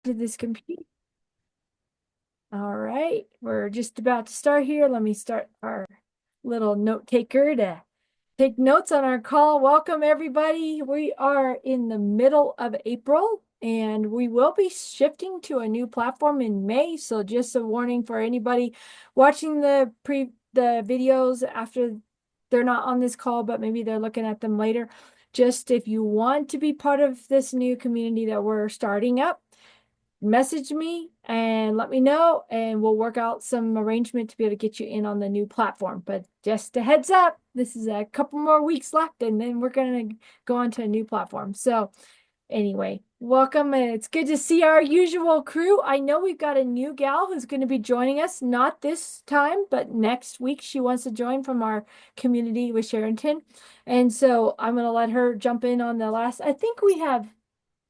To this computer. All right, we're just about to start here. Let me start our little note taker to take notes on our call. Welcome, everybody. We are in the middle of April and we will be shifting to a new platform in May. So just a warning for anybody watching the videos after they're not on this call, but maybe they're looking at them later. Just if you want to be part of this new community that we're starting up, message me and let me know, and we'll work out some arrangement to be able to get you in on the new platform. But just a heads up, this is a couple more weeks left, and then we're going to go on to a new platform. So anyway, welcome. And it's good to see our usual crew. I know we've got a new gal who's going to be joining us, not this time, but next week. She wants to join from our community with Sherrington. And so I'm going to let her jump in on the last. I think we have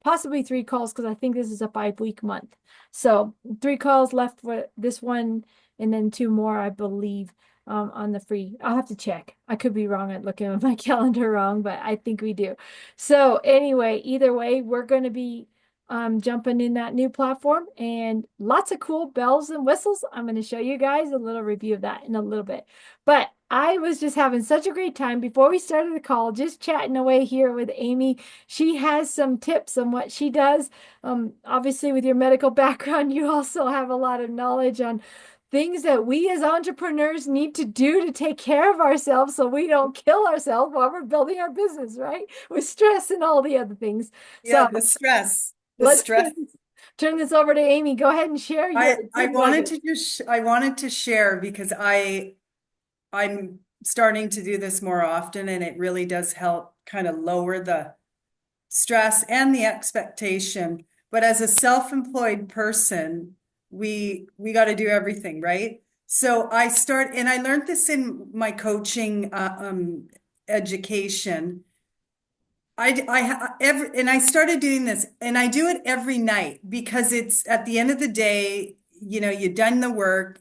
possibly 3 calls because I think this is a 5-week month. So 3 calls left for this one, and then 2 more, I believe, on the free. I'll have to check. I could be wrong at looking at my calendar wrong, but I think we do. So anyway, either way, we're going to be jumping in that new platform and lots of cool bells and whistles. I'm going to show you guys a little review of that in a little bit. But I was just having such a great time before we started the call, just chatting away here with Amy. She has some tips on what she does. Obviously, with your medical background, you also have a lot of knowledge on things that we as entrepreneurs need to do to take care of ourselves so we don't kill ourselves while we're building our business, right? With stress and all the other things. So Yeah, the stress, the let's stress. turn this over to Amy. Go ahead and share your I good wanted nugget. to just I wanted to share because I'm starting to do this more often, and it really does help kind of lower the stress and the expectation. But as a self-employed person, we got to do everything, right? So and I learned this in my coaching education. And I started doing this, and I do it every night because it's at the end of the day, you've done the work,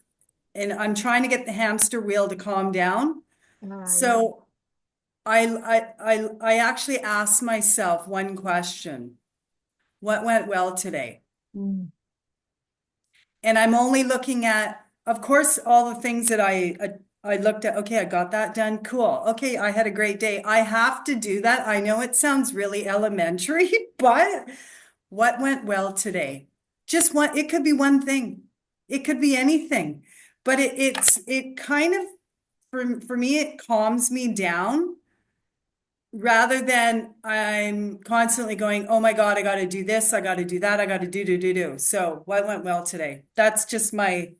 and I'm trying to get the hamster wheel to calm down. Yeah. So I actually asked myself one question: what went well today? Mm. And I'm only looking at, of course, all the things that I looked at. Okay, I got that done. Cool. Okay, I had a great day. I have to do that. I know it sounds really elementary, but what went well today? Just one, it could be one thing. It could be anything. But it kind of, for me, it calms me down rather than I'm constantly going, oh my God, I got to do this, I got to do that, I got to do. So what went well today? That's just my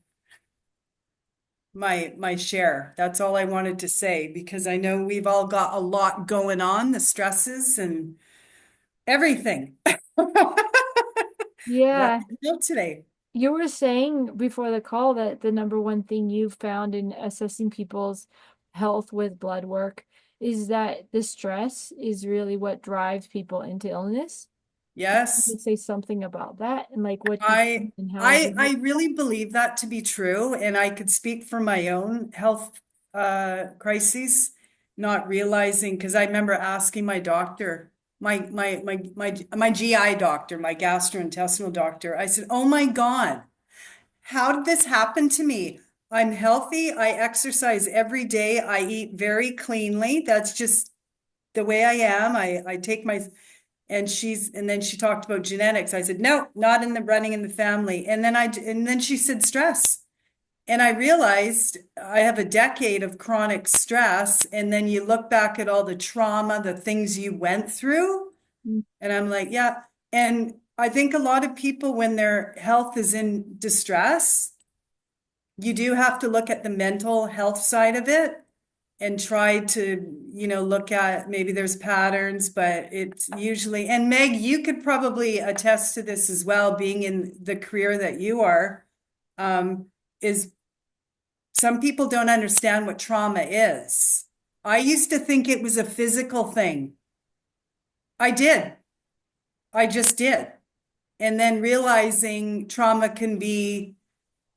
share. That's all I wanted to say because I know we've all got a lot going on, the stresses and everything. What Yeah. went well today? You were saying before the call that the number one thing you've found in assessing people's health with blood work is that the stress is really what drives people into illness. Can you Yes. say something about that and like what you I and how it I works? I really believe that to be true, and I could speak for my own health crises, not realizing because I remember asking my doctor, my GI doctor, my gastrointestinal doctor. I said, "Oh my God, how did this happen to me? I'm healthy. I exercise every day. I eat very cleanly. That's just the way I am. I take my and then she talked about genetics. I said, no, not in the running in the family. And then she said stress. And I realized I have a decade of chronic stress. And then you look back at all the trauma, the things you went through. Mm. And I'm like, yeah. And I think a lot of people, when their health is in distress, you do have to look at the mental health side of it and try to, look at maybe there's patterns, but it's usually, and Meg, you could probably attest to this as well, being in the career that you are, um, is some people don't understand what trauma is. I used to think it was a physical thing. I did. I just did. And then realizing trauma can be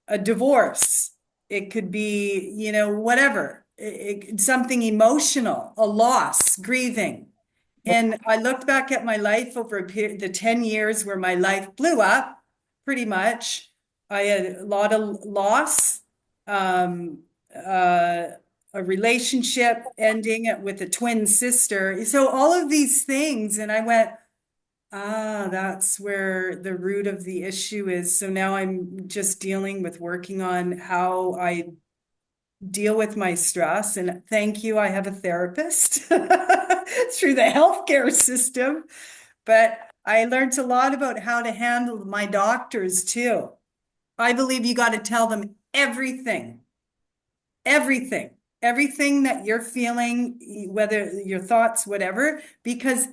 a divorce. It could be, whatever, something emotional, a loss, grieving. And I looked back at my life over the 10 years where my life blew up. pretty much. I had a lot of loss, um, uh, a relationship ending with a twin sister. So all of these things, and I went, ah, that's where the root of the issue is. So now I'm just dealing with working on how I deal with my stress. And thank you, I have a therapist through the healthcare system. But I learned a lot about how to handle my doctors too. I believe you got to tell them everything, everything, everything that you're feeling, whether your thoughts, whatever, because,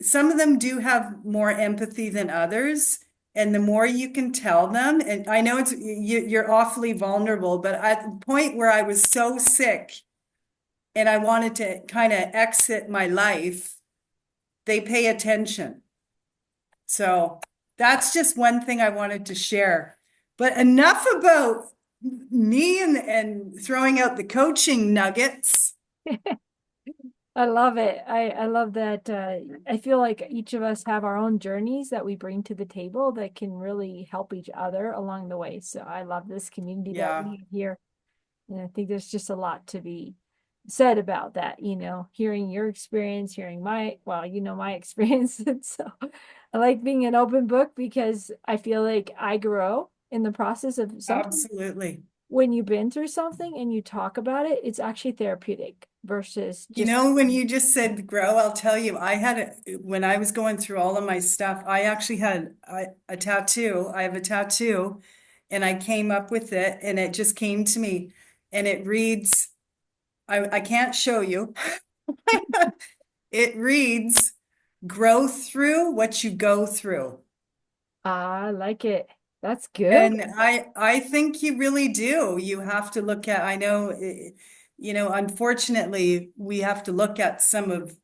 some of them do have more empathy than others. And the more you can tell them, and I know you're awfully vulnerable, but at the point where I was so sick and I wanted to kind of exit my life, they pay attention. So that's just one thing I wanted to share. But enough about me and throwing out the coaching nuggets. I love it. I love that. I feel like each of us have our own journeys that we bring to the table that can really help each other along the way. So I love this community that Yeah, we have here. And I think there's just a lot to be said about that, hearing your experience, hearing my experience. And so I like being an open book because I feel like I grow in the process of something. absolutely. When you've been through something and you talk about it, it's actually therapeutic versus just, When you just said grow, I'll tell you, when I was going through all of my stuff, I actually had a tattoo. I have a tattoo and I came up with it and it just came to me and it reads, I can't show you. It reads, grow through what you go through. I like it. That's good. And I think you really do. You have to look at, I know, unfortunately, we have to look at some of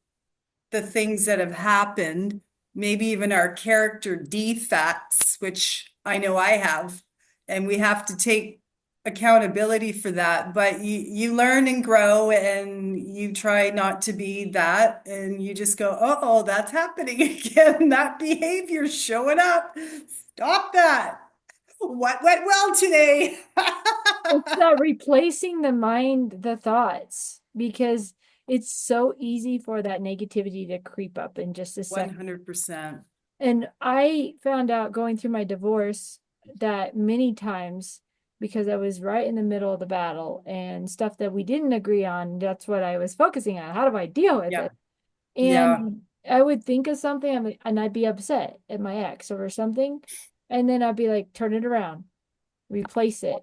the things that have happened, maybe even our character defects, which I know I have, and we have to take accountability for that. But you learn and grow, and you try not to be that, and you just go, oh, that's happening again. That behavior showing up. Stop that. What went well today? It's replacing the mind, the thoughts, because it's so easy for that negativity to creep up in just a second. 100%. And I found out going through my divorce that many times, because I was right in the middle of the battle and stuff that we didn't agree on, that's what I was focusing on. How do I deal with Yeah. it? Yeah. And I would think of something and I'd be upset at my ex over something. And then I'd be like, turn it around, replace it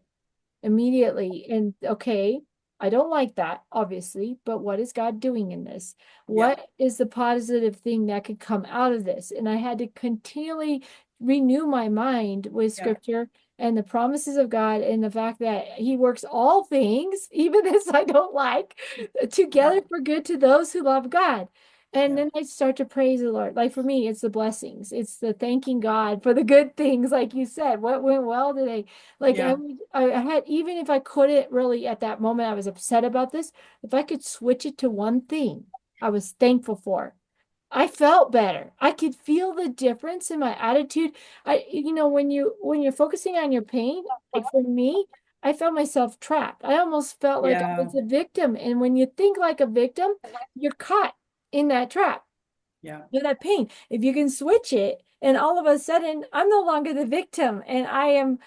immediately. And okay, I don't like that, obviously, but what is God doing in this? Yeah. What is the positive thing that could come out of this? And I had to continually renew my mind with Yeah. scripture and the promises of God and the fact that He works all things, even this I don't like, Yeah. together for good to those who love God. And Yeah. then I start to praise the Lord. Like for me, it's the blessings. It's the thanking God for the good things, like you said. What went well today? Like Yeah. I had, even if I couldn't really at that moment, I was upset about this. If I could switch it to one thing I was thankful for, I felt better. I could feel the difference in my attitude. When you're focusing on your pain, like for me, I felt myself trapped. I almost felt like I Yeah. was a victim. And when you think like a victim, you're caught in that trap Yeah. with that pain. If you can switch it, and all of a sudden I'm no longer the victim, and I'm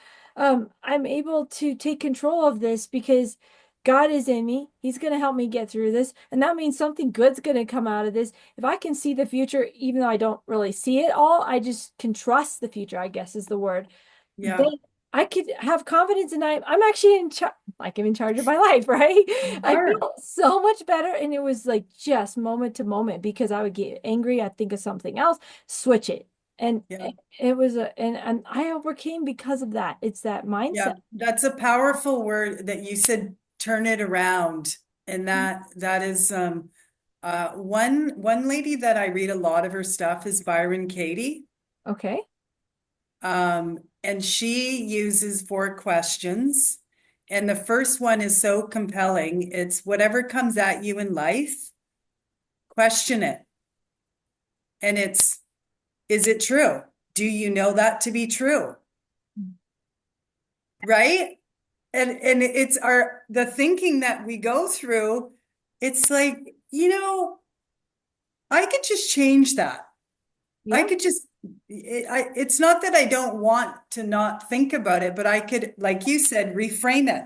able to take control of this because God is in me. He's going to help me get through this. And that means something good's going to come out of this. If I can see the future, even though I don't really see it all, I just can trust the future, I guess is the word. Then Yeah. I could have confidence and I'm actually in charge, like I'm in charge of my life, right? You I are. feel so much better. And it was like just moment to moment because I would get angry, I'd think of something else, switch it. And Yeah. it was and I overcame because of that. It's that mindset. Yeah. That's a powerful word that you said, turn it around. And that is one lady that I read a lot of her stuff is Byron Katie. Okay. And she uses 4 questions. And the first one is so compelling. It's whatever comes at you in life, question it. And it's, is it true? Do you know that to be true? Right? And it's the thinking that we go through, it's like, I could just change that. I Yeah. could just it's not that I don't want to not think about it, but I could, like you said, reframe it.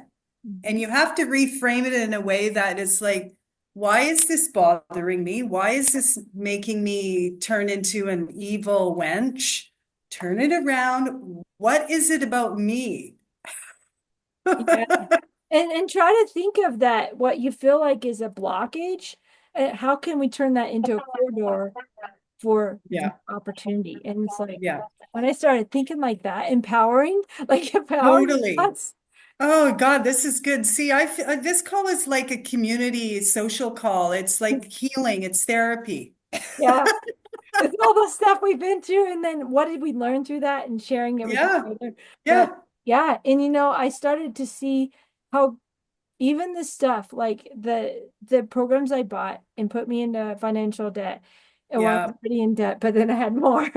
And Mhm. you have to reframe it in a way that is like, why is this bothering me? Why is this making me turn into an evil wench? Turn it around. What is it about me? Yeah. And try to think of that, what you feel like is a blockage. How can we turn that into a corridor for Yeah, opportunity? And it's like yeah, when I started thinking like that, empowering, like empowering totally. thoughts. Oh God, this is good. See, this call is like a community social call. It's like healing, it's therapy. Yeah. It's all the stuff we've been through, and then what did we learn through that and sharing it with each Yeah, other. But yeah, yeah, and I started to see how even the stuff like the programs I bought and put me into financial debt. And well, I was yeah, already in debt, but then I had more.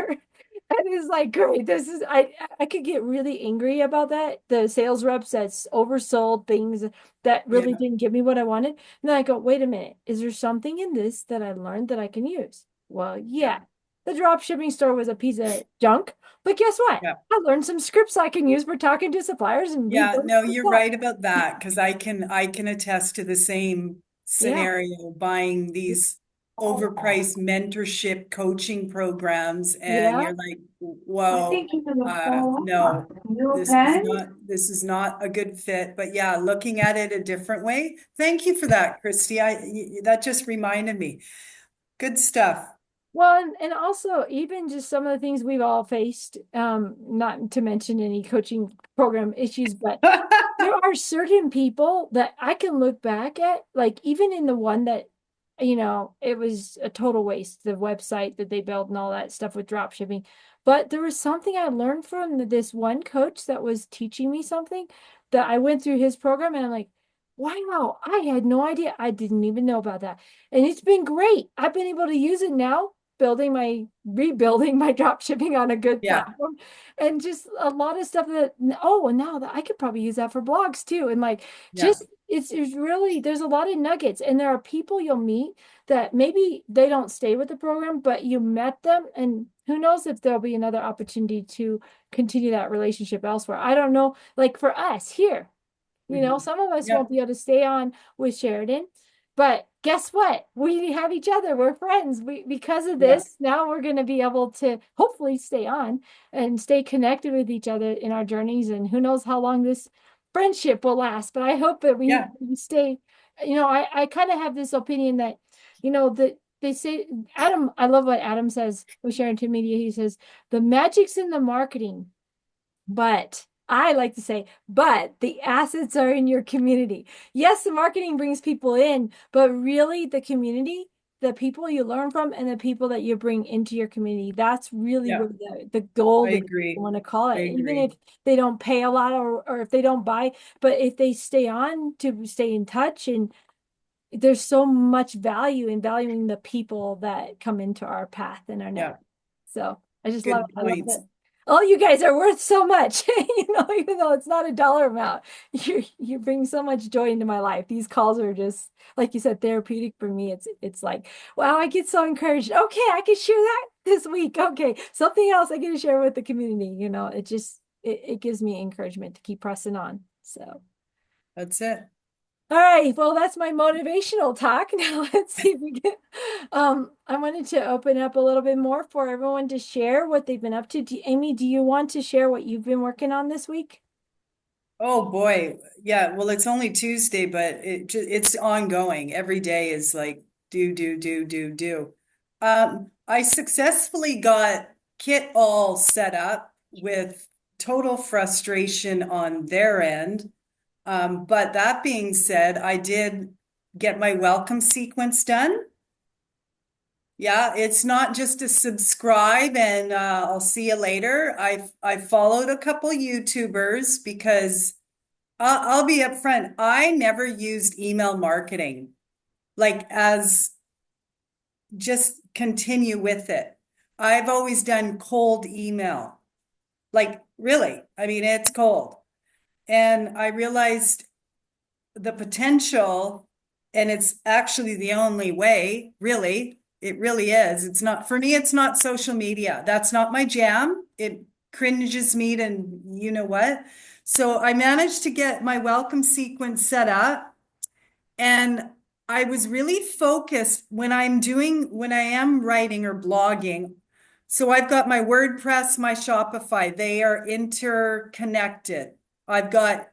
And it's like, great, this is I could get really angry about that. The sales reps that's oversold things that really yeah, didn't give me what I wanted. And then I go, wait a minute, is there something in this that I learned that I can use? Well, yeah, yeah. The drop shipping store was a piece of junk, but guess what? yeah. I learned some scripts I can use for talking to suppliers and Yeah, rebuilding no, you're myself. right about that because I can attest to the same Yeah. scenario buying these overpriced mentorship coaching programs and Yeah. you're like, Thank whoa, you for the phone. no, You this is okay? not a good fit. But yeah, looking at it a different way. Thank you for that, Christy. That just reminded me. Good stuff. Well, and also even just some of the things we've all faced, not to mention any coaching program issues, but there are certain people that I can look back at, like even in the one that, it was a total waste, the website that they built and all that stuff with drop shipping. But there was something I learned from this one coach that was teaching me something that I went through his program and I'm like, wow, I had no idea. I didn't even know about that. And it's been great. I've been able to use it now, rebuilding my drop shipping on a good Yeah, platform and just a lot of stuff that, oh, and now that I could probably use that for blogs too. And like, yeah, just it's really, there's a lot of nuggets, and there are people you'll meet that maybe they don't stay with the program, but you met them, and who knows if there'll be another opportunity to continue that relationship elsewhere. I don't know. Like for us here, mhm, some of us won't yep, be able to stay on with Sheridan, but guess what? We have each other. We're friends. Because of yeah, this, now we're going to be able to hopefully stay on and stay connected with each other in our journeys. And who knows how long this friendship will last, but I hope that yeah, we stay. I kind of have this opinion that, that they say, Adam, I love what Adam says with Sheridan Media. He says, the magic's in the marketing. But I like to say, but the assets are in your community. Yes, the marketing brings people in, but really the community, the people you learn from and the people that you bring into your community, that's really yeah. where the gold I of it, you agree. want to call I it. Even agree. if they don't pay a lot or if they don't buy, but if they stay on to stay in touch, and there's so much value in valuing the people that come into our path and our Yeah, network. So I just love good it. I love points. that. All you guys are worth so much, even though it's not a dollar amount. You bring so much joy into my life. These calls are just, like you said, therapeutic for me. It's like, wow, I get so encouraged. Okay, I can share that this week. Okay, something else I get to share with the community. It gives me encouragement to keep pressing on. So. That's it. All right, well, that's my motivational talk. Now let's see if we get I wanted to open up a little bit more for everyone to share what they've been up to. Amy, do you want to share what you've been working on this week? Oh boy. Yeah, well, it's only Tuesday, but it's ongoing. Every day is like do. I successfully got Kit all set up with total frustration on their end. But that being said, I did get my welcome sequence done. Yeah, it's not just a subscribe and I'll see you later. I followed a couple YouTubers because I'll be upfront. I never used email marketing like as just continue with it. I've always done cold email. Like, really, I mean, it's cold. And I realized the potential, and it's actually the only way, really. It really is. It's not, for me, it's not social media. That's not my jam. It cringes me to, you know what? So I managed to get my welcome sequence set up, and I was really focused when I am writing or blogging. So I've got my WordPress, my Shopify, they are interconnected. I've got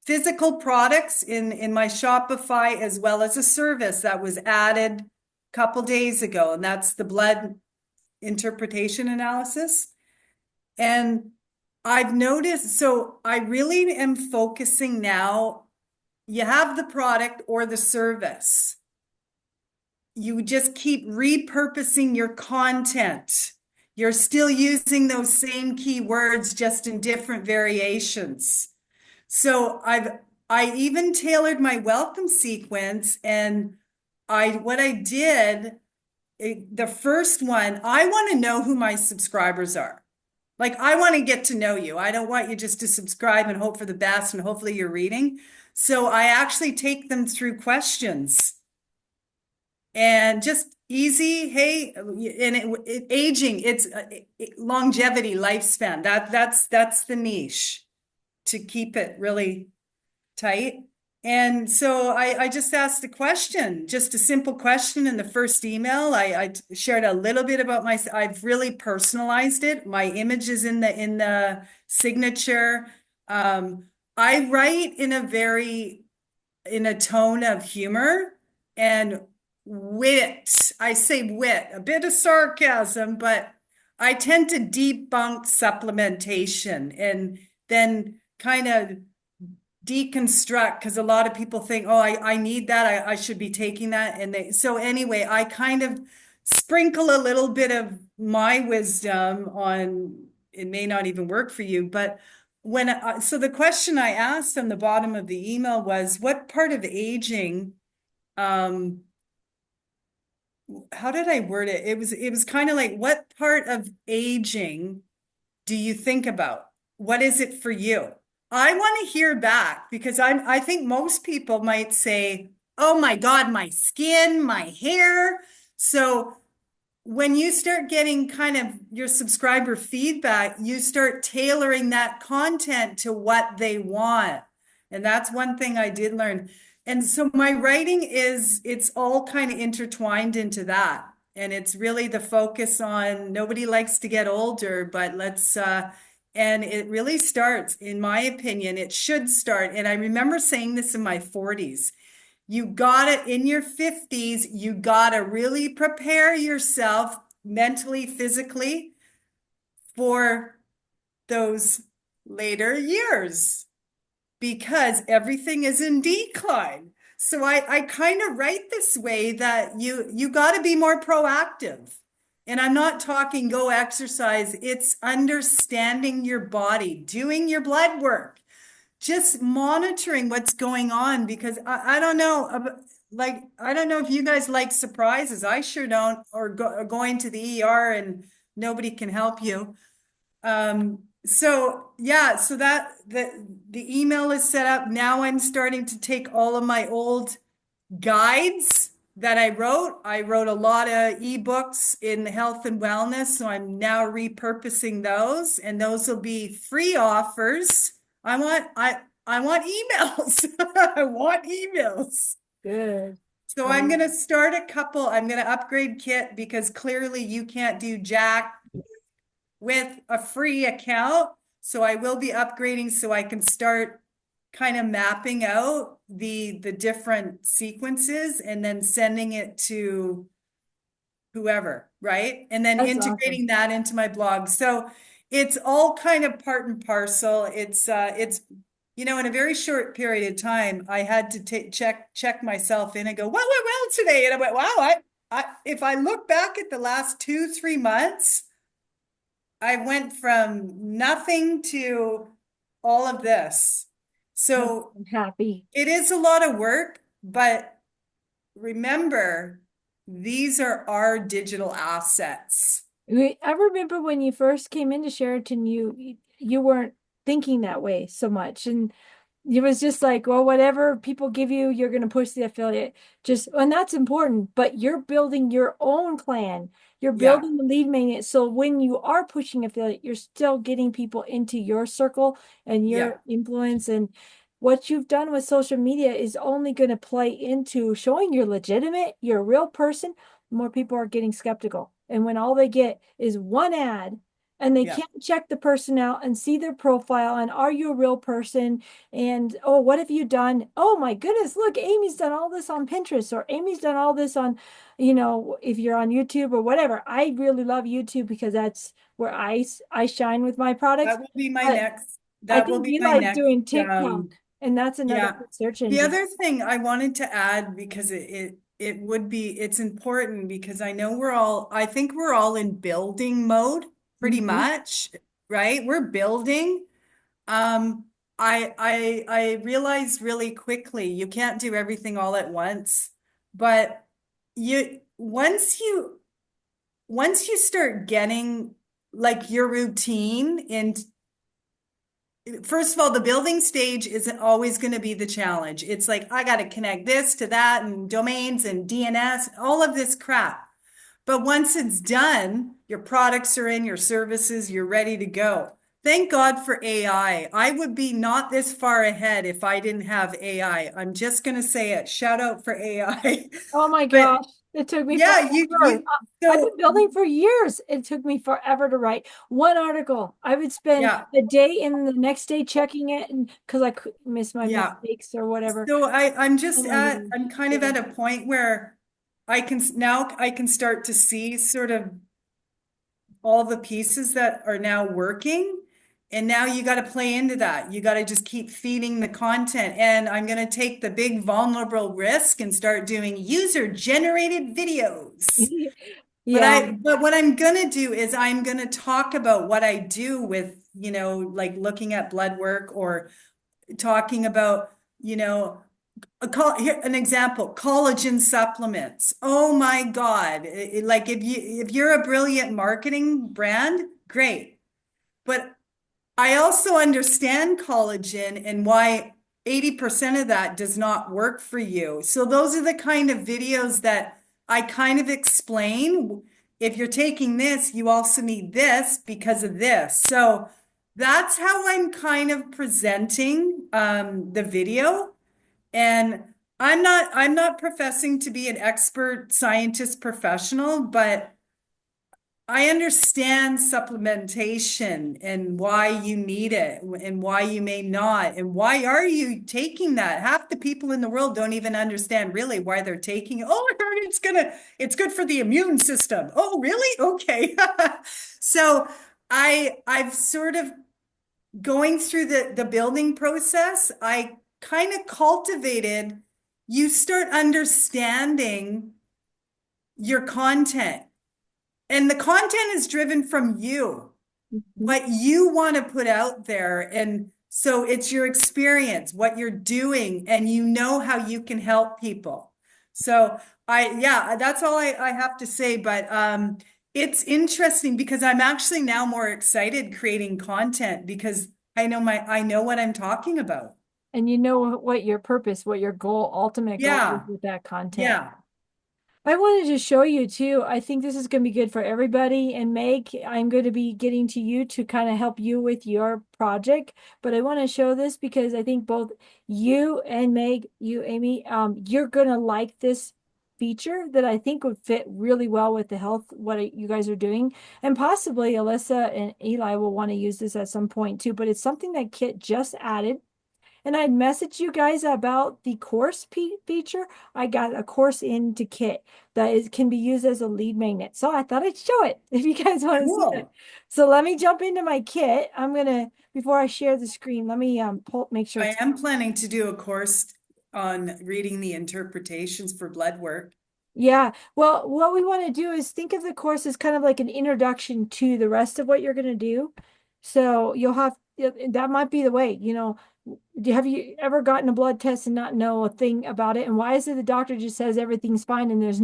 physical products in my Shopify, as well as a service that was added a couple days ago, and that's the blood interpretation analysis. And I've noticed, so I really am focusing now. You have the product or the service. You just keep repurposing your content. You're still using those same keywords, just in different variations. So I even tailored my welcome sequence, and what I did, the first one, I want to know who my subscribers are. Like, I want to get to know you. I don't want you just to subscribe and hope for the best and hopefully you're reading. So I actually take them through questions, and just easy, hey, and aging, it's longevity, lifespan. That's the niche, to keep it really tight. And so I just asked a question, just a simple question in the first email. I shared a little bit about I've really personalized it. My image is in the signature. I write in a tone of humor and wit. I say wit, a bit of sarcasm, but I tend to debunk supplementation and then kind of deconstruct, because a lot of people think, oh, I need that. I should be taking that. So anyway, I kind of sprinkle a little bit of my wisdom on, it may not even work for you, but so the question I asked on the bottom of the email was, what part of aging, um, how did I word it? It was kind of like, what part of aging do you think about? What is it for you? I want to hear back, because I think most people might say, "Oh my God, my skin, my hair." So when you start getting kind of your subscriber feedback, you start tailoring that content to what they want. And that's one thing I did learn. And so my writing it's all kind of intertwined into that. And it's really the focus on nobody likes to get older, but and it really starts, in my opinion, it should start. And I remember saying this in my 40s. You got it in your 50s. You got to really prepare yourself mentally, physically, for those later years, because everything is in decline. So I kind of write this way that you got to be more proactive. And I'm not talking go exercise, it's understanding your body, doing your blood work, just monitoring what's going on, because I don't know, like, I don't know if you guys like surprises. I sure don't, or going to the ER and nobody can help you. So yeah, so that the email is set up. Now I'm starting to take all of my old guides that I wrote. I wrote a lot of ebooks in health and wellness, so I'm now repurposing those, and those will be free offers. I want emails. I want emails. Good. So I'm Um, going to start a couple. I'm going to upgrade Kit, because clearly you can't do jack with a free account. So I will be upgrading so I can start kind of mapping out the different sequences and then sending it to whoever, right? And then that's awesome. integrating that into my blog. So it's all kind of part and parcel. It's in a very short period of time, I had to check myself in and go, well today. And I went, wow, if I look back at the last 2, 3 months, I went from nothing to all of this. So I'm happy. it is a lot of work, but remember, these are our digital assets. I remember when you first came into Sheraton, you weren't thinking that way so much, and it was just like, well, whatever people give you, you're going to push the affiliate. Just, and that's important, but you're building your own plan. You're Yeah, building the lead magnet. So when you are pushing affiliate, you're still getting people into your circle and yeah, your influence. And what you've done with social media is only going to play into showing you're legitimate, you're a real person. More people are getting skeptical. And when all they get is one ad, and they yeah. can't check the person out and see their profile and are you a real person, and oh, what have you done? Oh my goodness, look, Amy's done all this on Pinterest, or Amy's done all this on, if you're on YouTube or whatever. I really love YouTube because that's where I shine with my products. That will be my But next, I that will think be you my like next, doing TikTok, and that's another yeah. good search The engine. other thing I wanted to add, because it would be, it's important because I know I think we're all in building mode pretty Mhm. much, right? We're building. Um, I realized really quickly you can't do everything all at once, but you once you start getting like your routine in, first of all, the building stage isn't always going to be the challenge. It's like I got to connect this to that and domains and DNS, all of this crap. But once it's done, your products are in, your services, you're ready to go. Thank God for AI. I would be not this far ahead if I didn't have AI. I'm just going to say it. Shout out for AI. Oh my But gosh, it took me yeah, forever. I've been so building for years. It took me forever to write one article. I would spend yeah, a day and the next day checking it, and because I could miss my yeah. mistakes or whatever. So Oh my I'm gosh. kind of Yeah. at a point where I can start to see sort of all the pieces that are now working. And now you got to play into that. You got to just keep feeding the content. And I'm going to take the big vulnerable risk and start doing user generated videos. Yeah. But what I'm going to do is I'm going to talk about what I do with, like looking at blood work or talking about, here, an example, collagen supplements. Oh my God. Like if you're a brilliant marketing brand, great. But I also understand collagen and why 80% of that does not work for you. So those are the kind of videos that I kind of explain. If you're taking this, you also need this because of this. So that's how I'm kind of presenting the video. And I'm not professing to be an expert scientist professional, but I understand supplementation and why you need it and why you may not. And why are you taking that? Half the people in the world don't even understand really why they're taking it. Oh, I heard it's good for the immune system. Oh, really? Okay. So I've sort of going through the building process, I kind of cultivated, you start understanding your content. And the content is driven from you, Mhm. what you want to put out there. And so it's your experience, what you're doing, and you know how you can help people. So yeah, that's all I have to say. But it's interesting because I'm actually now more excited creating content because I know what I'm talking about. And you know what your purpose, what your goal, ultimate goal is Yeah, with that content. yeah. I wanted to show you too. I think this is going to be good for everybody. And Meg, I'm going to be getting to you to kind of help you with your project. But I want to show this because I think both you and Meg, you, Amy, you're going to like this feature that I think would fit really well with the health, what you guys are doing. And possibly Alyssa and Eli will want to use this at some point too. But it's something that Kit just added. And I messaged you guys about the course feature. I got a course into Kit that can be used as a lead magnet. So I thought I'd show it if you guys want to see it. Cool. So let me jump into my Kit. I'm gonna, before I share the screen, let me make sure I it's, am planning to do a course on reading the interpretations for blood work. yeah. Well, what we want to do is think of the course as kind of like an introduction to the rest of what you're gonna do. So you'll have, that might be the way, have you ever gotten a blood test and not know a thing about it? And why is it the doctor just says everything's fine and there's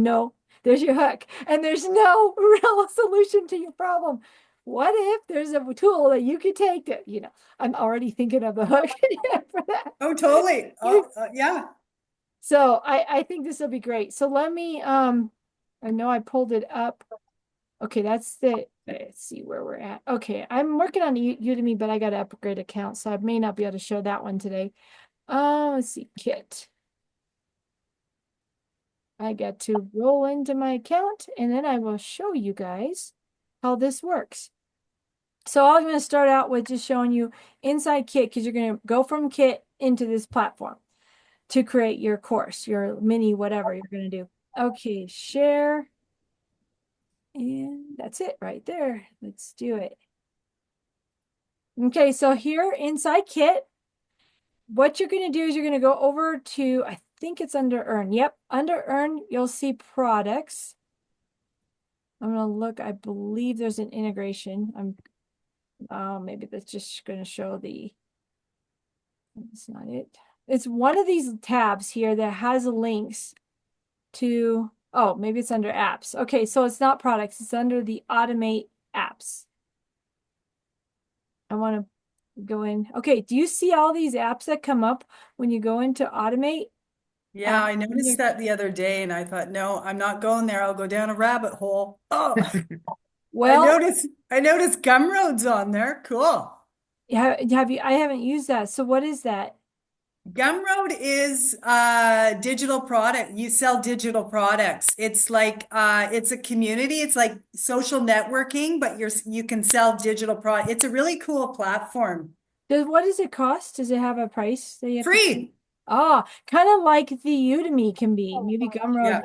There's your hook. And there's no real solution to your problem. What if there's a tool that you could take to, I'm already thinking of the hook for that. Oh, totally. Yeah. So I think this will be great. So let me I know I pulled it up. Okay, that's the let's see where we're at. Okay, I'm working on Udemy, but I got to upgrade account, so I may not be able to show that one today. Let's see, Kit. I got to roll into my account and then I will show you guys how this works. So I'm going to start out with just showing you inside Kit because you're going to go from Kit into this platform to create your course, your mini whatever you're going to do. Okay, share. And that's it right there. Let's do it. Okay, so here inside Kit, what you're going to do is you're going to go over to, I think it's under Earn. Yep, under Earn, you'll see products. I'm going to look, I believe there's an integration. Maybe that's just going to show that's not it. It's one of these tabs here that has links to, oh, maybe it's under apps. Okay, so it's not products, it's under the automate apps. I want to go in. Okay, do you see all these apps that come up when you go into automate? Yeah, I noticed that the other day and I thought, no, I'm not going there. I'll go down a rabbit hole. Oh, Well, I noticed Gumroad's on there. Cool. have you? I haven't used that. So what is that? Gumroad is digital product. You sell digital products. It's like it's a community. It's like social networking, but you can sell digital product. It's a really cool platform. What does it cost? Does it have a price that you have to pay? Free. Oh, kind of like the Udemy can be. Maybe Gumroad. Yeah.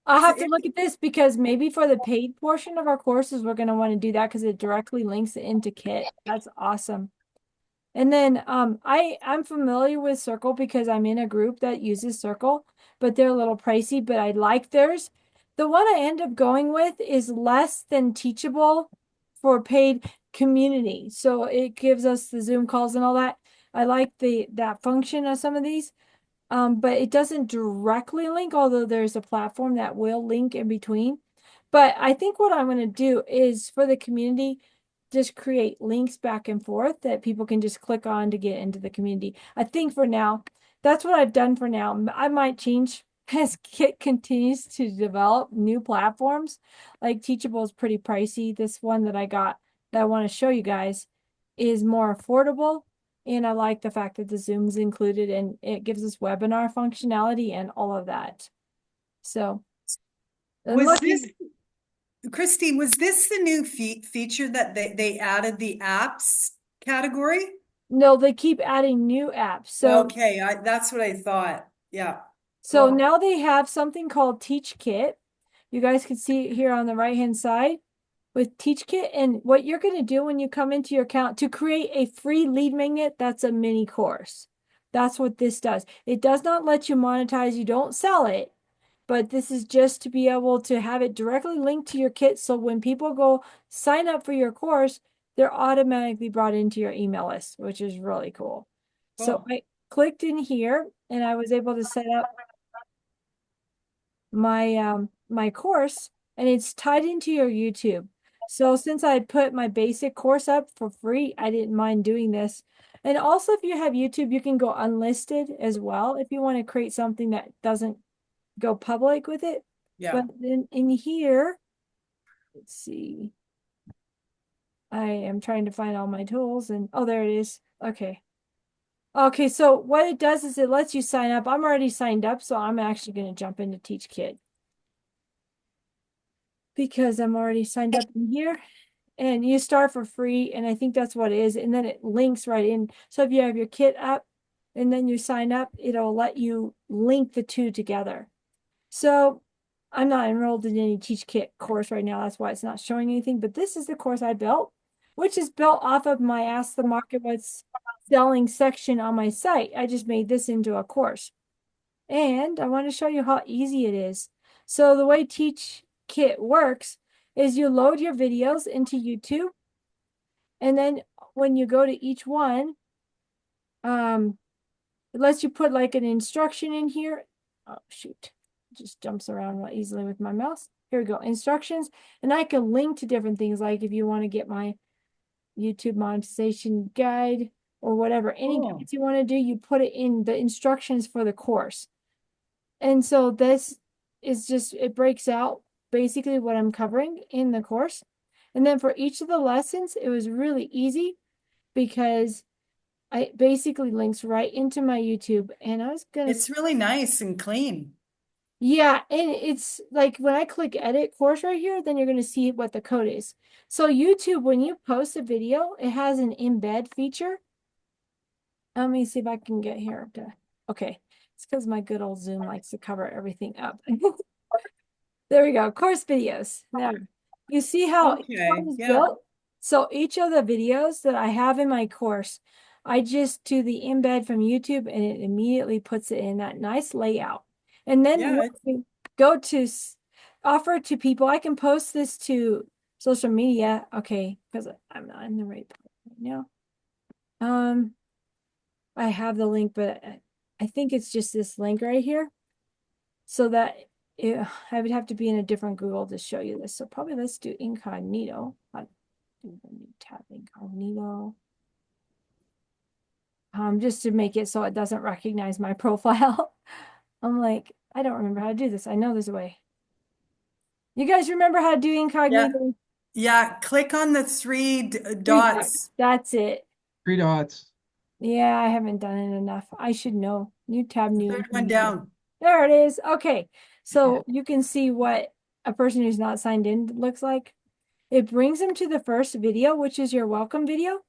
I'll So have to look at this because maybe for the paid portion of our courses, we're going to want to do that because it directly links it into Kit. That's awesome. And then I'm familiar with Circle because I'm in a group that uses Circle, but they're a little pricey, but I like theirs. The one I end up going with is less than Teachable for paid community. So it gives us the Zoom calls and all that. I like that function of some of these. But it doesn't directly link, although there's a platform that will link in between. But I think what I'm going to do is for the community, just create links back and forth that people can just click on to get into the community. I think for now, that's what I've done for now. I might change as Kit continues to develop new platforms. Like Teachable is pretty pricey. This one that I got that I want to show you guys is more affordable. And I like the fact that the Zoom's included and it gives us webinar functionality and all of that. So, and Was lucky, this Christy, was this the new feature that they added the apps category? no, they keep adding new apps. Okay, that's what I thought. Yeah, So cool. now they have something called Teach Kit. You guys can see it here on the right-hand side with Teach Kit. And what you're going to do when you come into your account to create a free lead magnet, that's a mini course. That's what this does. It does not let you monetize. You don't sell it, but this is just to be able to have it directly linked to your kit. So when people go sign up for your course, they're automatically brought into your email list, which is really cool. So Cool. I clicked in here and I was able to set up my course and it's tied into your YouTube. So since I put my basic course up for free, I didn't mind doing this. And also if you have YouTube, you can go unlisted as well if you want to create something that doesn't go public with it. Yeah. But then in here, let's see. I am trying to find all my tools and oh, there it is. Okay. Okay, so what it does is it lets you sign up. I'm already signed up, so I'm actually going to jump into Teach Kit because I'm already signed up in here. And you start for free, and I think that's what it is. And then it links right in. So if you have your kit up and then you sign up, it'll let you link the two together. So I'm not enrolled in any Teach Kit course right now. That's why it's not showing anything. But this is the course I built, which is built off of my Ask the Market What's Selling section on my site. I just made this into a course. And I want to show you how easy it is. So the way Teach Kit works is you load your videos into YouTube. And then when you go to each one, it lets you put like an instruction in here. Oh, shoot. just jumps around easily with my mouse. Here we go, instructions. And I can link to different things, like if you want to get my YouTube monetization guide or whatever, any Oh, guides you want to do, you put it in the instructions for the course. And so this is just, it breaks out basically what I'm covering in the course. And then for each of the lessons, it was really easy because I basically links right into my YouTube. And I was gonna, it's really nice and clean. yeah, and it's like when I click edit course right here, then you're gonna see what the code is. So YouTube, when you post a video, it has an embed feature. Let me see if I can get here to, okay. It's because my good old Zoom likes to cover everything up. There we go. Course videos. Now, you see how each one Okay, is yeah, built? So each of the videos that I have in my course, I just do the embed from YouTube and it immediately puts it in that nice layout. And then yeah, when you go to offer to people, I can post this to social media. Okay, because I'm not in the right part right now. I have the link, but I think it's just this link right here. So that I would have to be in a different Google to show you this. So probably let's do incognito. I'll do the new tab incognito. Just to make it so it doesn't recognize my profile. I'm like, I don't remember how to do this. I know there's a way. You guys remember how to do yeah, incognito? yeah. Click on the three Three dots. dots. That's it. 3 dots. Yeah, I haven't done it enough. I should know. New tab, The new third one incognito. down. There it is. Okay. So you can see what a person who's not signed in looks like. It brings them to the first video, which is your welcome video.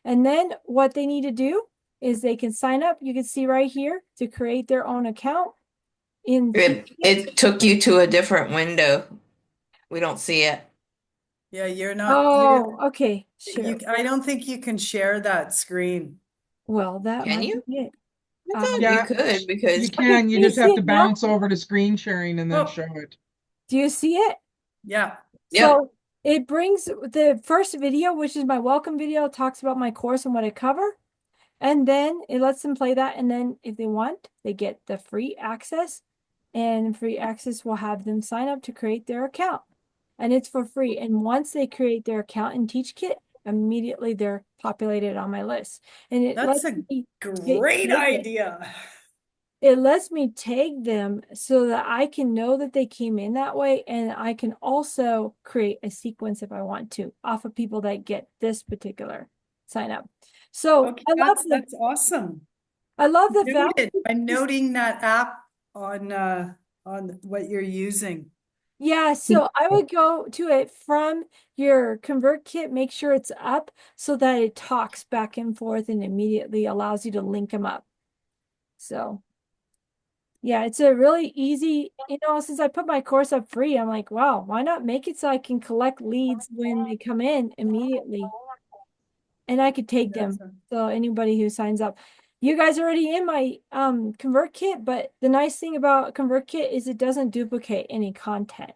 And then what they need to do is they can sign up. You can see right here to create their own account in It took you to a different window. We don't see it. Yeah, you're not, Oh, okay, sure. I don't think you can share that screen. Well, that Can might you? be it. I thought you Yeah, could you because Okay, can. You can you just see have it to now? bounce over to screen sharing and then Oh, show it. Do you see it? yeah, yep. So it brings the first video, which is my welcome video, talks about my course and what I cover. And then it lets them play that. And then if they want, they get the free access. And free access will have them sign up to create their account. And it's for free. And once they create their account in TeachKit, immediately they're populated on my list. And it that's lets a me great take it. idea. It lets me tag them so that I can know that they came in that way. And I can also create a sequence if I want to off of people that get this particular sign up. So Okay, that's awesome. I love the fact Noted. I'm noting that app on what you're using. yeah, so I would go to it from your ConvertKit, make sure it's up so that it talks back and forth and immediately allows you to link them up. So yeah, it's a really easy, since I put my course up free, I'm like, wow, why not make it so I can collect leads when they come in immediately and I could take That's them. So anybody who signs up, you guys are already in my ConvertKit, but the nice thing about ConvertKit is it doesn't duplicate any contact.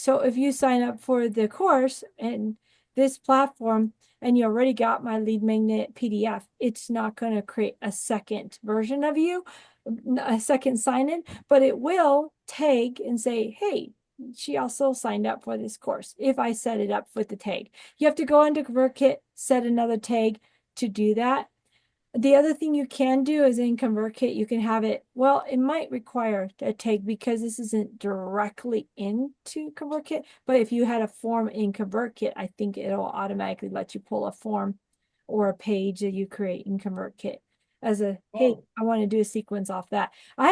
So if you sign up for the course and this platform and you already got my lead magnet PDF, it's not going to create a second version of you, a second sign in, but it will tag and say, hey, she also signed up for this course if I set it up with the tag. You have to go into ConvertKit, set another tag to do that. The other thing you can do is in ConvertKit, you can have it, well, it might require a tag because this isn't directly into ConvertKit, but if you had a form in ConvertKit, I think it'll automatically let you pull a form or a page that you create in ConvertKit as a, hey, Oh, I want to do a sequence off that. I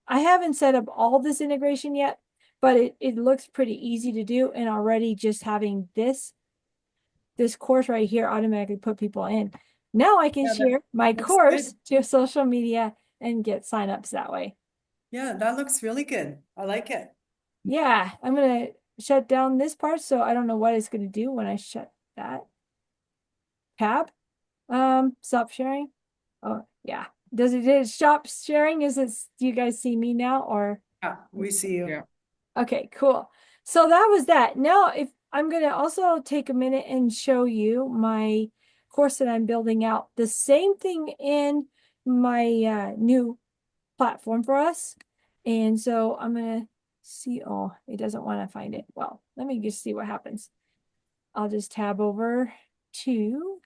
haven't set up all this integration yet, but it looks pretty easy to do. And already just having this course right here automatically put people in. Now I can yeah, share my looks course good. to social media and get signups that way. Yeah, that looks really good. I like it. Yeah, I'm gonna shut down this part, so I don't know what it's gonna do when I shut that tab. Stop sharing. Oh yeah. Did it stop sharing? Do you guys see me now or? Yeah, we see you. Yeah. Okay, cool. So that was that. Now, if I'm going to also take a minute and show you my course that I'm building out. The same thing in my new platform for us. And so I'm going to see, oh, it doesn't want to find it. Well, let me just see what happens. I'll just tab over to,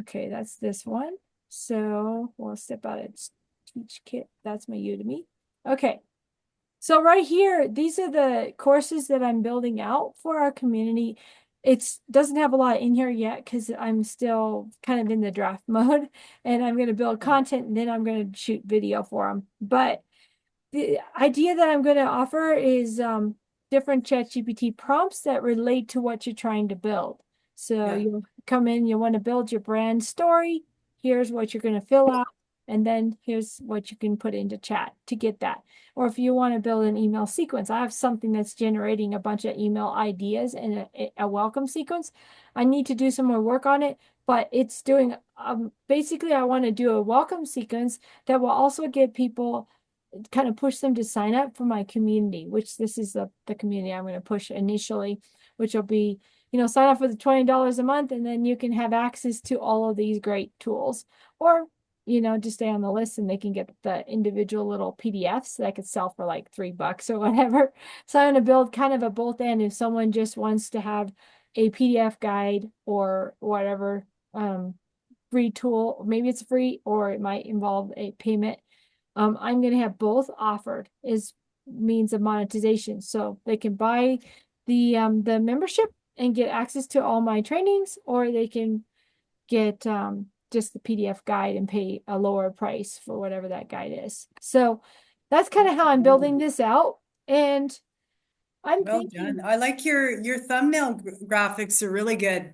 okay, that's this one. So we'll step out of Teach Kit. That's my Udemy. Okay. So right here, these are the courses that I'm building out for our community. It doesn't have a lot in here yet because I'm still kind of in the draft mode, and I'm going to build content and then I'm going to shoot video for them. But the idea that I'm going to offer is different ChatGPT prompts that relate to what you're trying to build. So Yeah. you'll come in, you want to build your brand story. Here's what you're going to fill out. And then here's what you can put into chat to get that. Or if you want to build an email sequence, I have something that's generating a bunch of email ideas and a welcome sequence. I need to do some more work on it, but it's doing, basically I want to do a welcome sequence that will also get people, kind of push them to sign up for my community, which this is the community I'm going to push initially, which will be, sign up for the $20 a month, and then you can have access to all of these great tools. Or, just stay on the list and they can get the individual little PDFs that I could sell for like $3 or whatever. So I'm going to build kind of a both end. If someone just wants to have a PDF guide or whatever, free tool, maybe it's free or it might involve a payment. I'm going to have both offered as means of monetization. So they can buy the membership and get access to all my trainings, or they can get just the PDF guide and pay a lower price for whatever that guide is. So that's kind of how I'm building this out. And I'm Well thinking, done. I like your thumbnail graphics are really good.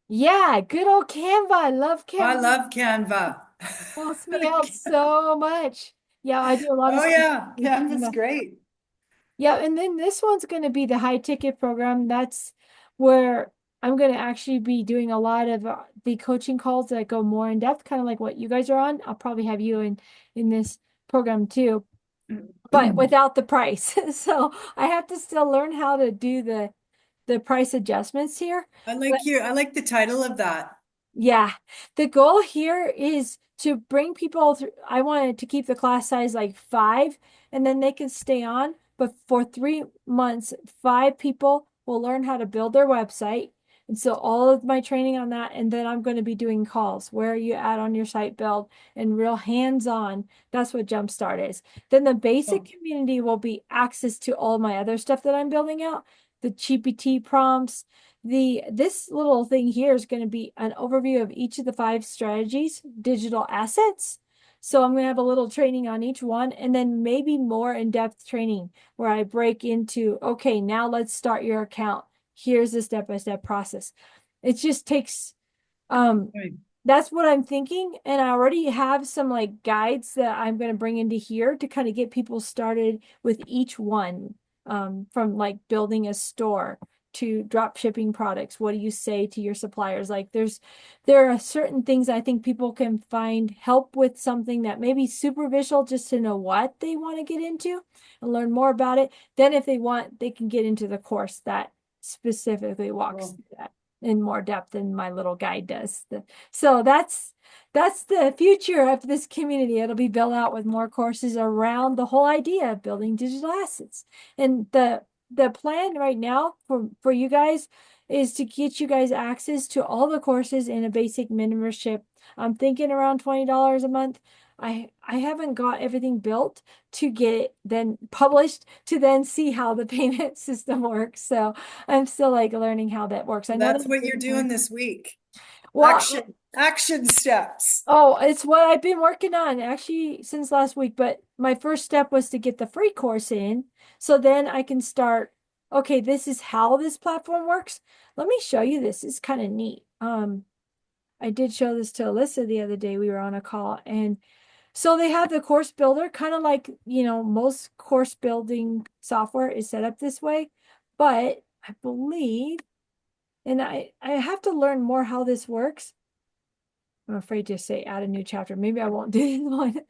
yeah, good old Canva. I love I Canva. love Canva. Helps me out so much. Yeah, I do a lot of Oh stuff yeah, with Canva's Canva. great. Yeah, and then this one's going to be the high ticket program. That's where I'm going to actually be doing a lot of the coaching calls that go more in depth, kind of like what you guys are on. I'll probably have you in this program too, but without the price. So I have to still learn how to do the price adjustments here. But I like the title of that. yeah, the goal here is to bring people through. I wanted to keep the class size like 5, and then they can stay on. But for 3 months, 5 people will learn how to build their website. And so all of my training on that, and then I'm going to be doing calls. Where are you at on your site build and real hands-on? That's what Jumpstart is. Then the basic Oh, community will be access to all my other stuff that I'm building out, the GPT prompts, this little thing here is going to be an overview of each of the 5 strategies, digital assets. So I'm going to have a little training on each one, and then maybe more in-depth training where I break into, okay, now let's start your account. Here's the step-by-step process. It just takes right. that's what I'm thinking. And I already have some like guides that I'm going to bring into here to kind of get people started with each one, from like building a store to drop shipping products. What do you say to your suppliers? Like there are certain things I think people can find help with, something that may be superficial just to know what they want to get into and learn more about it. Then if they want, they can get into the course that specifically walks Cool. through that in more depth than my little guide does. So that's the future of this community. It'll be built out with more courses around the whole idea of building digital assets. And the plan right now for you guys is to get you guys access to all the courses in a basic membership. I'm thinking around $20 a month. I haven't got everything built to get it then published to then see how the payment system works. So I'm still like learning how that works. I know That's that what you're doing this week. well, Action steps. oh, it's what I've been working on actually since last week. But my first step was to get the free course in. So then I can start, okay, this is how this platform works. Let me show you this. It's kind of neat. I did show this to Alyssa the other day. We were on a call, and so they have the course builder, kind of like, most course building software is set up this way. But I believe, and I have to learn more how this works. I'm afraid to say add a new chapter. Maybe I won't do this one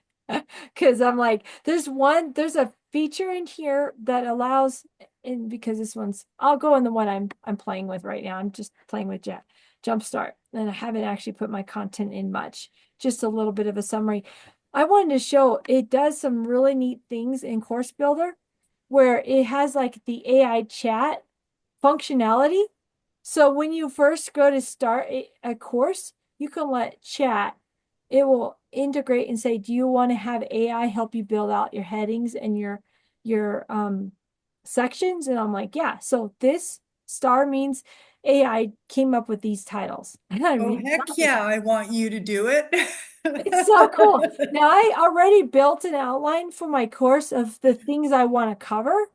because I'm like, there's a feature in here that allows, and because this one's, I'll go in the one I'm playing with right now. I'm just playing with Jumpstart, and I haven't actually put my content in much, just a little bit of a summary. I wanted to show it does some really neat things in Course Builder where it has like the AI chat functionality. So when you first go to start a course, you can let chat. It will integrate and say, "Do you want to have AI help you build out your headings and your sections?" And I'm like, "Yeah." So this star means AI came up with these titles. And I Oh, really heck love it. yeah, I want you to do it. It's so cool. Now I already built an outline for my course of the things I want to cover.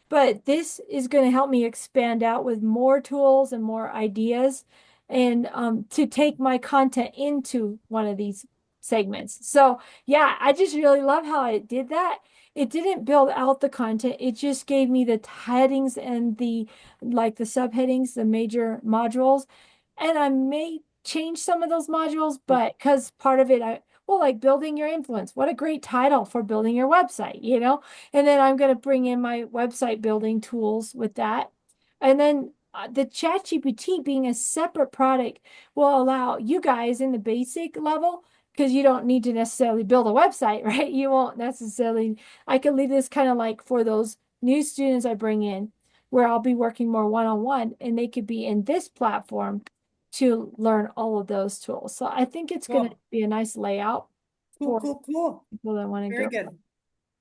But this is going to help me expand out with more tools and more ideas and to take my content into one of these segments. So, yeah, I just really love how it did that. It didn't build out the content. It just gave me the headings and the like the subheadings, the major modules. And I may change some of those modules, but because part of it, well, like building your influence. What a great title for building your website, you know? And then I'm going to bring in my website building tools with that. And then the ChatGPT being a separate product will allow you guys in the basic level, because you don't need to necessarily build a website, right? You won't necessarily, I can leave this kind of like for those new students I bring in, where I'll be working more one-on-one and they could be in this platform to learn all of those tools. So I think it's going to Cool, be a nice layout cool, for cool, cool. people that want to Very go. good.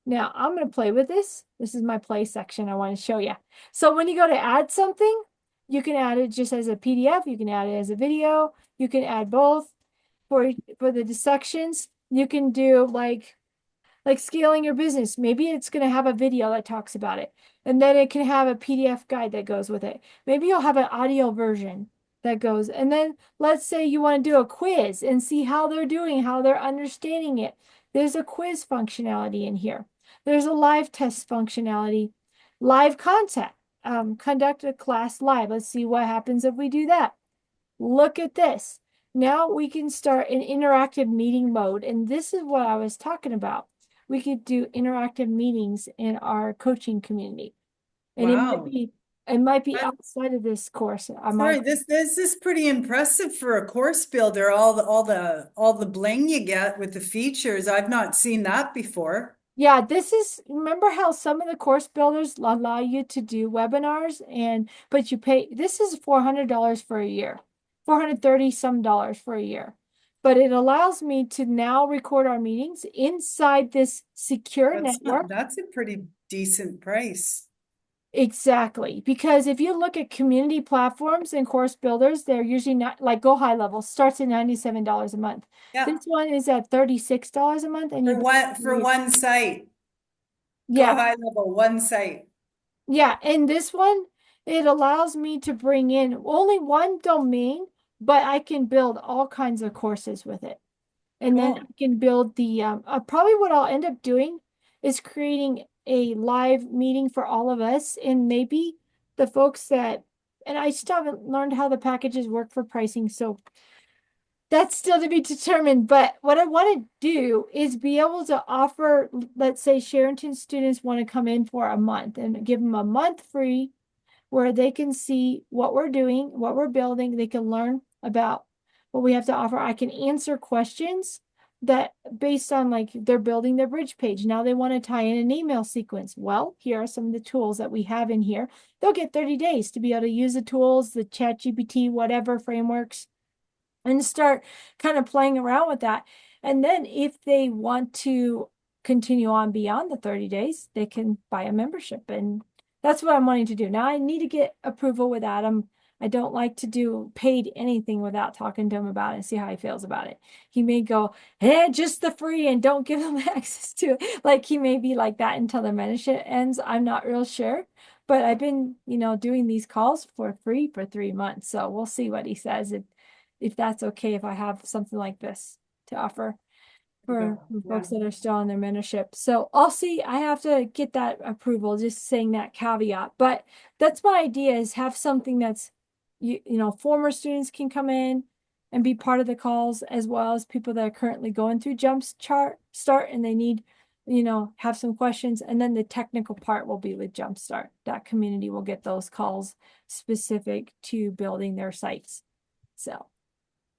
Now I'm going to play with this. This is my play section I want to show you. So when you go to add something, you can add it just as a PDF. You can add it as a video. You can add both for the sections. You can do like scaling your business. Maybe it's going to have a video that talks about it. And then it can have a PDF guide that goes with it. Maybe you'll have an audio version that goes. And then let's say you want to do a quiz and see how they're doing, how they're understanding it. There's a quiz functionality in here. There's a live test functionality, live content. Conduct a class live. Let's see what happens if we do that. Look at this. Now we can start an interactive meeting mode. And this is what I was talking about. We could do interactive meetings in our coaching community. And Wow. it might be That, outside of this course. I might sorry, this is pretty impressive for a course builder. All the bling you get with the features. I've not seen that before. Yeah, this is, remember how some of the course builders allow you to do webinars but you pay, this is $400 for a year, 430 some dollars for a year. But it allows me to now record our meetings inside this secure network. That's a pretty decent price. Exactly. Because if you look at community platforms and course builders, they're usually not like Go High Level starts at $97 a month. Yeah, This one is at $36 a month and you for one site. Go yeah. high level, one site. Yeah, and this one, it allows me to bring in only one domain, but I can build all kinds of courses with it. And then I Cool. can build the, probably what I'll end up doing is creating a live meeting for all of us and maybe the folks that, and I still haven't learned how the packages work for pricing. So that's still to be determined. But what I want to do is be able to offer, let's say Sherrington students want to come in for a month and give them a month free where they can see what we're doing, what we're building. They can learn about what we have to offer. I can answer questions that based on like they're building their bridge page. Now they want to tie in an email sequence. Well, here are some of the tools that we have in here. They'll get 30 days to be able to use the tools, the ChatGPT, whatever frameworks, and start kind of playing around with that. And then if they want to continue on beyond the 30 days, they can buy a membership. And that's what I'm wanting to do. Now I need to get approval with Adam. I don't like to do paid anything without talking to him about it and see how he feels about it. He may go, just the free and don't give him access to it. Like he may be like that until the membership ends. I'm not real sure. But I've been, doing these calls for free for 3 months. So we'll see what he says. If that's okay, if I have something like this to offer for Yeah. folks that are still on their mentorship. So I'll see. I have to get that approval, just saying that caveat. But that's my idea is have something that's, former students can come in and be part of the calls as well as people that are currently going through Jumpstart and they need, have some questions. And then the technical part will be with Jumpstart. That community will get those calls specific to building their sites. So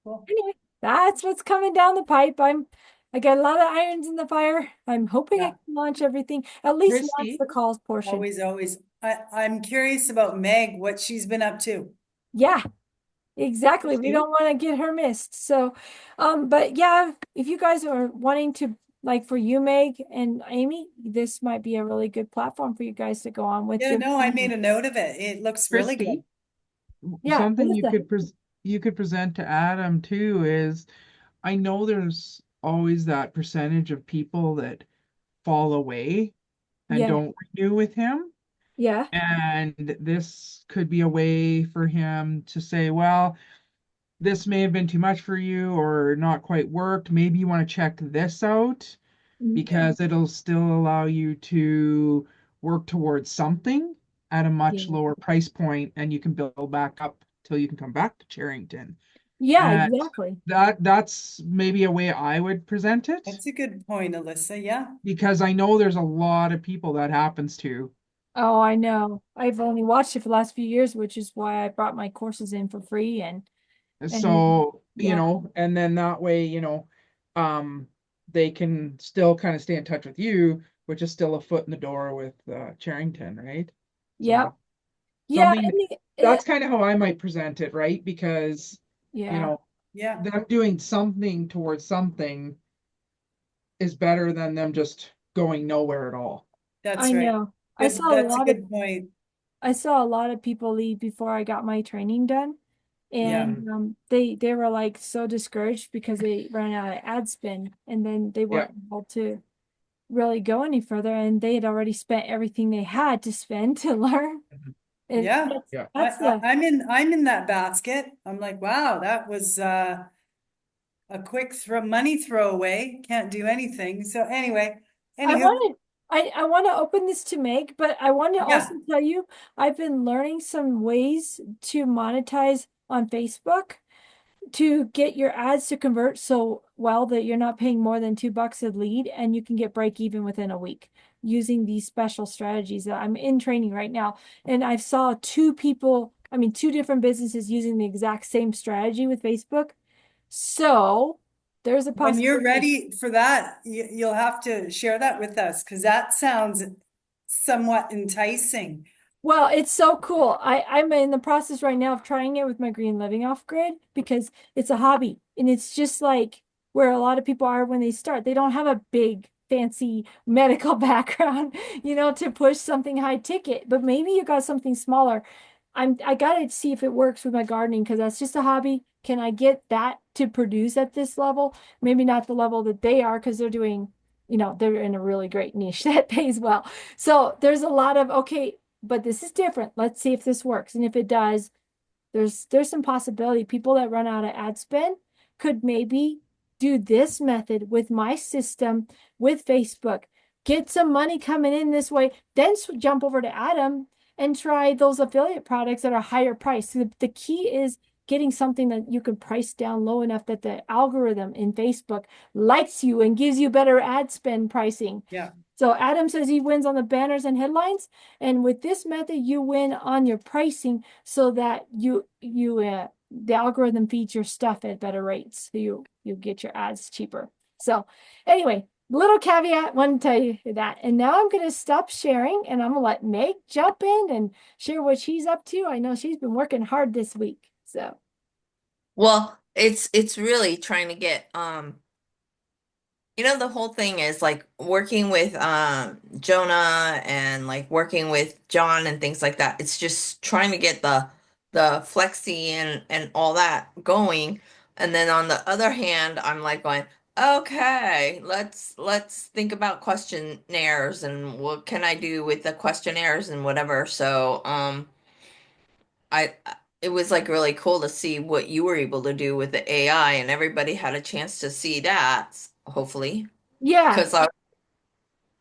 Cool. anyway, that's what's coming down the pipe. I'm I got a lot of irons in the fire. I'm hoping I Yeah, can launch everything, at least launch Christy, the calls portion. always, always. I'm curious about Meg, what she's been up to. Yeah, exactly. We Christy, don't want to get her missed. So, but yeah, if you guys are wanting to, like for you, Meg and Amy, this might be a really good platform for you guys to go on with Yeah, your no, I made training. a note of it. It looks really good. Christy, Yeah, something Melissa. you could present to Adam too is I know there's always that percentage of people that fall away and Yeah, don't renew with him. yeah. And this could be a way for him to say, well, this may have been too much for you or not quite worked. Maybe you want to check this out Yeah, because it'll still allow you to work towards something at a much Yeah. lower price point and you can build back up till you can come back to Charrington. Yeah, And exactly. that's maybe a way I would present it that's a good point, Alyssa. Yeah. because I know there's a lot of people that happens to. Oh, I know. I've only watched it for the last few years, which is why I brought my courses in for free and So, yeah. and then that way, um, they can still kind of stay in touch with you, which is still a foot in the door with Charrington, right? Yep. So Yeah, something that's kind of how I might present it, right? Because, you yeah. know, Yeah, them doing something towards something is better than them just going nowhere at all. that's I right. know. Good, that's a good point. I saw a lot of people leave before I got my training done. Yeah, And they were like so discouraged because they ran out of ad spend and then they Yeah. weren't able to really go any further and they had already spent everything they had to spend to learn. And yeah. Yeah. that's the I'm in that basket. I'm like, wow, that was a quick money throwaway. Can't do anything. So anyway, I anywho, wanted I want to open this to Meg, but I want to yeah. also tell you I've been learning some ways to monetize on Facebook to get your ads to convert so well that you're not paying more than $2 a lead and you can get break even within a week using these special strategies that I'm in training right now. And I saw two different businesses using the exact same strategy with Facebook. So there's a When you're possibility. ready for that, you'll have to share that with us because that sounds somewhat enticing. Well, it's so cool. I'm in the process right now of trying it with my green living off grid because it's a hobby and it's just like where a lot of people are when they start. They don't have a big fancy medical background, to push something high ticket, but maybe you got something smaller. I gotta see if it works with my gardening because that's just a hobby. Can I get that to produce at this level? Maybe not the level that they are because they're in a really great niche that pays well. So there's a lot of okay, but this is different. Let's see if this works. And if it does, there's some possibility people that run out of ad spend could maybe do this method with my system with Facebook, get some money coming in this way, then jump over to Adam and try those affiliate products that are higher priced. So the key is getting something that you can price down low enough that the algorithm in Facebook likes you and gives you better ad spend pricing. Yeah, So Adam says he wins on the banners and headlines, and with this method, you win on your pricing so that the algorithm feeds your stuff at better rates. So you get your ads cheaper. So anyway, little caveat, want to tell you that. And now I'm going to stop sharing and I'm going to let Meg jump in and share what she's up to. I know she's been working hard this week. So Well, it's really trying to get the whole thing is like working with Jonah and like working with John and things like that. It's just trying to get the flexi and all that going. And then on the other hand, I'm like going, okay, let's think about questionnaires and what can I do with the questionnaires and whatever. So I it was like really cool to see what you were able to do with the AI and everybody had a chance to see that, hopefully. yeah. Because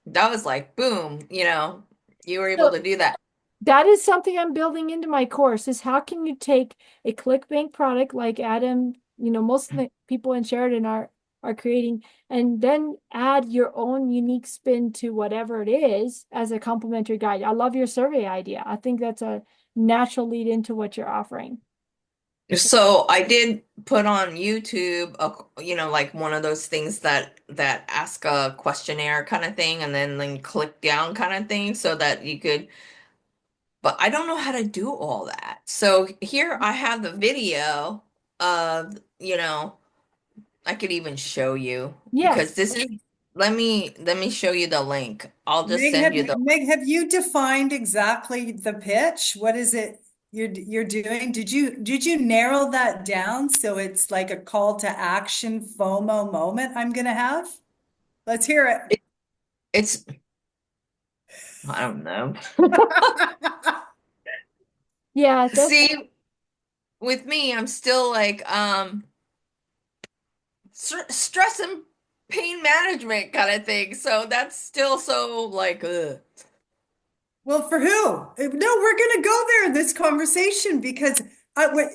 that was like, boom, you were able So to do that. that is something I'm building into my course is how can you take a ClickBank product like Adam, most of the people in Sheridan are creating, and then add your own unique spin to whatever it is as a complimentary guide. I love your survey idea. I think that's a natural lead into what you're offering. So I did put on YouTube, like one of those things that ask a questionnaire kind of thing, and then click down kind of thing, so that you could. But I don't know how to do all that. So here I have the video of, I could even show you because Yes. this is. Let me show you the link. I'll just Meg, send you the. Have you defined exactly the pitch? What is it you're doing? Did you narrow that down so it's like a call to action FOMO moment I'm gonna have? Let's hear it- It's I don't know. it. Yeah, that's See, with me, I'm still like stress and pain management kind of thing. So that's still so like, ugh. Well, for who? No, we're going to go there in this conversation because I'm going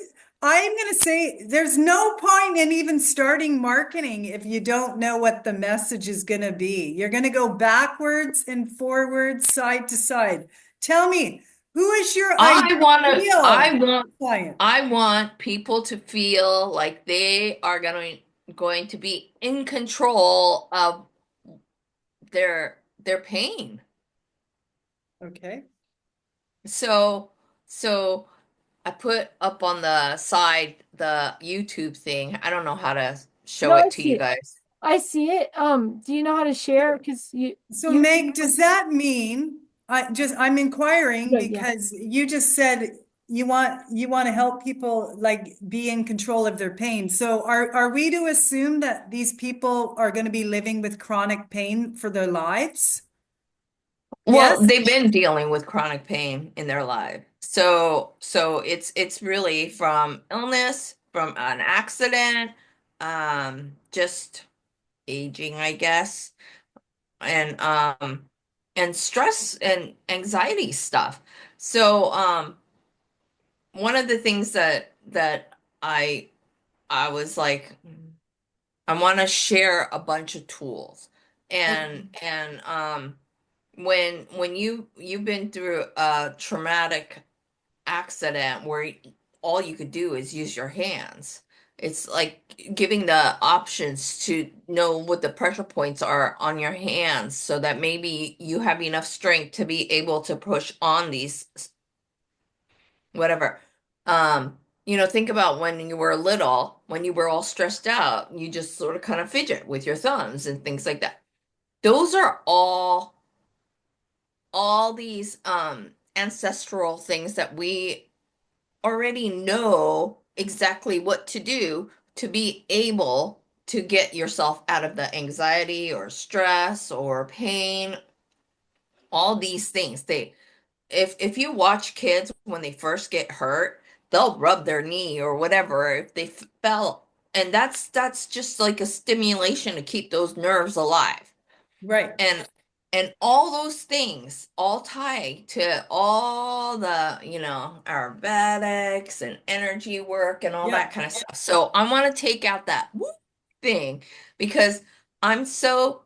to say there's no point in even starting marketing if you don't know what the message is going to be. You're going to go backwards and forwards, side to side. Tell me, who is your I want to, ideal client? I want people to feel like they are going to be in control of their pain. Okay. So, so I put up on the side the YouTube thing. I don't know how to no, show I it to see you it. guys. I see it. Do you know how to share? Because So you Meg, does that mean I'm inquiring good, yeah. because you just said you want to help people like be in control of their pain. So are we to assume that these people are going to be living with chronic pain for their lives? Well, Yes? they've been dealing with chronic pain in their life. So it's really from illness, from an accident, just aging, I guess, and stress and anxiety stuff. So one of the things that I I was like, I want to share a bunch of tools. Okay. And when you've been through a traumatic accident where all you could do is use your hands, it's like giving the options to know what the pressure points are on your hands so that maybe you have enough strength to be able to push on these whatever. Think about when you were little, when you were all stressed out, you just sort of kind of fidget with your thumbs and things like that. Those are all these ancestral things that we already know exactly what to do to be able to get yourself out of the anxiety or stress or pain, all these things. If you watch kids when they first get hurt, they'll rub their knee or whatever if they fell, and that's just like a stimulation to keep those nerves alive. Right. And all those things all tie to all the, Ayurvedics and energy work and all Yeah. that kind of stuff. So I want to take out that woo thing because I'm so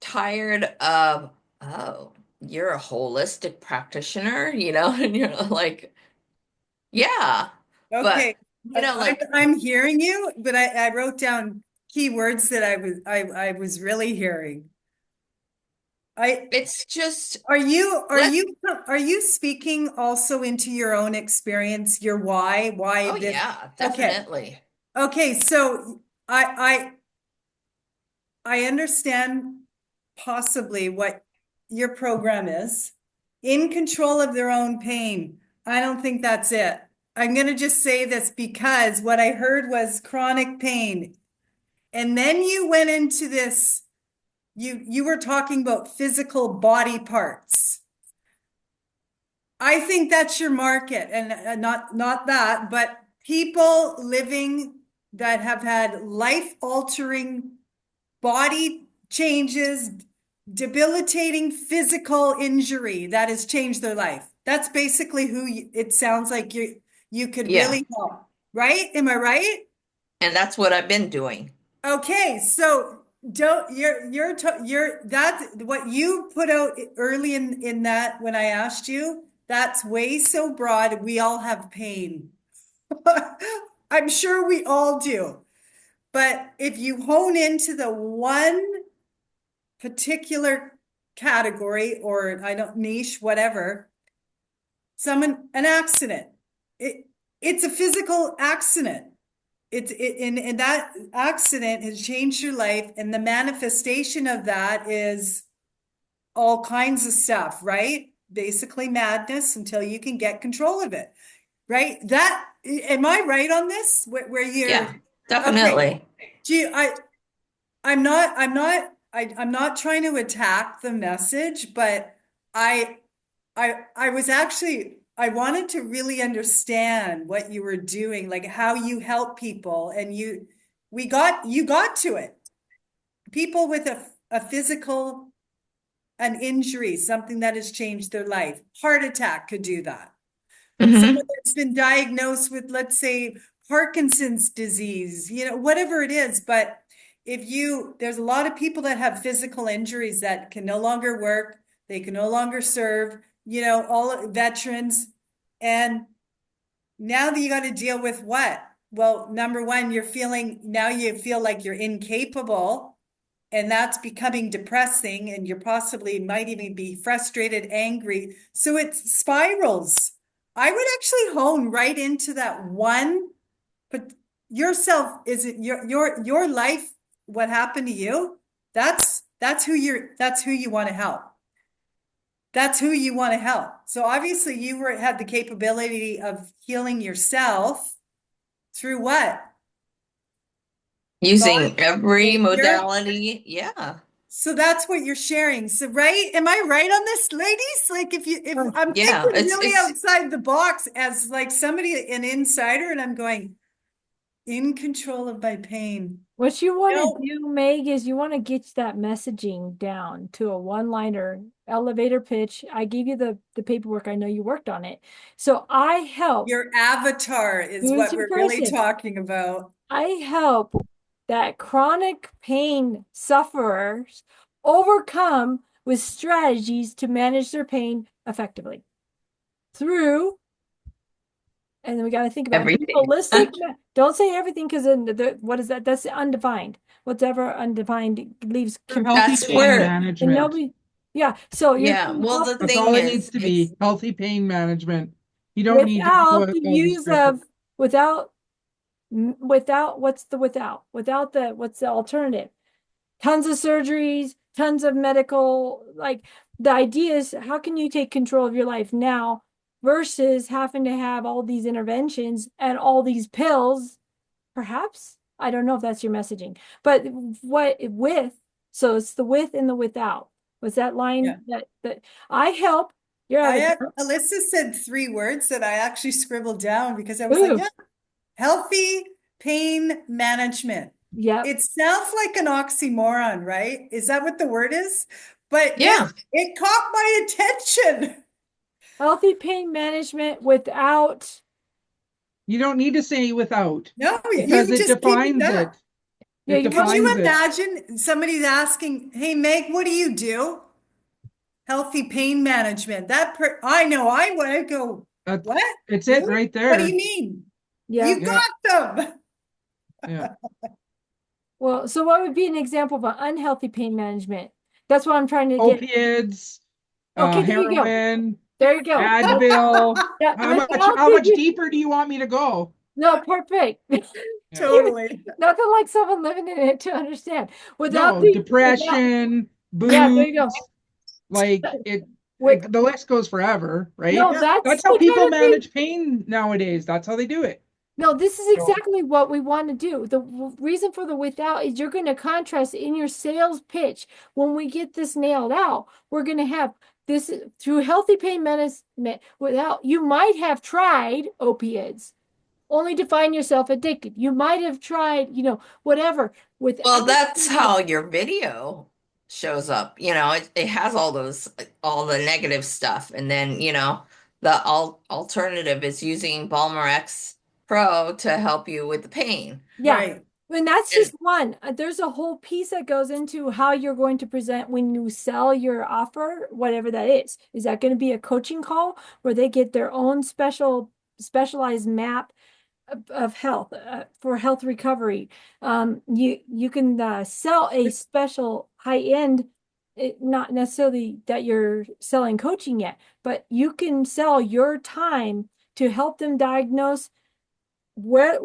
tired of, oh, you're a holistic practitioner, and you're like, yeah, but Okay. I'm hearing you, but I wrote down key words that I was really hearing. I it's just Are you are let you are you speaking also into your own experience, your why oh this? yeah, Okay. definitely. Okay, so I understand possibly what your program is. In control of their own pain. I don't think that's it. I'm going to just say this because what I heard was chronic pain. And then you went into this, you were talking about physical body parts. I think that's your market, and not that, but people living that have had life-altering body changes, debilitating physical injury that has changed their life. That's basically it sounds like you could Yeah, really help, right? Am I right? and that's what I've been doing. Okay, so don't you're that's what you put out early in that when I asked you, that's way so broad. We all have pain. I'm sure we all do. But if you hone into the one particular category or I don't niche, whatever, an accident. It's a physical accident. And that accident has changed your life, and the manifestation of that is all kinds of stuff, right? Basically madness until you can get control of it, right? That am I right on this? Where Yeah, you're okay? definitely. Gee, I'm not trying to attack the message, but I I was actually I wanted to really understand what you were doing, like how you help people, and you got to it. People with a physical, an injury, something that has changed their life. Heart attack could do that. Someone Hmm. that's been diagnosed with, let's say, Parkinson's disease, whatever it is. But there's a lot of people that have physical injuries that can no longer work, they can no longer serve, all veterans. And now that you got to deal with what? Well, number one, now you feel like you're incapable, and that's becoming depressing, and you're possibly might even be frustrated, angry. So it spirals. I would actually hone right into that one, but yourself, is it your life, what happened to you? That's who you want to help. That's who you want to help. So obviously had the capability of healing yourself through what? Thought, Using every behavior. modality. Yeah. So that's what you're sharing. So, right? Am I right on this, ladies? Like if Oh, I'm Yeah. thinking really outside the box as like an insider, and I'm going in control of my pain. what you want to No, do, Meg, is you want to get that messaging down to a one-liner elevator pitch. I gave you the paperwork. I know you worked on it. So I help. your avatar is Use what your we're really person. talking about. I help that chronic pain sufferers overcome with strategies to manage their pain effectively through, and then we got to think about it, Everything. holistic. Don't say everything because then what is that? That's undefined. Whatever undefined leaves For healthy That's confusion. pain where, And management. nobody, yeah. So you're yeah. going to Well, help the That's thing all it needs is, to it's be. Healthy pain management. You don't need to know without the all the use specifics. of without what's the without the what's the alternative? Tons of surgeries, tons of medical, like the idea is how can you take control of your life now versus having to have all these interventions and all these pills, perhaps? I don't know if that's your messaging, but what with, so it's the with and the without. Was that Yeah. line that I help your avatar? Alyssa said 3 words that I actually scribbled down because I was like, Ooh, yeah, healthy pain management. yep. It sounds like an oxymoron, right? Is that what the word is? But yeah. it caught my attention. Healthy pain management without, You don't need to say without No, you because can it just keep it defines that. it. yeah, It you can Could just, defines you it. imagine somebody's asking, "Hey Meg, what do you do?" Healthy pain management. I know I want to go, That's "What? it's it Really? right What do you there. mean? yeah. You Yeah, got them." yeah. Well, so what would be an example of an unhealthy pain management? That's what I'm trying to get. Opiates, Okay, there you go. heroin, There you go. Advil. Yeah, without How much the, deeper do you want me to go? no, perfect. Yeah. Totally. Nothing like someone living in it to understand. No, Without, depression, yeah, there you go. booze, like With, the list goes forever, right? no, Yeah. that's That's how the people kind of thing. manage pain nowadays. That's how they do it. No, this is So exactly what we want to do. The reason for the without is you're going to contrast in your sales pitch. When we get this nailed out, we're going to have this through healthy pain management. Without, you might have tried opiates only to find yourself addicted. You might have tried, whatever Well, without. that's how your video shows up. It has all the negative stuff. And then, the alternative is using Balmer Pro to help you with the pain. Yeah. Right. And that's And just one. There's a whole piece that goes into how you're going to present when you sell your offer, whatever that is. Is that going to be a coaching call where they get their own specialized map of health for health recovery. You can sell a special high end, not necessarily that you're selling coaching yet, but you can sell your time to help them diagnose where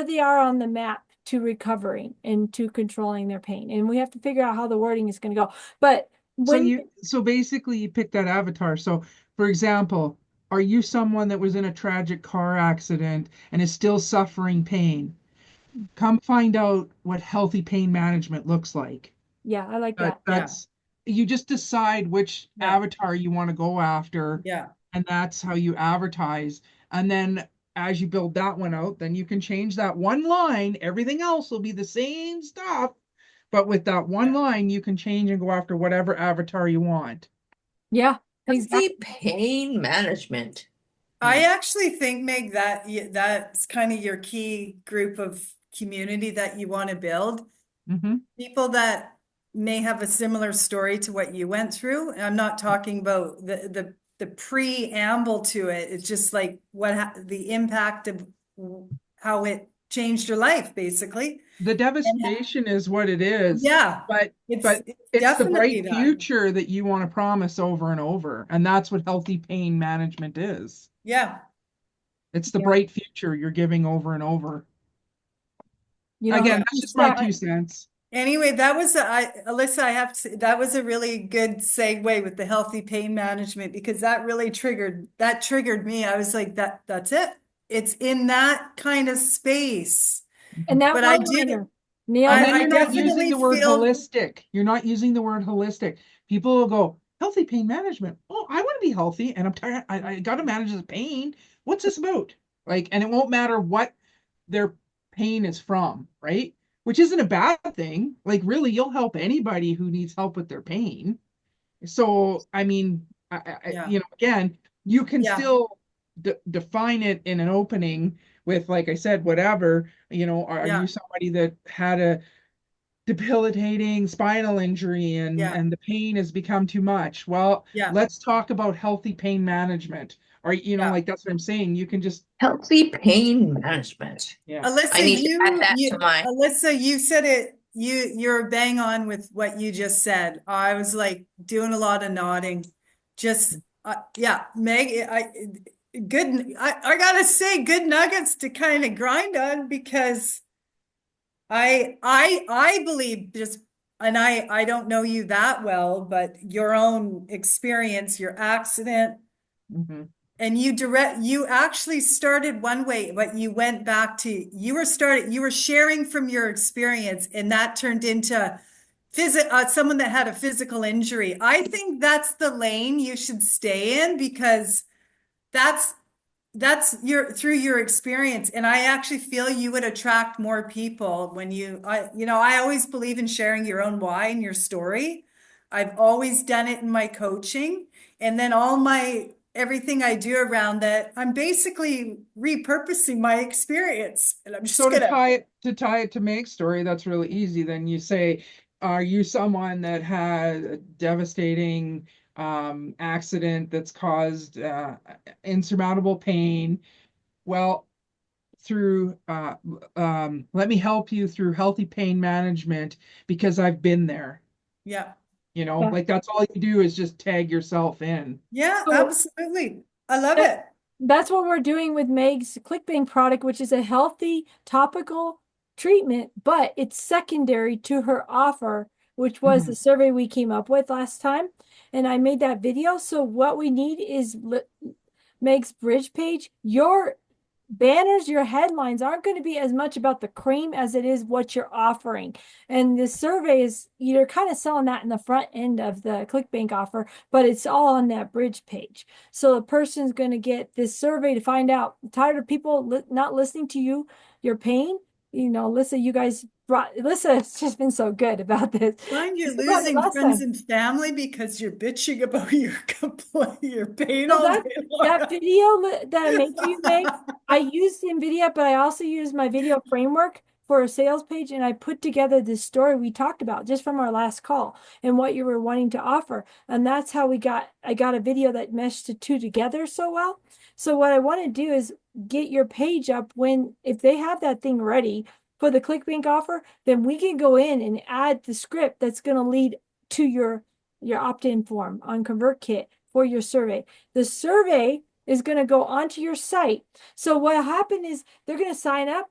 they are on the map to recovering and to controlling their pain. And we have to figure out how the wording is going to go. But when So basically you pick that avatar. So for example, are you someone that was in a tragic car accident and is still suffering pain? Come find out what healthy pain management looks like. yeah, I like that. Yeah, That's you just decide which yeah, avatar you want to go after, yeah, and that's how you advertise. And then as you build that one out, then you can change that one line. Everything else will be the same stuff, but with that one yeah. line, you can change and go after whatever avatar you want. Yeah, Healthy exactly. pain management. I actually think, Meg, that that's kind of your key group of community that you want to build. Hmm. People that may have a similar story to what you went through. And I'm not talking about the preamble to it. It's just like the impact of how it changed your life, basically. The And devastation is what it is, yeah, but it's but it's it's the definitely bright that. future that you want to promise over and over, and that's what healthy pain management is. Yeah. It's the Yeah. bright future you're giving over and over. You know, Okay. Again, that's just my start. 2 cents. Anyway, Alyssa, I have to say that was a really good segue with the healthy pain management because that triggered me. I was like, that's it. It's in that kind of space. And Mhm. that But one-liner And nailed then it. I you're not using definitely the word feel, holistic. You're not using the word holistic. People will go, healthy pain management. Oh, I want to be healthy and I'm tired. I got to manage the pain. What's this about? Like, and it won't matter what their pain is from, right? Which isn't a bad thing. Like, really, you'll help anybody who needs help with their pain. So, I mean, yeah, again, you can yeah, still define it in an opening with, like I said, whatever, are you yeah, somebody that had a debilitating spinal injury and yeah, and the pain has become too much? Well, yeah, let's talk about healthy pain management. Or, yeah. like that's what I'm saying. You can just, Healthy pain management. yeah. I Alyssa, need to add that to my. You said it, you're bang on with what you just said. I was like doing a lot of nodding. Just, yeah, Meg, I gotta say good nuggets to kind of grind on because I believe just, and I don't know you that well, but your own experience, your accident, Hmm. and you actually started one way, but you went back to, you were sharing from your experience, and that turned into someone that had a physical injury. I think that's the lane you should stay in because that's through your experience, and I actually feel you would attract more people when I always believe in sharing your own why and your story. I've always done it in my coaching, and then all my everything I do around that, I'm basically repurposing my experience, and I'm just So to gonna tie it to Meg's story, that's really easy. Then you say, are you someone that had a devastating accident that's caused insurmountable pain? Well, through let me help you through healthy pain management because I've been there. yeah, Yeah. Like that's all you do is just tag yourself in. yeah, So absolutely. I love that it. that's what we're doing with Meg's ClickBank product, which is a healthy topical treatment, but it's secondary to her offer, which was Mhm. the survey we came up with last time. And I made that video. So what we need is Meg's bridge page. Your banners, your headlines aren't going to be as much about the cream as it is what you're offering. And the survey is, you're kind of selling that in the front end of the ClickBank offer, but it's all on that bridge page. So the person's going to get this survey to find out, tired of people not listening to you, your pain. Alyssa, you guys Alyssa has just been so good about this. Find You you're got me losing last friends time. and family because you're bitching about your complaint, your pain So all that day that long. video that I made for you, Meg, I used NVIDIA, but I also used my video framework for a sales page, and I put together this story we talked about just from our last call and what you were wanting to offer. And that's how I got a video that meshed the two together so well. So what I want to do is get your page up when, if they have that thing ready for the ClickBank offer, then we can go in and add the script that's going to lead to your opt-in form on ConvertKit for your survey. The survey is going to go onto your site. So what happened is they're going to sign up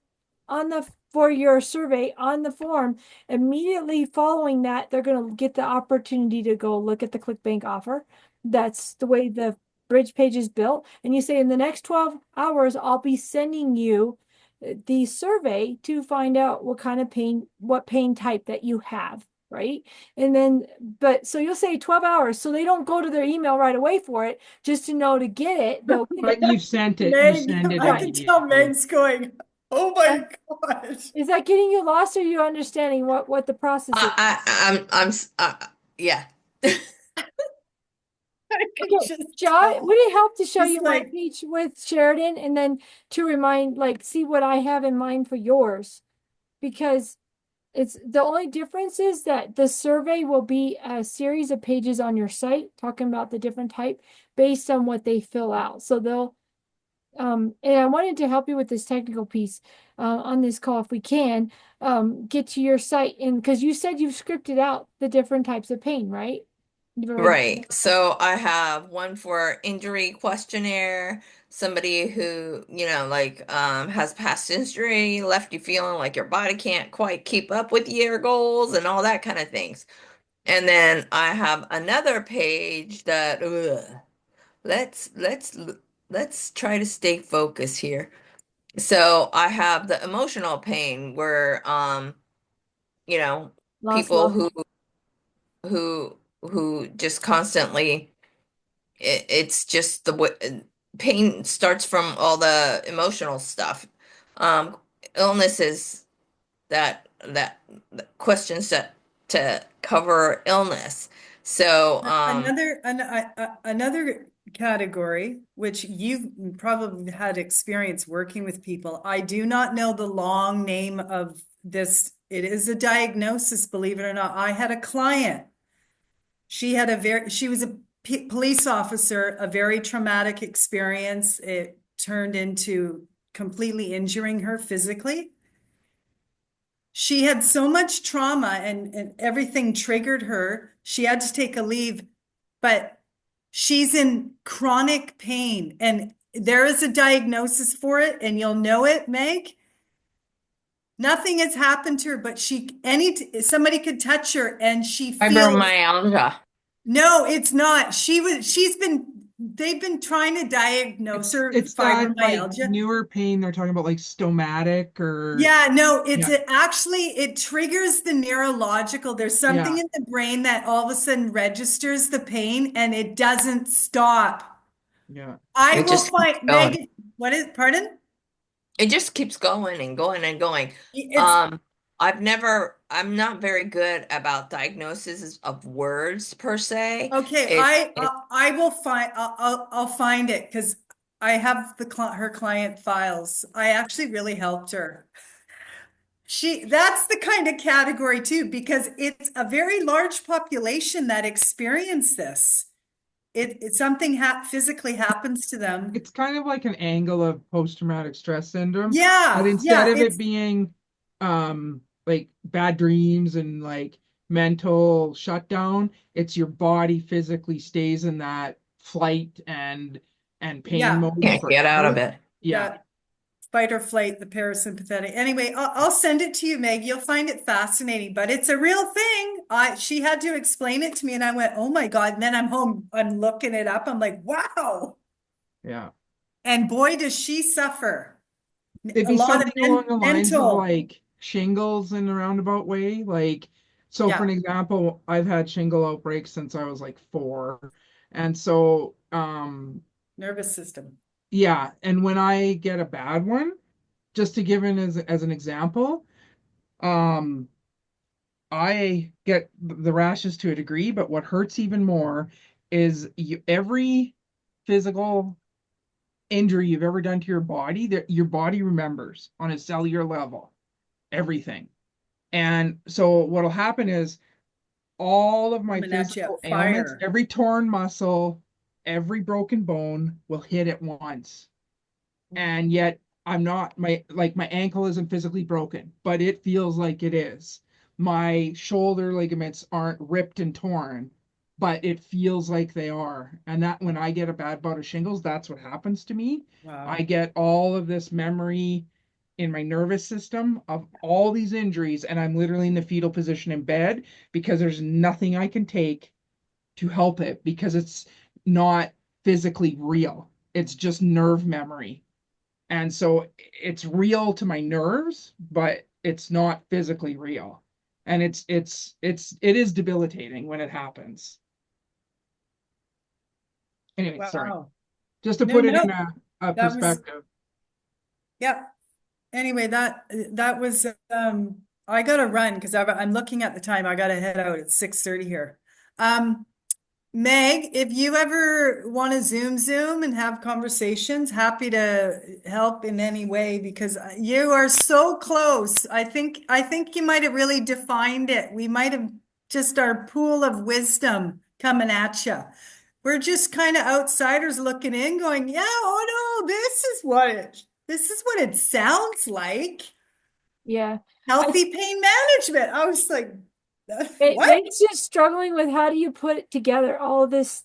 on the for your survey on the form. Immediately following that, they're going to get the opportunity to go look at the ClickBank offer. That's the way the bridge page is built. And you say, in the next 12 hours, I'll be sending you the survey to find out what kind of pain, what pain type that you have, right? And then, but so you'll say 12 hours. So they don't go to their email right away for it, just to know to get it. They'll get But it. you've sent it. You Meg, send it I can tell immediately. Meg's going, oh Uh, my gosh. Is that getting you lost, or are you understanding what the process is? Yeah. I could Okay, just would tell. it help to show Just you my like, page with Sheridan, and then to remind, like, see what I have in mind for yours? Because it's the only difference is that the survey will be a series of pages on your site talking about the different type based on what they fill out. So they'll, and I wanted to help you with this technical piece on this call if we can, get to your site, and because you said you've scripted out the different types of pain, right? You've already. Right. So I have one for injury questionnaire, somebody who, like has past injury, left you feeling like your body can't quite keep up with your goals and all that kind of things. And then I have another page that let's let's let's try to stay focused here. So I have the emotional pain where you know, Lost people love. who just constantly it's just the way pain starts from all the emotional stuff. Um, illnesses that questions that to cover illness. So, another category, which you've probably had experience working with people. I do not know the long name of this. It is a diagnosis, believe it or not. I had a client. She was a police officer, a very traumatic experience. It turned into completely injuring her physically. She had so much trauma and everything triggered her. She had to take a leave, but she's in chronic pain and there is a diagnosis for it, and you'll know it, Meg. Nothing has happened to her, but somebody could touch her and she feels. fibromyalgia. No, it's not. They've been trying to diagnose her It's that like fibromyalgia. newer pain they're talking about, like stomatic or Yeah, no, yeah, it triggers the neurological. There's something yeah. in the brain that all of a sudden registers the pain and it doesn't stop. Yeah. I It will just keeps find going. Megan, pardon? It just keeps going and going and going. It's Um, I'm not very good about diagnoses of words per se. okay. I will find, I'll find it because I have her client files. I actually really helped her. That's the kind of category too, because it's a very large population that experience this. It's something physically happens to them. It's kind of like an angle of post-traumatic stress syndrome, but Yeah, instead yeah, of it being like bad dreams and like mental shutdown, it's your body physically stays in that flight and pain yeah, mode Can't for get out of hours. it. Yeah. that fight or flight, the parasympathetic. Anyway, I'll send it to you, Meg. You'll find it fascinating, but it's a real thing. She had to explain it to me, and I went, "Oh my God!" And then I'm home, I'm looking it up. I'm like, "Wow!" Yeah. And boy, does she suffer. It'd A be lot of something along the lines of mental. like shingles in a roundabout way. Like, so for Yeah, an example, I've had shingle outbreaks since I was like 4. And so, nervous system. yeah. And when I get a bad one, just to give as an example, um, I get the rashes to a degree, but what hurts even more is every physical injury you've ever done to your body that your body remembers on a cellular level. everything. And so what'll happen is all of my Coming at you physical at ailments, fire. every torn muscle, every broken bone will hit at once. And yet I'm not my ankle isn't physically broken, but it feels like it is. My shoulder ligaments aren't ripped and torn, but it feels like they are. And that when I get a bad bout of shingles, that's what happens to me. I Wow. get all of this memory in my nervous system of all these injuries, and I'm literally in the fetal position in bed because there's nothing I can take to help it because it's not physically real. It's just nerve memory. And so it's real to my nerves, but it's not physically real. And it is debilitating when it happens. Anyway, sorry. Wow. Just to No, put it in no, a that was, perspective. yeah. Anyway, that was, I gotta run because I'm looking at the time. I gotta head out at 6:30 here. Um, Meg, if you ever want to zoom and have conversations, happy to help in any way because you are so close. I think you might have really defined it. We might have just our pool of wisdom coming at you. We're just kind of outsiders looking in, going, "Yeah, oh no, this is what it sounds like. Yeah. I Healthy pain management." I was like, "What?" Meg's just struggling with how do you put it together, all this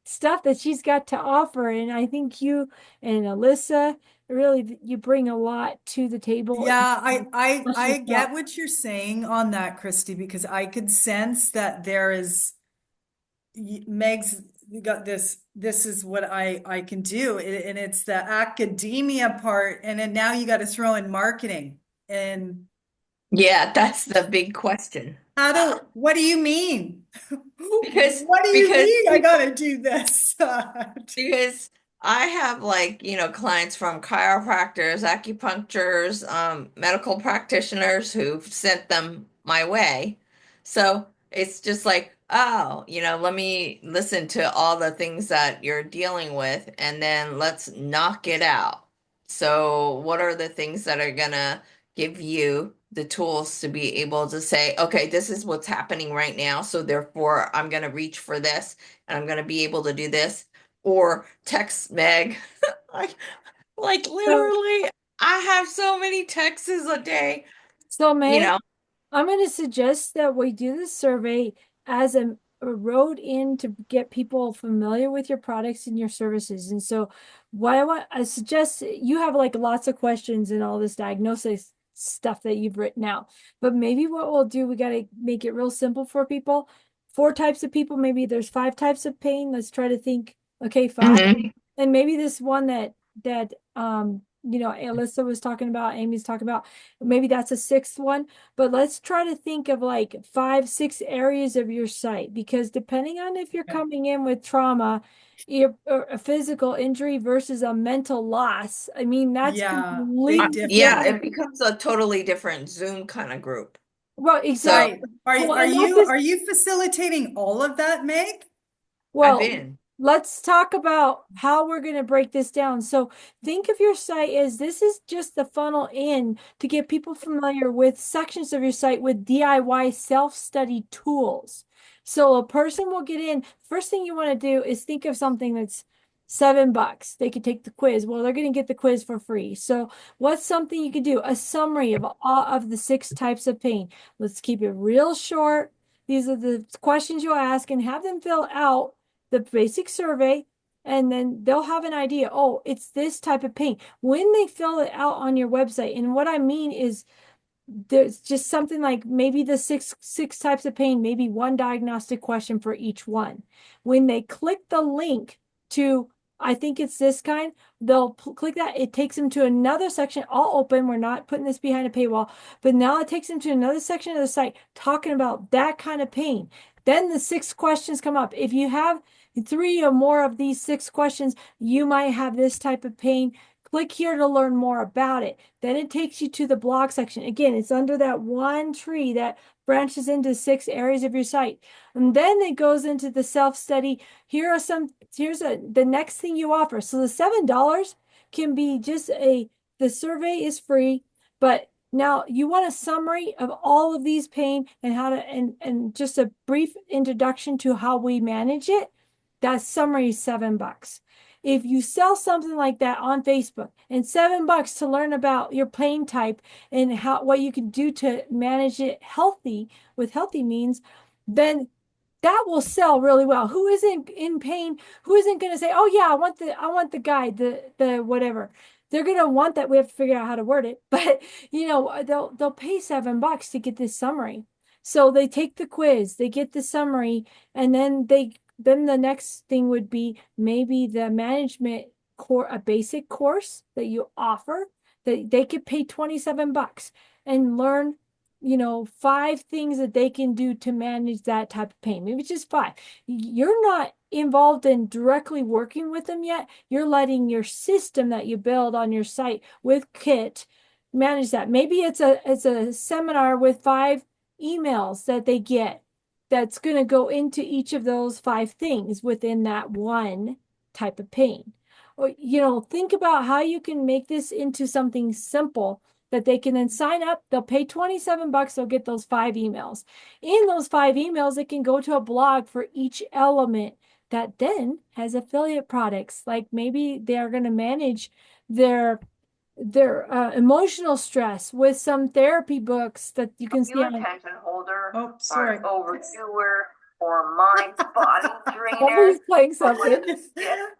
stuff that she's got to offer. And I think you and Alyssa, really, you bring a lot to the table. Yeah, I Flesh get out. what you're saying on that, Christy, because I could sense that there is Meg's got this is what I can do. And it's the academia part, and then now you got to throw in marketing. And Yeah, that's the big question. what do you mean? Because What do you because mean I people gotta do this? because I have like, clients from chiropractors, acupuncturists, medical practitioners who've sent them my way. So it's just like, oh, let me listen to all the things that you're dealing with and then let's knock it out. So what are the things that are gonna give you the tools to be able to say, okay, this is what's happening right now. So therefore I'm gonna reach for this and I'm gonna be able to do this or text Meg. Like, like So, literally, I have so many texts a day, so you Meg, know. I'm going to suggest that we do this survey as a road in to get people familiar with your products and your services. And so, I suggest you have like lots of questions and all this diagnosis stuff that you've written out. But maybe what we'll do, we got to make it real simple for people. Four types of people, maybe there's five types of pain. Let's try to think, okay, five. Mhm. And maybe this one that Alyssa was talking about, Amy's talking about, maybe that's a sixth one. But let's try to think of like five, six areas of your site because depending on if you're coming in with trauma, or a physical injury versus a mental loss, I mean, that's Yeah, big completely Yeah, difference. different. it becomes a totally different Zoom kind of group. Well, So exactly. Right. Are Well, are and not you just are you facilitating all of that, Meg? I've Well, been. let's talk about how we're going to break this down. So, think of your site as this is just the funnel in to get people familiar with sections of your site with DIY self-study tools. So, a person will get in. First thing you want to do is think of something that's $7. They could take the quiz. Well, they're going to get the quiz for free. So, what's something you could do? A summary of all of the six types of pain. Let's keep it real short. These are the questions you'll ask and have them fill out the basic survey, and then they'll have an idea. Oh, it's this type of pain. When they fill it out on your website, and what I mean is there's just something like maybe the six types of pain, maybe one diagnostic question for each one. When they click the link to I think it's this kind, they'll click that. It takes them to another section, all open. We're not putting this behind a paywall, but now it takes them to another section of the site talking about that kind of pain. Then the six questions come up. If you have three or more of these six questions, you might have this type of pain. Click here to learn more about it. Then it takes you to the blog section. Again, it's under that one tree that branches into six areas of your site. And then it goes into the self-study. The next thing you offer. So the $7 can be the survey is free, but Now, you want a summary of all of these pain and how to, and just a brief introduction to how we manage it. That summary is $7. If you sell something like that on Facebook and $7 to learn about your pain type and how what you can do to manage it healthy with healthy means, then that will sell really well. Who isn't in pain? Who isn't going to say, "Oh yeah, I want the guide, the whatever." They're going to want that. We have to figure out how to word it, but they'll pay $7 to get this summary. So they take the quiz, they get the summary, and then the next thing would be maybe the management core, a basic course that you offer that they could pay $27 and learn 5 things that they can do to manage that type of pain. Maybe just 5. You're not involved in directly working with them yet. You're letting your system that you build on your site with Kit manage that. Maybe it's a seminar with 5 emails that they get that's going to go into each of those 5 things within that one type of pain. Or, think about how you can make this into something simple that they can then sign up. They'll pay $27. They'll get those 5 emails. In those 5 emails, it can go to a blog for each element that then has affiliate products. Like maybe they are going to manage their emotional stress with some therapy books that you can see on. Attention holder, Oh, sorry. overdoer, or mind body drainer. Somebody's playing something.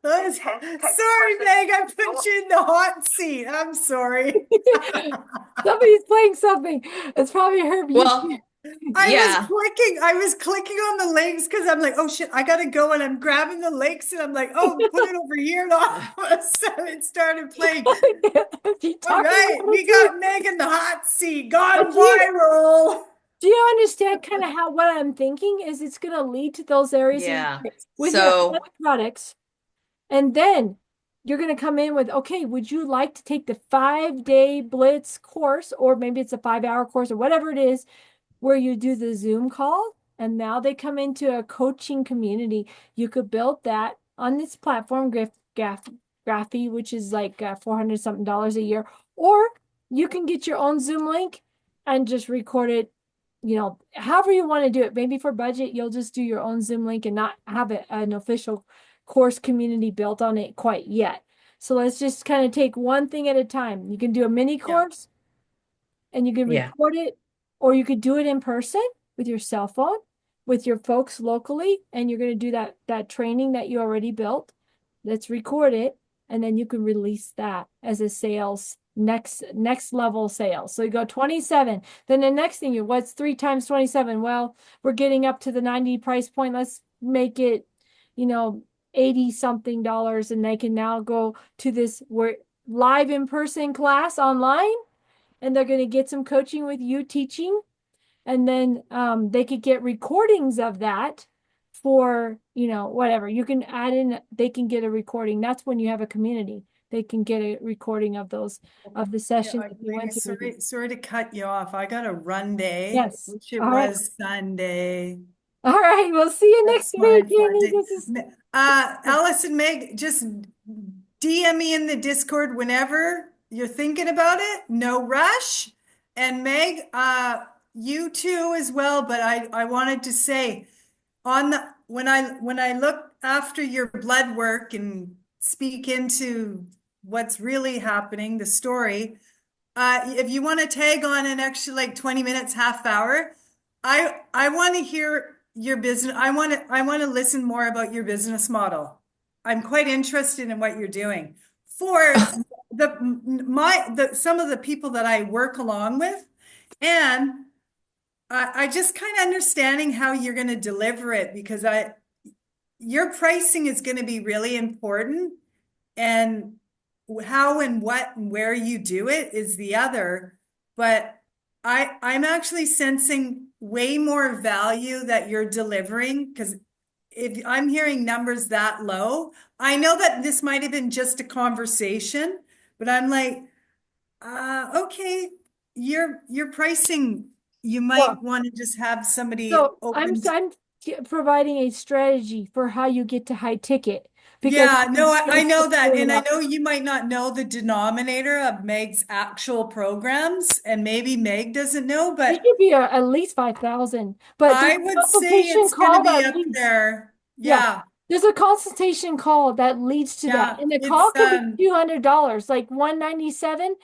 Sorry, Meg, I put you in the hot seat. I'm sorry. Somebody's playing something. It's probably her. Well, yeah. I was clicking on the links because I'm like, oh shit, I gotta go, and I'm grabbing the links and I'm like, oh, put it over here, and all of a sudden it started playing. All right, we got Meg in the hot seat, gone viral. Do you understand kind of how what I'm thinking is it's going to lead to those areas with your products, and then you're going to come in with, okay, would you like to take the 5-day blitz course, or maybe it's a 5-hour course or whatever it is, where you do the Zoom call, and now they come into a coaching community. You could build that on this platform, Graphy, which is like $400 something a year, or you can get your own Zoom link and just record it. However you want to do it. Maybe for budget, you'll just do your own Zoom link and not have an official course community built on it quite yet. So let's just kind of take one thing at a time. You can do a mini course and you can record it, or you could do it in person with your cell phone with your folks locally, and you're going to do that training that you already built. Let's record it, and then you can release that as a sales next level sales. So you go 27. Then the next thing what's 3 times 27? Well, we're getting up to the 90 price point. Let's make it, 80 something dollars, and they can now go to this live in-person class online, and they're going to get some coaching with you teaching, and then they could get recordings of that for whatever you can add in. They can get a recording. That's when you have a community. They can get a recording of those of the sessions. Sorry to cut you off. I got a run day. Yes, which it was Sunday. All right, we'll see you next week. Alice and Meg, just DM me in the Discord whenever you're thinking about it. No rush. And Meg, you too as well. But I wanted to say, when I look after your blood work and speak into what's really happening, the story, if you want to tag on an extra like 20 minutes, half hour, I want to hear your business. I want to listen more about your business model. I'm quite interested in what you're doing for some of the people that I work along with, and I just kind of understanding how you're going to deliver it, because your pricing is going to be really important, and how and what and where you do it is the other. But I'm actually sensing way more value that you're delivering, because if I'm hearing numbers that low, I know that this might have been just a conversation, but I'm like, okay, your pricing, you might want to just have somebody So open. providing a strategy for how you get to high ticket because Yeah, no, I know that. build it And I up. know you might not know the denominator of Meg's actual programs, and maybe Meg doesn't know, It but should be at least 5,000, but there's I a would say consultation it's going to call be that up leads. there. Yeah, Yeah, there's a consultation call that leads to that, yeah. and the call It's can be $200, like 197.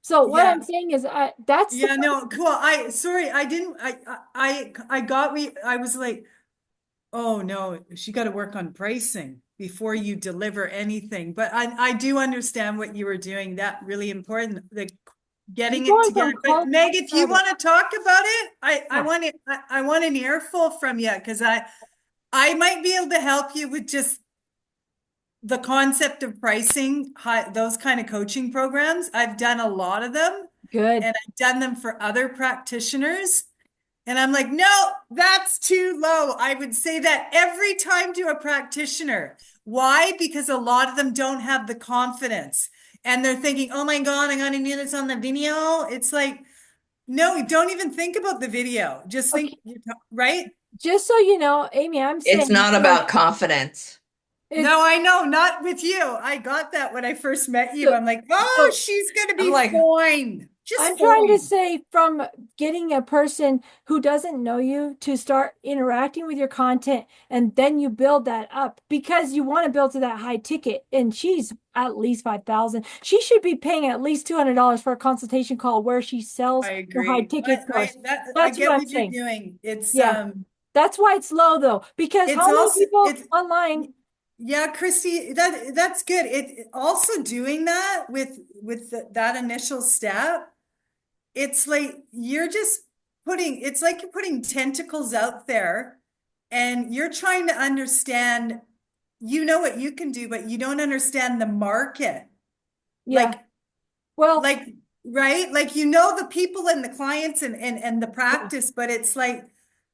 So what I'm yeah. saying is, that's the Yeah, no, cool. Sorry, I didn't I got me I was like, oh no, she got to work on pricing before you deliver anything. But I do understand what you were doing. That really important, the you're getting it going together. from But call to Meg, if you target. want to talk about it, I Yeah, want it, I want an earful from you because I might be able to help you with just the concept of pricing, those kind of coaching programs. I've done a lot of them good. and I've done them for other practitioners. And I'm like, no, that's too low. I would say that every time to a practitioner. Why? Because a lot of them don't have the confidence and they're thinking, oh my God, I'm going to do this on the video. It's like, no, don't even think about the video. Just Okay, think, right? just so you know, Amy, I'm It's saying not so about confidence. it's No, I know, not with you. I got that when I first met you. so, I'm like, oh, so she's going to I'm be like, fine. I'm Just trying to fine. say from getting a person who doesn't know you to start interacting with your content and then you build that up because you want to build to that high ticket and she's at least 5,000. She should be paying at least $200 for a consultation call where she sells I the high agree. ticket course. I That's what get I'm what you're saying. doing. Yeah. That's why it's low though because It's how many also, people online. yeah, Christy, that's good. Also doing that with that initial step, it's like you're just it's like you're putting tentacles out there and you're trying to understand, you know what you can do, but you don't understand the market. Yeah. Like, Well, like, right? Like, you know, the people and the clients and the yeah. practice, but it's like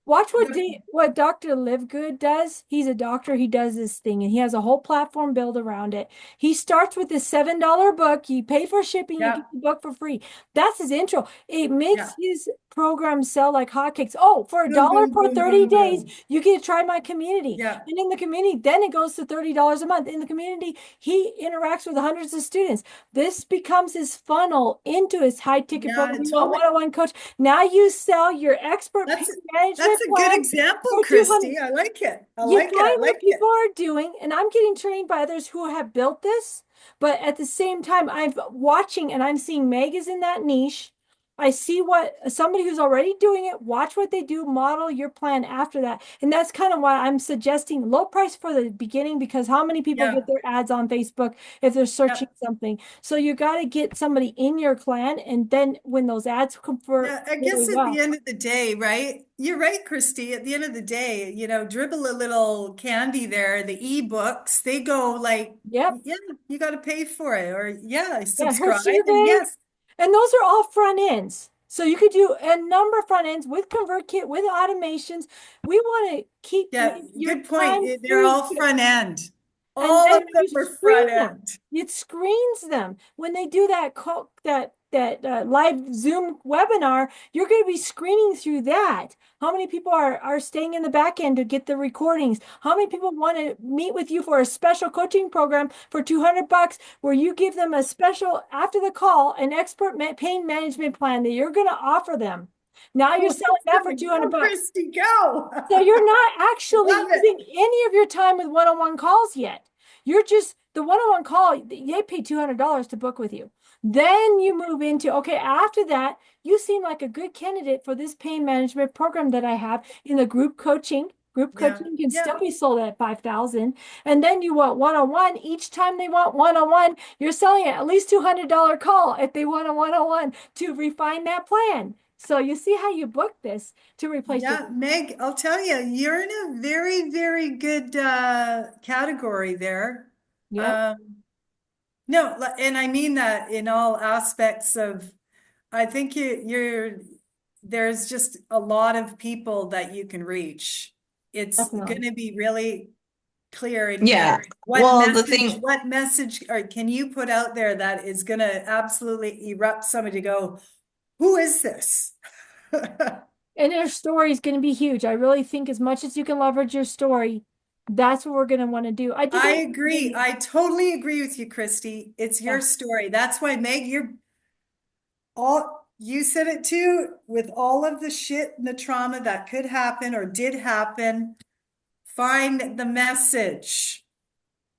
Watch the, what Dr. Livegood does. He's a doctor. He does this thing and he has a whole platform built around it. He starts with this $7 book. You pay for shipping, you yeah, get the book for free. That's his intro. It yeah. makes his program sell like hotcakes. Oh, for a Boom, dollar boom, for boom, 30 boom, days, boom. you get to try my community. Yeah, And in the community, then it goes to $30 a month. In the community, he interacts with hundreds of students. This becomes his funnel into his high ticket yeah, program. You want totally. one-on-one coach. Now you sell your expert pain That's management a good plan example, for 200. Christy. I like it. I You like it. I find what like it. people are doing, and I'm getting trained by others who have built this, but at the same time, I'm watching and I'm seeing Meg in that niche. I see what somebody who's already doing it, watch what they do, model your plan after that. And that's kind of why I'm suggesting low price for the beginning because how many people Yeah, get their ads on Facebook if they're searching yeah. something? So you got to get somebody in your clan, and then when those ads convert Yeah, I really guess at the well. end of the day, right? You're right, Christy. At the end of the day, dribble a little candy there. The ebooks, they go like, Yep. yeah, you got to pay for it, or yeah, Yeah, her subscribe, and surveys. yes, And those are all front ends. So you could do a number of front ends with ConvertKit, with automations. We want to keep yeah, your good point. time They're free. all front end. And All then of them you are front screen them. end. It screens them when they do that live Zoom webinar. You're going to be screening through that. How many people are staying in the back end to get the recordings? How many people want to meet with you for a special coaching program for $200 where you give them a special after the call an expert pain management plan that you're going to offer them? Now you're Oh, selling that's that for gonna go, 200 bucks. Christy, go. So you're not actually Love it. using any of your time with one-on-one calls yet. You're just the one-on-one call, they pay $200 to book with you. Then you move into, okay, after that, you seem like a good candidate for this pain management program that I have in the group coaching. Group Yeah, coaching can yeah, still be sold at 5,000. And then you want one-on-one. Each time they want one-on-one, you're selling at least $200 call if they want a one-on-one to refine that plan. So you see how you book this to replace your. yeah. Meg, I'll tell you, you're in a very, very good category there. Yep. Um, no, and I mean that in all aspects of, I think there's just a lot of people that you can reach. It's going Definitely. to be really clear in yeah. here. Well, the thing, What message or can you put out there that is going to absolutely erupt somebody to go, who is this? And their story is going to be huge. I really think as much as you can leverage your story, that's what we're going to want to do. I did I that. agree. I totally agree with you, Christy. It's Yeah. your story. That's why, Meg, you said it too, with all of the shit and the trauma that could happen or did happen, find the message.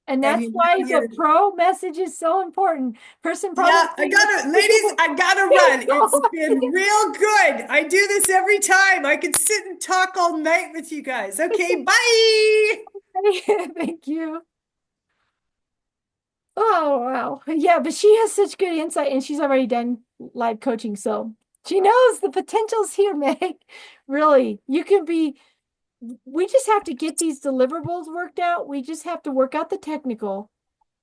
And And that's you why know the you pro message is so important. Person probably yeah, ladies, I gotta run. It's been real good. I do this every time. I can sit and talk all night with you guys. Okay, bye. Thank you. Oh, wow. Yeah, but she has such good insight and she's already done live coaching. So she knows the potential's here, Meg. Really, you can be, we just have to get these deliverables worked out. We just have to work out the technical,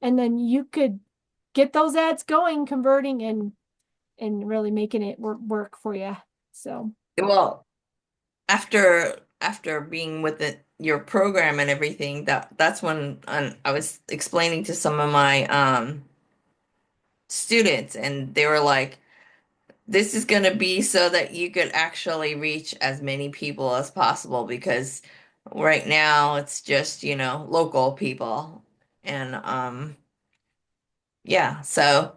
and then you could get those ads going, converting and really making it work for you. So, Well, after being with your program and everything, that's when I was explaining to some of my students, and they were like, this is going to be so that you could actually reach as many people as possible, because right now it's just, local people. And yeah, so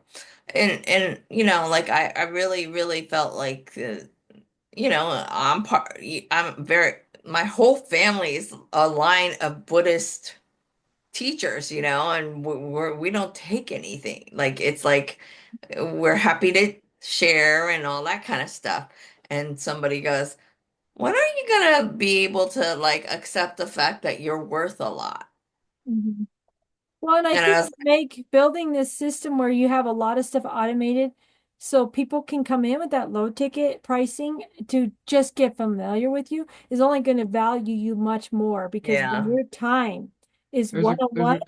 and like I really really felt like I'm very my whole family is a line of Buddhist teachers, and we don't take anything. Like it's like we're happy to share and all that kind of stuff. And somebody goes, when are you gonna be able to like accept the fact that you're worth a lot? mhm. Well, and I And I think was make building this system where you have a lot of stuff automated so people can come in with that low ticket pricing to just get familiar with you is only going to value you much more because when yeah. your time is There's one a on there's one,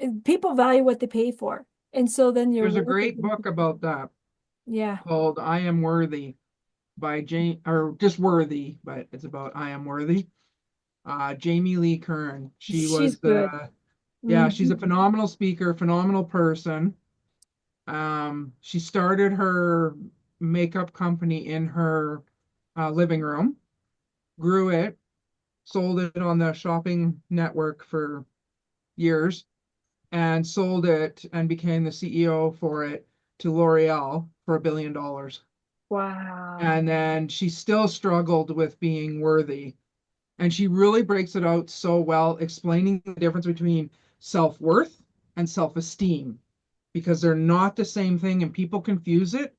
a people value what they pay for. And so then your there's a worth is great book about that yeah. called I Am Worthy by Jane, or just Worthy, but it's about I Am Worthy. Jamie Lee Kern. She She's was good. yeah, she's a Mhm. phenomenal speaker, phenomenal person. She started her makeup company in her living room, grew it, sold it on the shopping network for years, and sold it and became the CEO for it to L'Oreal for $1 billion. Wow. And then she still struggled with being worthy. And she really breaks it out so well, explaining the difference between self-worth and self-esteem, because they're not the same thing and people confuse it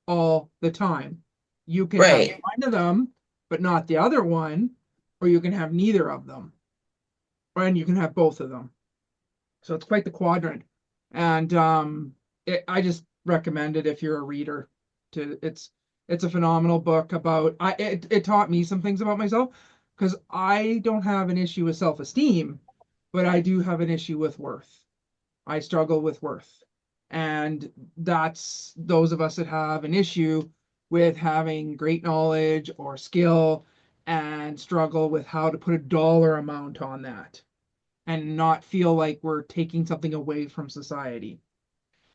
all the time. You can have Right. one of them, but not the other one, or you can have neither of them, and you can have both of them. So it's quite the quadrant. And I just recommend it if you're a reader. It's a phenomenal book about it taught me some things about myself because I don't have an issue with self-esteem, but I do have an issue with worth. I struggle with worth. And that's those of us that have an issue with having great knowledge or skill and struggle with how to put a dollar amount on that and not feel like we're taking something away from society.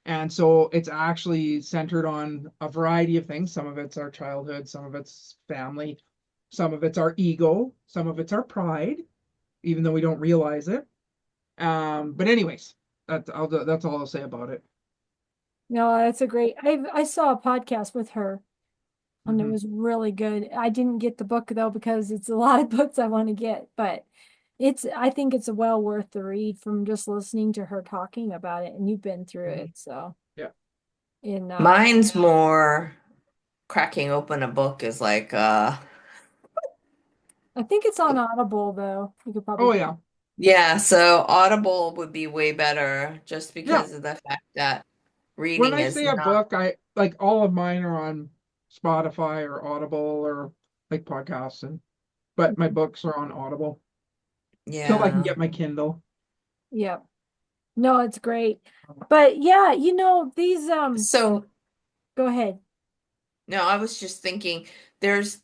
And so it's actually centered on a variety of things. Some of it's our childhood, some of it's family, some of it's our ego, some of it's our pride, even though we don't realize it. But anyways, that's all I'll say about it. No, that's a great. I saw a podcast with her and it Mm-hmm. was really good. I didn't get the book though because it's a lot of books I want to get, but I think it's well worth the read from just listening to her talking about it and you've been through Mm-hmm. it. So Yeah. in Mine's more cracking open a book is like I think it's on Audible though. You could Oh probably yeah. yeah, so Audible would be way better just Yeah. because of the fact that When reading I is say a not, book, I like all of mine are on Spotify or Audible or like podcasts and but my books are on Audible till I can yeah. get my Kindle. yeah. No, it's great. But yeah, these So go ahead. no, I was just thinking there's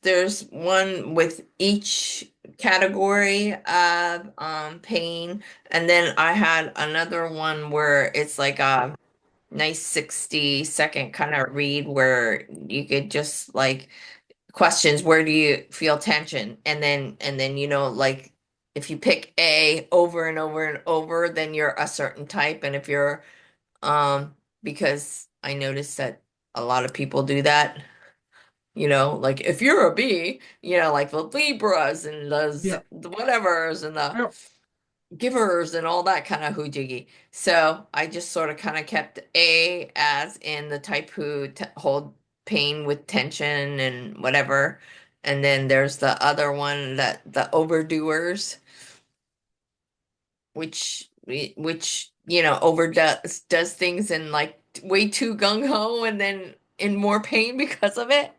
one with each category of pain, and then I had another one where it's like a nice 60-second kind of read where you could just like questions, where do you feel tension? And then like if you pick A over and over and over, then you're a certain type. And if you're because I noticed that a lot of people do that, like if you're a B, like the Libras and Yeah. the whatevers and the Yeah. givers and all that kind of hoojiggy. So I just sort of kind of kept A as in the type who t hold pain with tension and whatever. And then there's the other one, that the overdoers, which overdoes things and like way too gung ho and then in more pain because of it.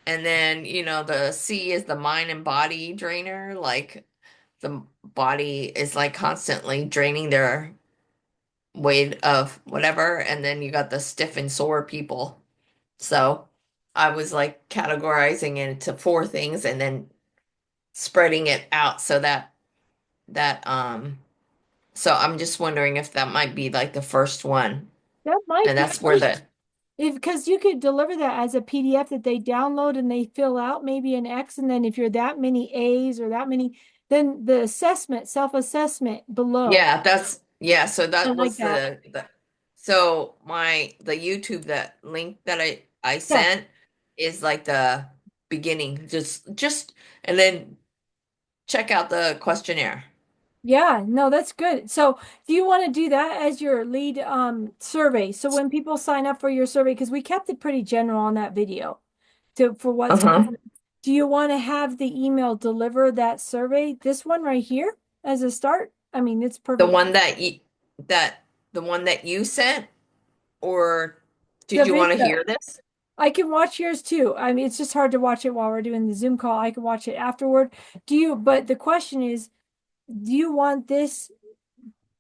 And then, the C is the mind and body drainer, like the body is like constantly draining their weight of whatever, and then you got the stiff and sore people. So I was like categorizing it into four things and then spreading it out so that so I'm just wondering if that might be like the first one. That might And be. that's where the If because you could deliver that as a PDF that they download and they fill out maybe an X, and then if you're that many A's or that many, then the assessment, self-assessment below. yeah, yeah, so I that like was that. the so the YouTube, that link that I Yeah. sent is like the beginning. Just and then check out the questionnaire. Yeah, no, that's good. So do you want to do that as your lead survey? So when people sign up for your survey, because we kept it pretty general on that video to for what's Uh-huh. coming. Do you want to have the email deliver that survey? This one right here as a start? I mean, it's The perfect. one that the one that you sent, or The did you want to video. hear this? I can watch yours too. I mean, it's just hard to watch it while we're doing the Zoom call. I can watch it afterward. But the question is, do you want this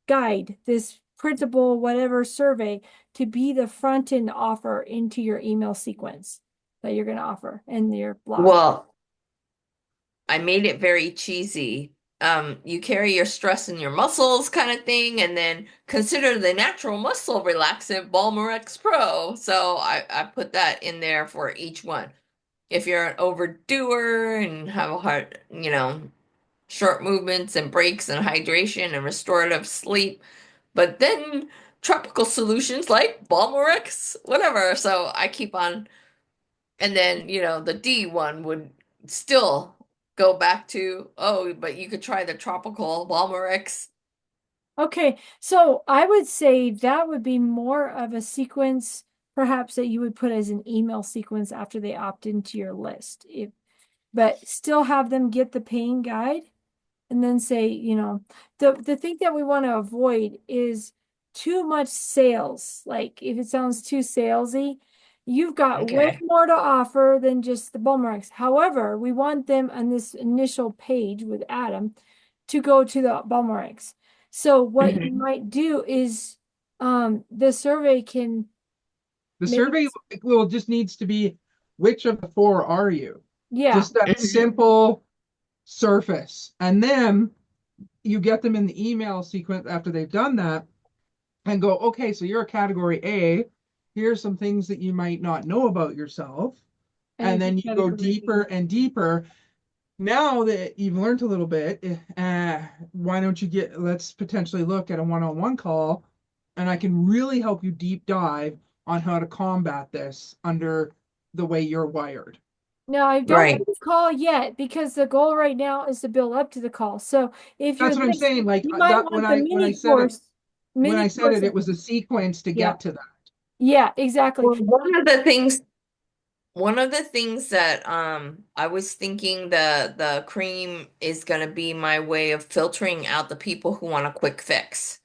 guide, this printable, whatever survey to be the front end offer into your email sequence that you're going to offer in your blog? Well, I made it very cheesy. You carry your stress in your muscles kind of thing, and then consider the natural muscle relaxant Balmer X Pro. So I put that in there for each one. If you're an overdoer and have a hard, short movements and breaks and hydration and restorative sleep, but then tropical solutions like Balmer X, whatever. So I keep on, and then, the D one would still go back to, oh, but you could try the tropical Balmer X. Okay, so I would say that would be more of a sequence, perhaps that you would put as an email sequence after they opt into your list. But still have them get the paying guide and then say, the thing that we want to avoid is too much sales. Like if it sounds too salesy, you've got way Okay. more to offer than just the boomerangs. However, we want them on this initial page with Adam to go to the boomerangs. So what you Mhm. might do is the survey can The maybe, survey will just needs to be, which of the four are you? yeah. Just that Mhm. simple surface. And then you get them in the email sequence after they've done that and go, okay, so you're a category A. Here's some things that you might not know about yourself. And And if you then you go category deeper and deeper. Now that you've learned a little bit, why don't let's potentially look at a one-on-one call, and I can really help you deep dive on how to combat this under the way you're wired. No, I don't Right. want to call yet because the goal right now is to build up to the call. So if you're That's what I'm this, saying. Like you might that want the when I mini said course. it was a sequence to Yeah. get to that. Yeah, exactly. Well, one of the things that I was thinking, the cream is gonna be my way of filtering out the people who want a quick fix.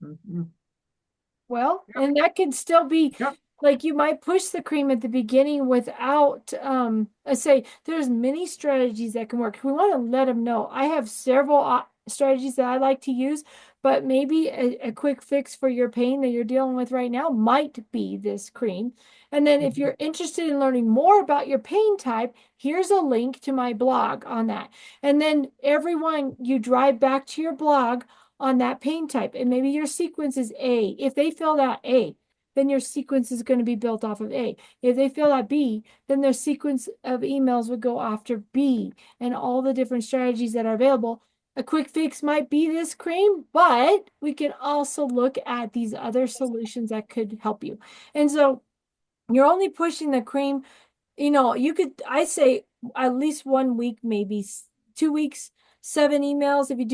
Mhm. Well, Yep, and that could still be yep. like you might push the cream at the beginning without I say there's many strategies that can work. We want to let them know. I have several strategies that I like to use, but maybe a quick fix for your pain that you're dealing with right now might be this cream. And then if Mhm. you're interested in learning more about your pain type, here's a link to my blog on that. And then everyone you drive back to your blog on that pain type. And maybe your sequence is A. If they filled out A, then your sequence is going to be built off of A. If they fail at B, then their sequence of emails would go after B and all the different strategies that are available. A quick fix might be this cream, but we can also look at these other solutions that could help you. And so you're only pushing the cream, you could, I say at least 1 week, maybe 2 weeks, 7 emails. If you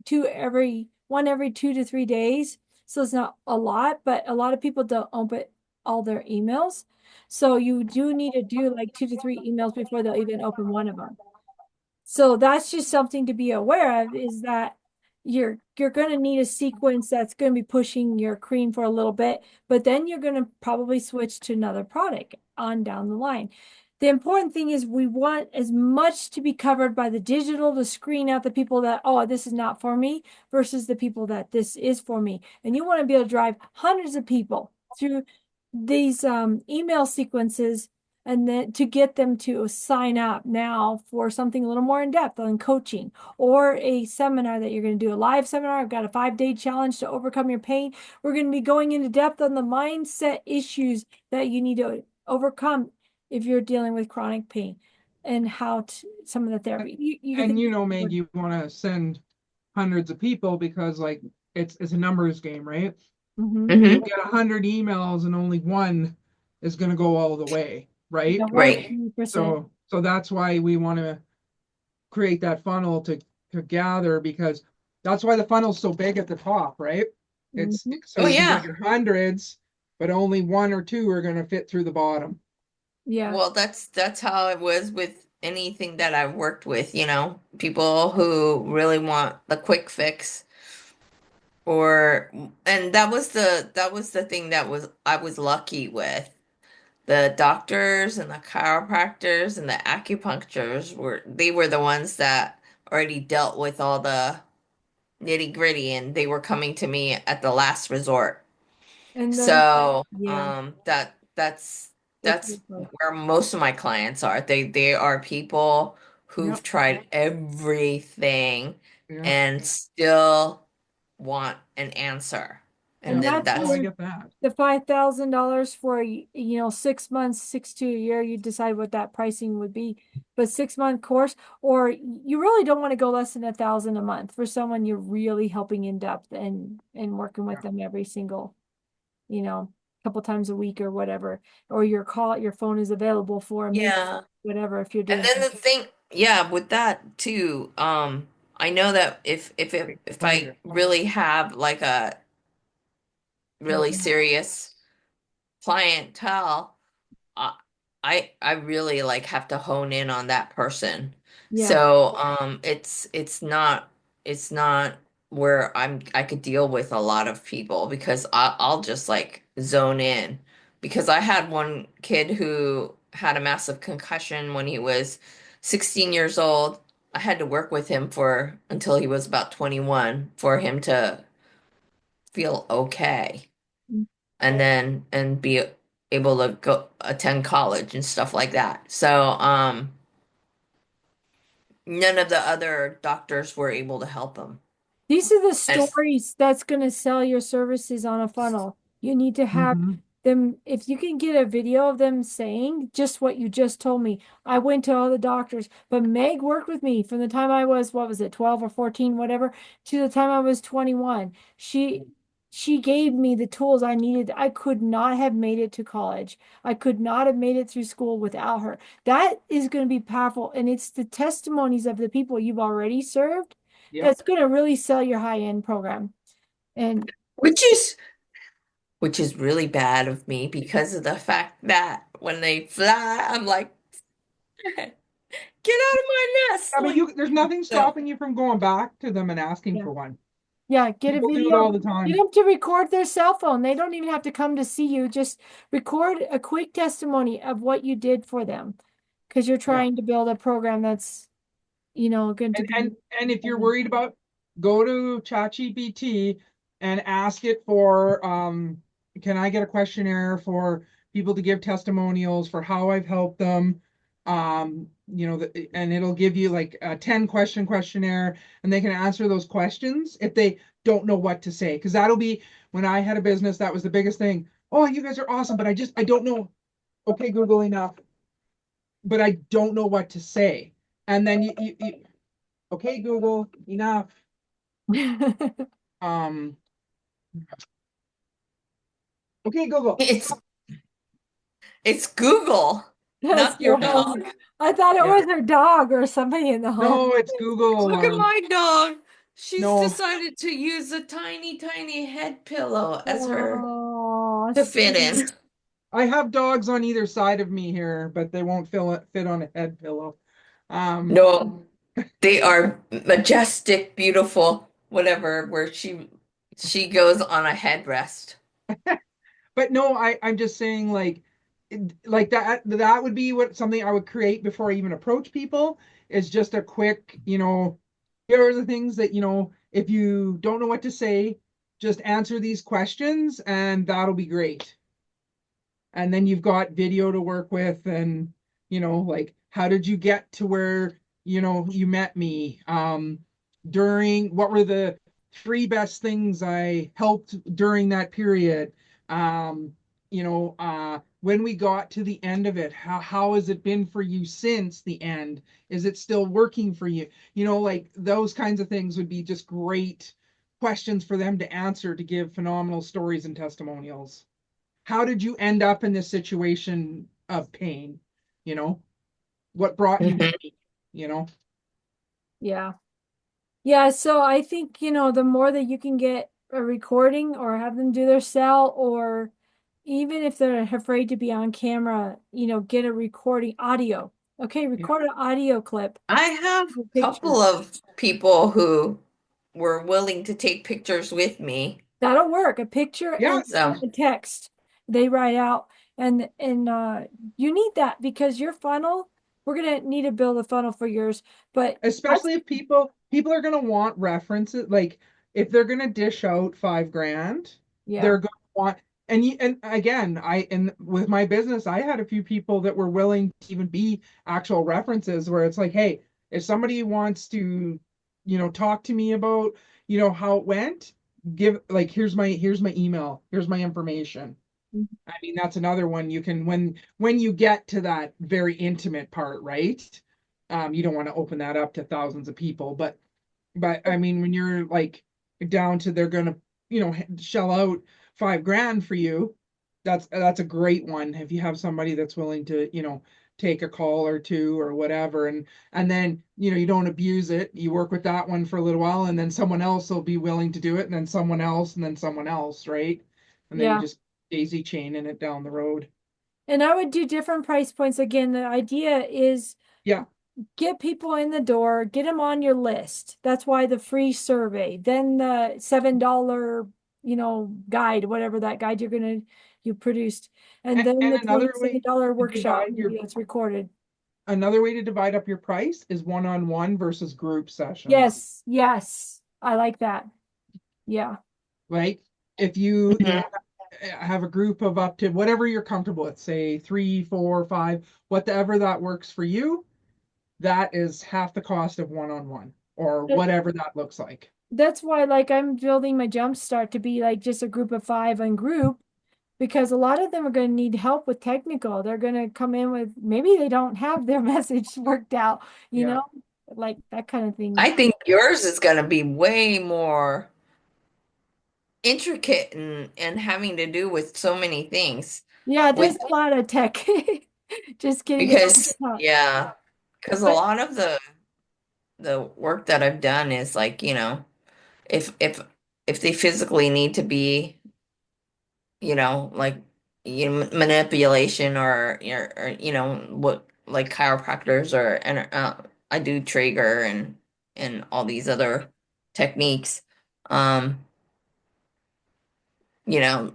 do one every 2 to 3 days. So it's not a lot, but a lot of people don't open all their emails. So you do need to do like 2 to 3 emails before they'll even open one of them. So that's just something to be aware of, is that you're going to need a sequence that's going to be pushing your cream for a little bit, but then you're going to probably switch to another product on down the line. The important thing is we want as much to be covered by the digital to screen out the people that, oh, this is not for me, versus the people that this is for me. And you want to be able to drive hundreds of people through these email sequences, and then to get them to sign up now for something a little more in depth on coaching, or a seminar that you're going to do, a live seminar. I've got a 5-day challenge to overcome your pain. We're going to be going into depth on the mindset issues that you need to overcome if you're dealing with chronic pain, and how to, some of the therapy. You can And think, Meg, you want to send hundreds of people because like it's a numbers game, right? mm-hmm. You Hmm. get 100 emails and only one is going to go all the way, right? Yeah, Right. 100%. So that's why we want to create that funnel to gather, because that's why the funnel's so big at the top, right? It's Mm-hmm. so Oh you can get yeah. your hundreds, but only one or two are going to fit through the bottom. Yeah. Well, that's how it was with anything that I've worked with, people who really want the quick fix or and that was the thing that was I was lucky with. The doctors and the chiropractors and the acupuncturists were the ones that already dealt with all the nitty-gritty and they were coming to me at the last resort. And those, So, yeah, that's that's beautiful. where most of my clients are. They are people who've Yep. tried everything Yeah. and still want an answer. And And Yeah. then that's Oh, I that's where get that. the $5,000 for, 6 months, 6 to a year, you decide what that pricing would be. But 6 month course, or you really don't want to go less than 1,000 a month for someone you're really helping in depth, and working with Yeah. them every single, couple times a week or whatever. Or your phone is available for a minute, yeah. whatever, if you're And doing. then the thing, yeah, with that too, I know that if Right I here. really have like a really serious clientele, I I really like have to hone in on that person. Yeah. So it's not where I could deal with a lot of people because I'll just like zone in because I had one kid who had a massive concussion when he was 16 years old. I had to work with him for until he was about 21 for him to feel okay and then and be able to go attend college and stuff like that. So, none of the other doctors were able to help him. These are the And stories that's going to sell your services on a funnel. You need to have Mm-hmm. them, if you can get a video of them saying just what you just told me. I went to all the doctors, but Meg worked with me from the time I was, what was it, 12 or 14, whatever, to the time I was 21. She gave me the tools I needed. I could not have made it to college. I could not have made it through school without her. That is going to be powerful. And it's the testimonies of the people you've already served Yep. that's going to really sell your high-end program. And which is which is really bad of me because of the fact that when they fly, I'm like, get out of my nest. Yeah, but Like, there's nothing so stopping you from going back to them and asking yeah, for one. yeah, get a People do it all video, the get time. them to record their cell phone. They don't even have to come to see you. Just record a quick testimony of what you did for them, because you're Yeah. trying to build a program that's, going to And be. and and if you're worried about, go to ChatGPT and ask it for can I get a questionnaire for people to give testimonials for how I've helped them? And it'll give you like a 10 question questionnaire, and they can answer those questions. If they don't know what to say. Because that'll be when I had a business, that was the biggest thing. Oh, you guys are awesome, but I don't know. Okay, Google, enough. But I don't know what to say. And then okay, Google, enough. Um, okay, Google. It's it's Google, That's not your so dog. funny. I thought it Yeah. was her dog or somebody in the home. No, it's Google. Look at my dog. She's No, decided to use a tiny, tiny head pillow as her Oh, to fit sweet. in. I have dogs on either side of me here, but they won't fit on a head pillow. Um, No, they are majestic, beautiful, whatever, where she goes on a headrest. but no, I'm just saying like that would be what something I would create before I even approach people is just a quick, here are the things that, if you don't know what to say, just answer these questions and that'll be great. And then you've got video to work with and like how did you get to where you met me during what were the three best things I helped during that period when we got to the end of it, how has it been for you since the end? Is it still working for you? Like those kinds of things would be just great questions for them to answer to give phenomenal stories and testimonials. How did you end up in this situation of pain? You know, what brought you to Mhm. me? You know, Yeah. Yeah, so I think, the more that you can get a recording or have them do their cell, or even if they're afraid to be on camera, get a recording audio. Okay, yeah. record an audio clip, I have a a picture. couple of people who were willing to take pictures with me. That'll work. A picture and Yes, So, a text they write out. And you need that because your funnel, we're gonna need to build a funnel for yours. But that's especially if people are gonna want references. Like if they're gonna dish out 5 grand, yeah. they're gonna want. And again, and with my business, I had a few people that were willing to even be actual references. Where it's like, hey, if somebody wants to, talk to me about, how it went, give like here's my email, here's my information. I mean, that's another one you can when you get to that very intimate part, right? You don't want to open that up to thousands of people, but I mean, when you're like down to they're gonna, shell out 5 grand for you, that's a great one. If you have somebody that's willing to, take a call or two or whatever, and then you don't abuse it. You work with that one for a little while, and then someone else will be willing to do it, and then someone else, and then someone else, right? And then you Yeah. just daisy chaining it down the road. And I would do different price points. Again, the idea is Yeah, get people in the door, get them on your list. That's why the free survey, then the $7, guide, whatever that guide you produced, and then and the $27 to workshop, divide your maybe that's recorded. another way to divide up your price is one-on-one versus group sessions. Yes, yes. I like that. Yeah. Like if you mhm. have a group of up to whatever you're comfortable with, say 3, 4, 5, whatever that works for you, that is half the cost of one-on-one or That- whatever that looks like. That's why like I'm building my jumpstart to be like just a group of 5 on group, because a lot of them are going to need help with technical. They're going to come in with maybe they don't have their message worked out, you Yeah. know, like that kind of thing. I think yours is going to be way more intricate and having to do with so many things. Yeah, there's With a lot of tech. Just getting it on because top. yeah, because a But lot of the work that I've done is like, if they physically need to be, like manipulation or what like chiropractors and I do Traeger and all these other techniques. Um, you know,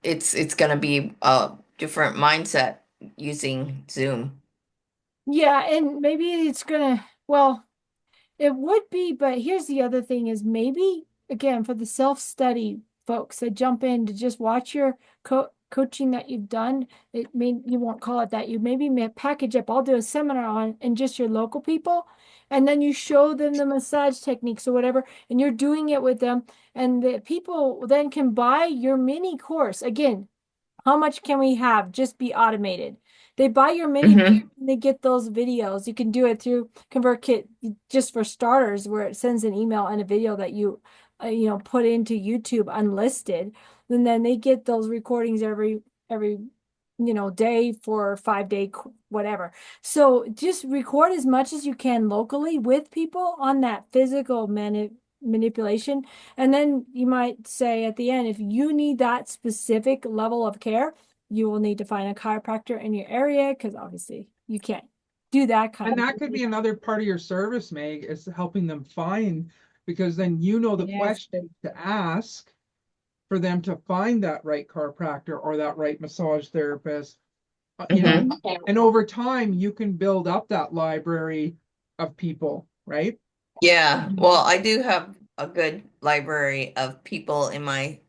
it's gonna be a different mindset using Zoom. yeah, and maybe it's gonna, well, it would be, but here's the other thing is maybe again for the self-study folks that jump in to just watch your coaching that you've done, you won't call it that. You maybe may package up, I'll do a seminar on and just your local people, and then you show them the massage techniques or whatever, and you're doing it with them, and the people then can buy your mini course. Again, how much can we have just be automated? They buy your mini course Hmm. and they get those videos. You can do it through ConvertKit just for starters, where it sends an email and a video that put into YouTube unlisted. And then they get those recordings every day for 5 day whatever. So just record as much as you can locally with people on that physical manipulation. And then you might say at the end, if you need that specific level of care, you will need to find a chiropractor in your area, because obviously you can't do that kind And of that could be another part of your service, Meg, is helping them find, because then you know the yes. questions to ask for them to find that right chiropractor or that right massage therapist, Hmm. and over time you can build up that library of people, right? Yeah. Well, I do have a good library of people in my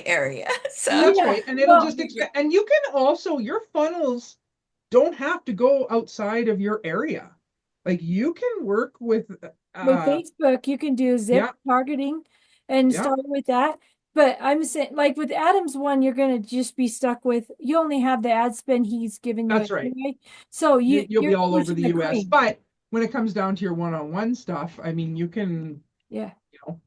area. So That's Yeah. right. And it'll Well, just expand. And you can also, your funnels don't have to go outside of your area. Like you can work with, with uh, Facebook, you can do zip yeah, targeting and yeah, start with that. But I'm saying, like with Adam's one, you're going to just be stuck with, you only have the ad spend he's given you that's right. anyway. So You'll you're be all over pushing the the US. cream. But when it comes down to your one-on-one stuff, I mean, you can, Yeah. you know,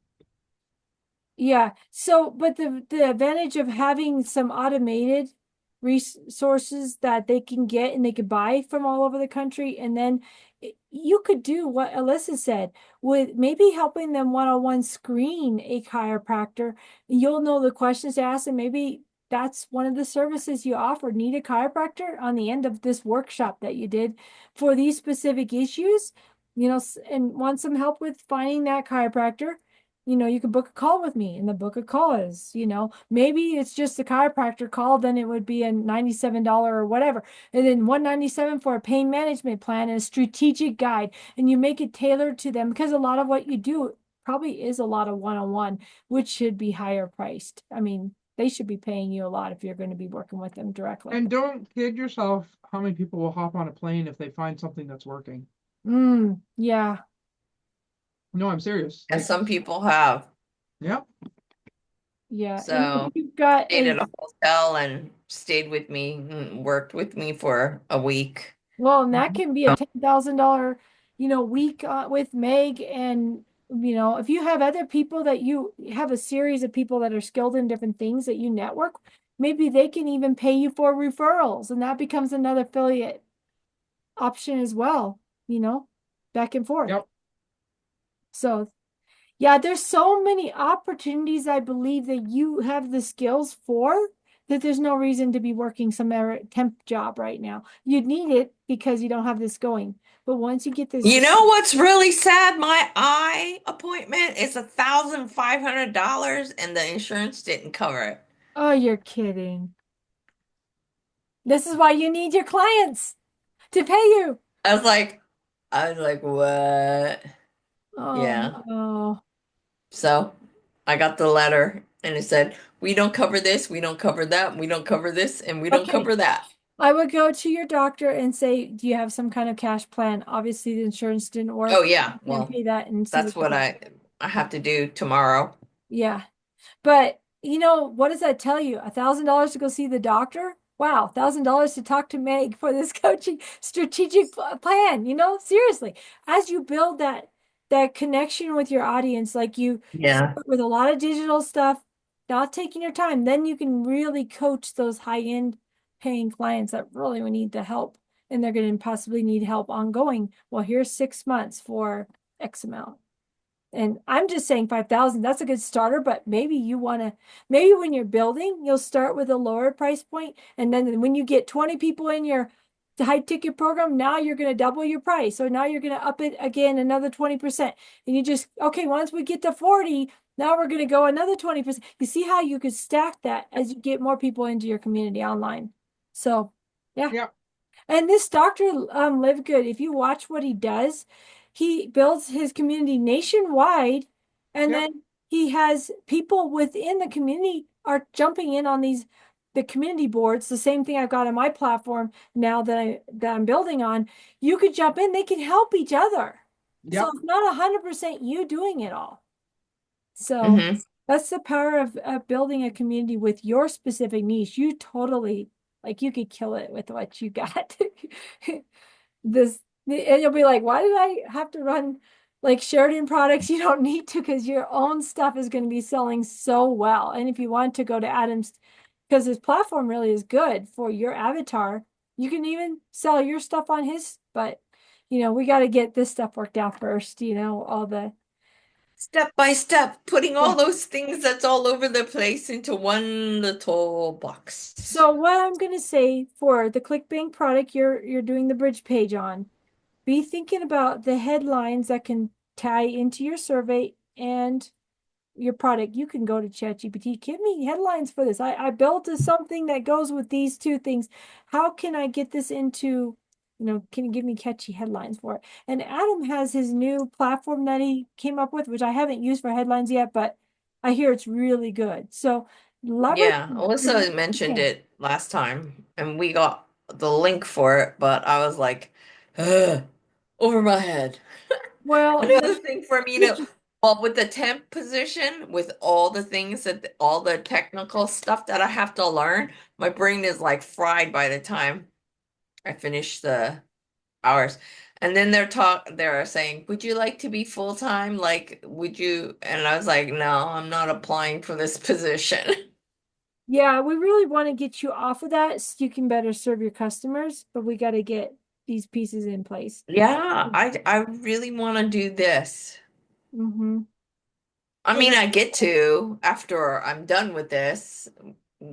Yeah. So, but the advantage of having some automated resources that they can get and they could buy from all over the country, and then you could do what Alyssa said with maybe helping them one-on-one screen a chiropractor. You'll know the questions to ask, and maybe that's one of the services you offer. Need a chiropractor on the end of this workshop that you did for these specific issues, and want some help with finding that chiropractor. You could book a call with me, and the book a call is, maybe it's just a chiropractor call, then it would be a $97 or whatever. And then 197 for a pain management plan and a strategic guide. And you make it tailored to them, because a lot of what you do probably is a lot of one-on-one, which should be higher priced. I mean, they should be paying you a lot if you're going to be working with them directly. and don't kid yourself how many people will hop on a plane if they find something that's working. Yeah. No, I'm serious. and Like, some people have. yeah, Yeah. And if So you've got stayed a at a hotel and stayed with me, worked with me for a week. Well, and that can be a $10,000, week with Meg. And, if you have other people that you have a series of people that are skilled in different things that you network, maybe they can even pay you for referrals. And that becomes another affiliate option as well, back and forth. yep. So, yeah, there's so many opportunities I believe that you have the skills for, that there's no reason to be working some temp job right now. You'd need it because you don't have this going. But once you get this, You know what's really sad? My eye appointment is $1,500 and the insurance didn't cover it. oh, you're kidding. This is why you need your clients to pay you. I was like, what? Oh Yeah. no. So I got the letter and it said, we don't cover this, we don't cover that, we don't cover this, and we don't Okay. cover that. I would go to your doctor and say, do you have some kind of cash plan? Obviously, the insurance didn't Oh work. yeah, You can't well, pay that and see that's what you what can. I have to do tomorrow. Yeah. But what does that tell you? $1,000 to go see the doctor? Wow, $1,000 to talk to Meg for this coaching strategic plan. Seriously, as you build that connection with your audience, like you Yeah. start with a lot of digital stuff, not taking your time, then you can really coach those high-end paying clients that really would need the help, and they're going to possibly need help ongoing. Well, here's 6 months for X amount. And I'm just saying 5,000, that's a good starter, but maybe when you're building, you'll start with a lower price point. And then when you get 20 people in your high ticket program, now you're going to double your price. So now you're going to up it again another 20%. And okay, once we get to 40, now we're going to go another 20%. You see how you could stack that as you get more people into your community online. So, yeah. Yeah, And this doctor, Live Good, if you watch what he does, he builds his community nationwide, and yep. then he has people within the community are jumping in on the community boards. The same thing I've got on my platform now that I'm building on. You could jump in; they can help each other. So Yep. it's not 100% you doing it all. So Hmm. that's the power of building a community with your specific niche. You totally, like, you could kill it with what you got. This, and you'll be like, why did I have to run like Sheridan products? You don't need to, because your own stuff is going to be selling so well. And if you want to go to Adam's, because his platform really is good for your avatar, you can even sell your stuff on his. But we got to get this stuff worked out first. All the Step by step, putting yeah. all those things that's all over the place into one little box. So what I'm going to say for the ClickBank product you're doing the bridge page on, be thinking about the headlines that can tie into your survey and your product. You can go to ChatGPT, give me headlines for this. I built something that goes with these two things. How can I get this into, can you give me catchy headlines for it? And Adam has his new platform that he came up with, which I haven't used for headlines yet, but I hear it's really good. So leverage. Yeah, Alyssa mentioned Okay. it last time, and we got the link for it, but I was like, ugh, over my head. Well, Another thing for me to, well, with the temp position, with all the things that, all the technical stuff that I have to learn, my brain is like fried by the time I finish the hours. And then they're saying, would you like to be full time? Like, would you? And I was like, no, I'm not applying for this position. yeah, we really want to get you off of that so you can better serve your customers, but we got to get these pieces in place. Yeah, I really want to do this. Mm-hmm. I And mean, I get to after I'm done with this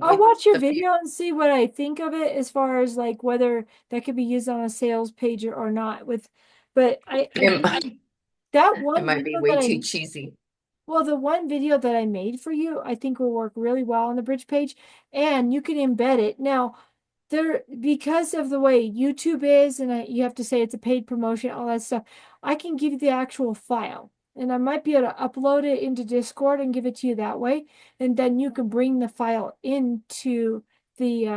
I'll with watch your the few. video and see what I think of it as far as like whether that could be used on a sales page or not. But I It, think that it one might be video way too cheesy. well, the one video that I made for you, I think will work really well on the bridge page, and you can embed it. Now, there because of the way YouTube is, and you have to say it's a paid promotion, all that stuff. I can give you the actual file, and I might be able to upload it into Discord and give it to you that way, and then you can bring the file into the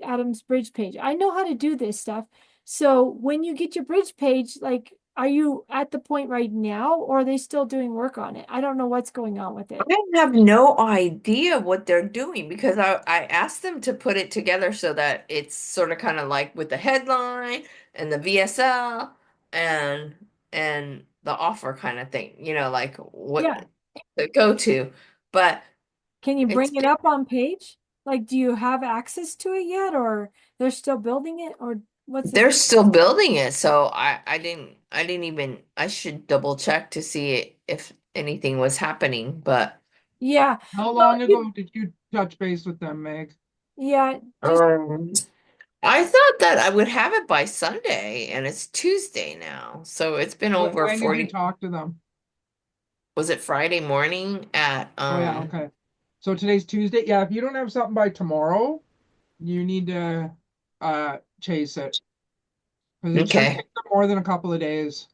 Adams Bridge page. I know how to do this stuff. So when you get your bridge page, like, are you at the point right now, or are they still doing work on it? I don't know what's going on with it. I have no idea what they're doing because I asked them to put it together so that it's sort of kind of like with the headline and the VSL and and the offer kind of thing, like what Yeah. to go to. But Can you it's bring it up on page? Like, do you have access to it yet, or they're still building it, or what's it? they're still building it, so I didn't even I should double check to see if anything was happening, but Yeah. How Well, long ago did you touch base with them, Meg? yeah, just um I thought that I would have it by Sunday and it's Tuesday now. So it's been over When did you 40. talk to them? Was it Friday morning at Oh yeah, okay. So today's Tuesday. Yeah, if you don't have something by tomorrow, you need to chase it because it should okay. take them more than a couple of days.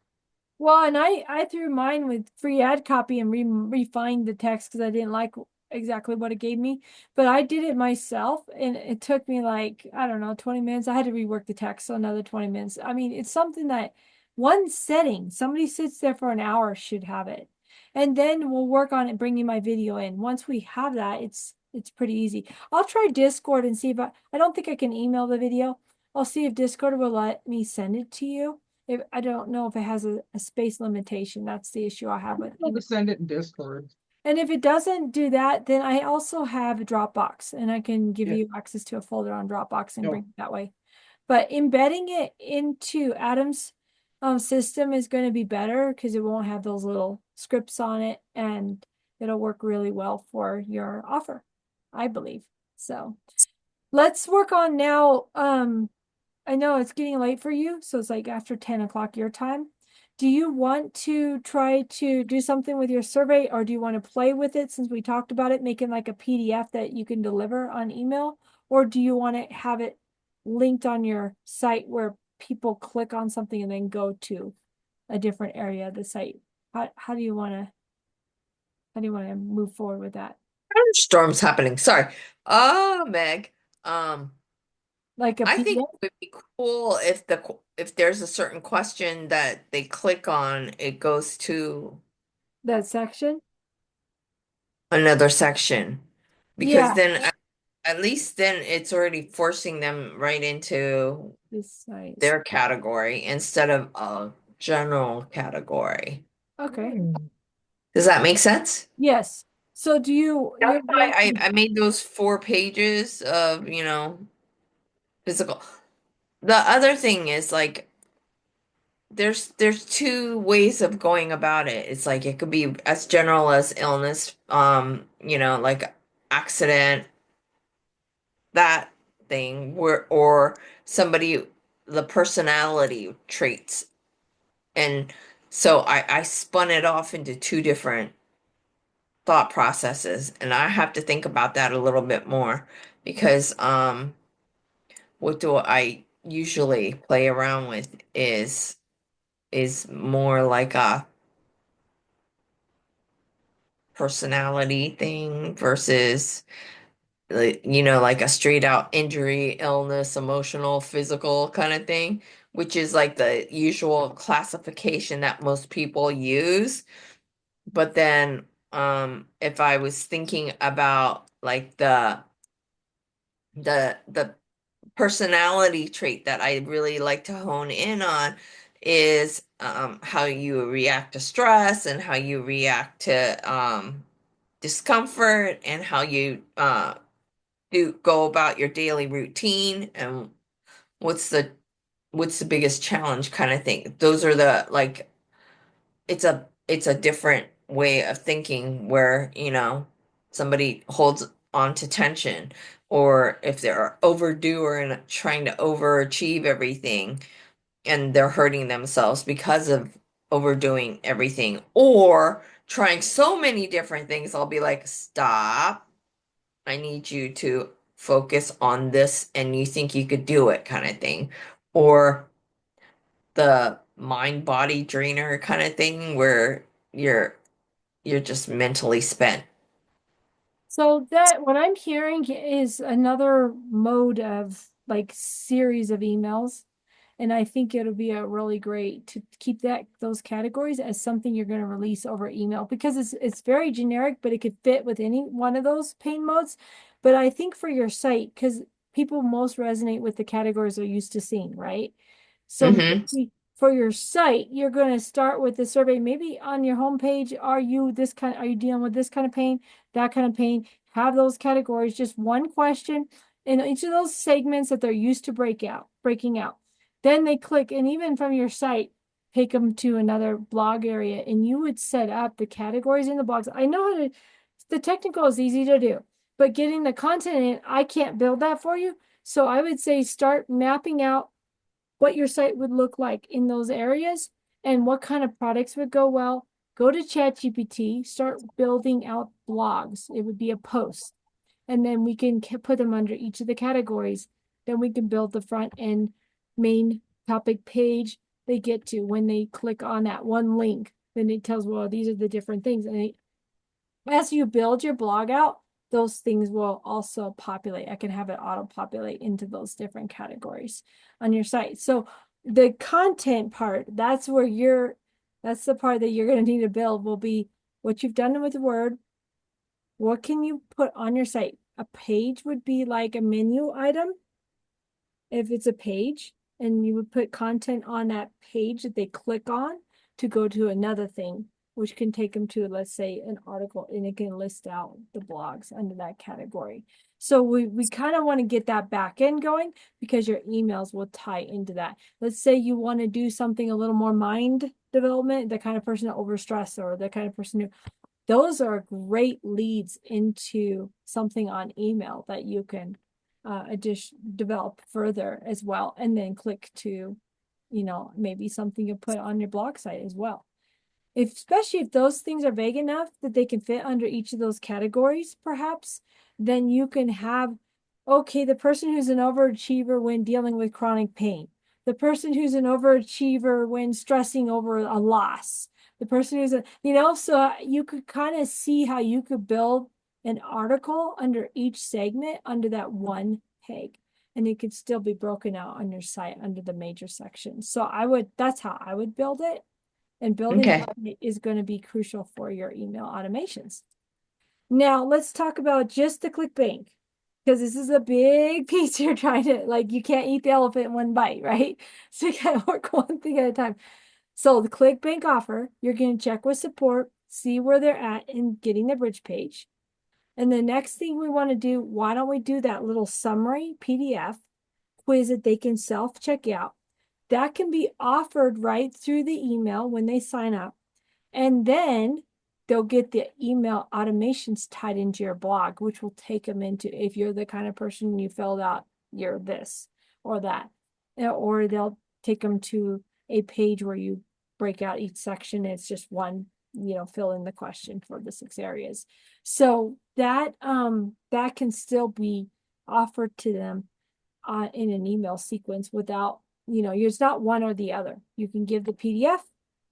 well, and I threw mine with free ad copy and refined the text because I didn't like exactly what it gave me. But I did it myself, and it took me like, I don't know, 20 minutes. I had to rework the text, so another 20 minutes. I mean, it's something that one setting, somebody sits there for an hour should have it. And then we'll work on it, bringing my video in. Once we have that, it's pretty easy. I'll try Discord and see if I don't think I can email the video. I'll see if Discord will let me send it to you. If I don't know if it has a space limitation. That's the issue I have with I'll email. just send it in Discord. And if it doesn't do that, then I also have a Dropbox, and I can give Yeah. you access to a folder on Dropbox and bring No. it that way. But embedding it into Adam's system is going to be better because it won't have those little scripts on it, and it'll work really well for your offer, I believe. So let's work on now. I know it's getting late for you, so it's like after 10 o'clock your time. Do you want to try to do something with your survey, or do you want to play with it since we talked about it, making like a PDF that you can deliver on email? Or do you want to have it linked on your site where people click on something and then go to a different area of the site? How do you want to move forward with that? Storms happening. Sorry. Meg. Um like a I think PDF, it would be cool if if there's a certain question that they click on, it goes to that section. another section. Because Yeah, then at least then it's already forcing them right into this site. their category instead of a general category. Okay. Does that make sense? Yes. So do That's you're why wanting, I made those 4 pages of, physical. The other thing is like there's two ways of going about it. It's like it could be as general as illness, like accident, that thing, where or somebody the personality traits. And so I spun it off into two different thought processes, and I have to think about that a little bit more because what do I usually play around with is more like a personality thing versus like a straight out injury, illness, emotional, physical kind of thing, which is like the usual classification that most people use. But then if I was thinking about like the personality trait that I really like to hone in on is how you react to stress and how you react to discomfort and how you do go about your daily routine and what's the what's the biggest challenge kind of thing. Those are the like it's a different way of thinking where, somebody holds on to tension or if they're overdue or trying to overachieve everything and they're hurting themselves because of overdoing everything or trying so many different things, I'll be like, stop. I need you to focus on this and you think you could do it kind of thing. Or the mind body drainer kind of thing where you're you're just mentally spent. so that what I'm hearing is another mode of like series of emails. And I think it'll be a really great to keep those categories as something you're going to release over email because it's very generic, but it could fit with any one of those pain modes. But I think for your site, because people most resonate with the categories they're used to seeing, right? So Hmm. maybe for your site, you're going to start with the survey. Maybe on your homepage, are you dealing with this kind of pain, that kind of pain? Have those categories, just one question in each of those segments that they're used to breaking out. Then they click, and even from your site, take them to another blog area, and you would set up the categories in the blogs. I know the technical is easy to do, but getting the content in, I can't build that for you. So I would say start mapping out what your site would look like in those areas and what kind of products would go well. Go to ChatGPT, start building out blogs. It would be a post. And then we can put them under each of the categories. Then we can build the front end main topic page they get to when they click on that one link. Then it tells, well, these are the different things. And as you build your blog out, those things will also populate. I can have it auto populate into those different categories on your site. So the content part, that's the part that you're going to need to build will be what you've done with Word. What can you put on your site? A page would be like a menu item if it's a page, and you would put content on that page that they click on to go to another thing, which can take them to, let's say, an article, and it can list out the blogs under that category. So we kind of want to get that back end going because your emails will tie into that. Let's say you want to do something a little more mind development, the kind of person that overstress or the kind of person who those are great leads into something on email that you can develop further as well, and then click to, maybe something you put on your blog site as well. Especially if those things are vague enough that they can fit under each of those categories, perhaps, then you can have, okay, the person who's an overachiever when dealing with chronic pain, the person who's an overachiever when stressing over a loss, the person so you could kind of see how you could build an article under each segment under that one peg. and it could still be broken out on your site under the major sections. So that's how I would build it. And building Okay. that is going to be crucial for your email automations. Now let's talk about just the ClickBank, because this is a big piece you're trying to, like, you can't eat the elephant in one bite, right? So you gotta work one thing at a time. So the ClickBank offer, you're going to check with support, see where they're at in getting the bridge page. And the next thing we want to do, why don't we do that little summary PDF quiz that they can self check out? That can be offered right through the email when they sign up. And then they'll get the email automations tied into your blog, which will take them into, if you're the kind of person you filled out your this or that, or they'll take them to a page where you break out each section. It's just one, fill in the question for the 6 areas. So that can still be offered to them in an email sequence without, it's not one or the other. You can give the PDF,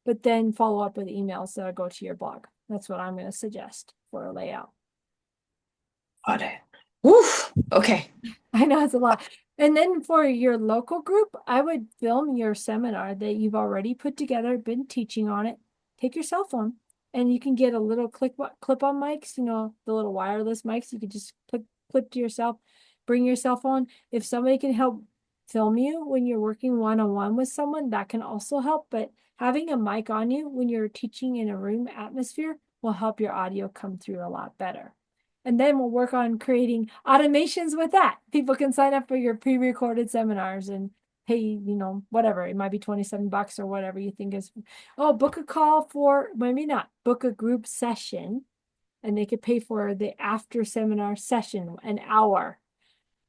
but then follow up with emails that go to your blog. That's what I'm going to suggest for a layout. Got it. Woof. Okay. I know it's a lot. And then for your local group, I would film your seminar that you've already put together, been teaching on it. Take your cell phone and you can get a little clip-on mics, the little wireless mics. You could just clip to yourself, bring your cell phone. If somebody can help film you when you're working one-on-one with someone, that can also help. But having a mic on you when you're teaching in a room atmosphere will help your audio come through a lot better. And then we'll work on creating automations with that. People can sign up for your pre-recorded seminars and pay, whatever. It might be $27 or whatever you think is. Oh, book a call for, maybe not, book a group session, and they could pay for the after seminar session, an hour.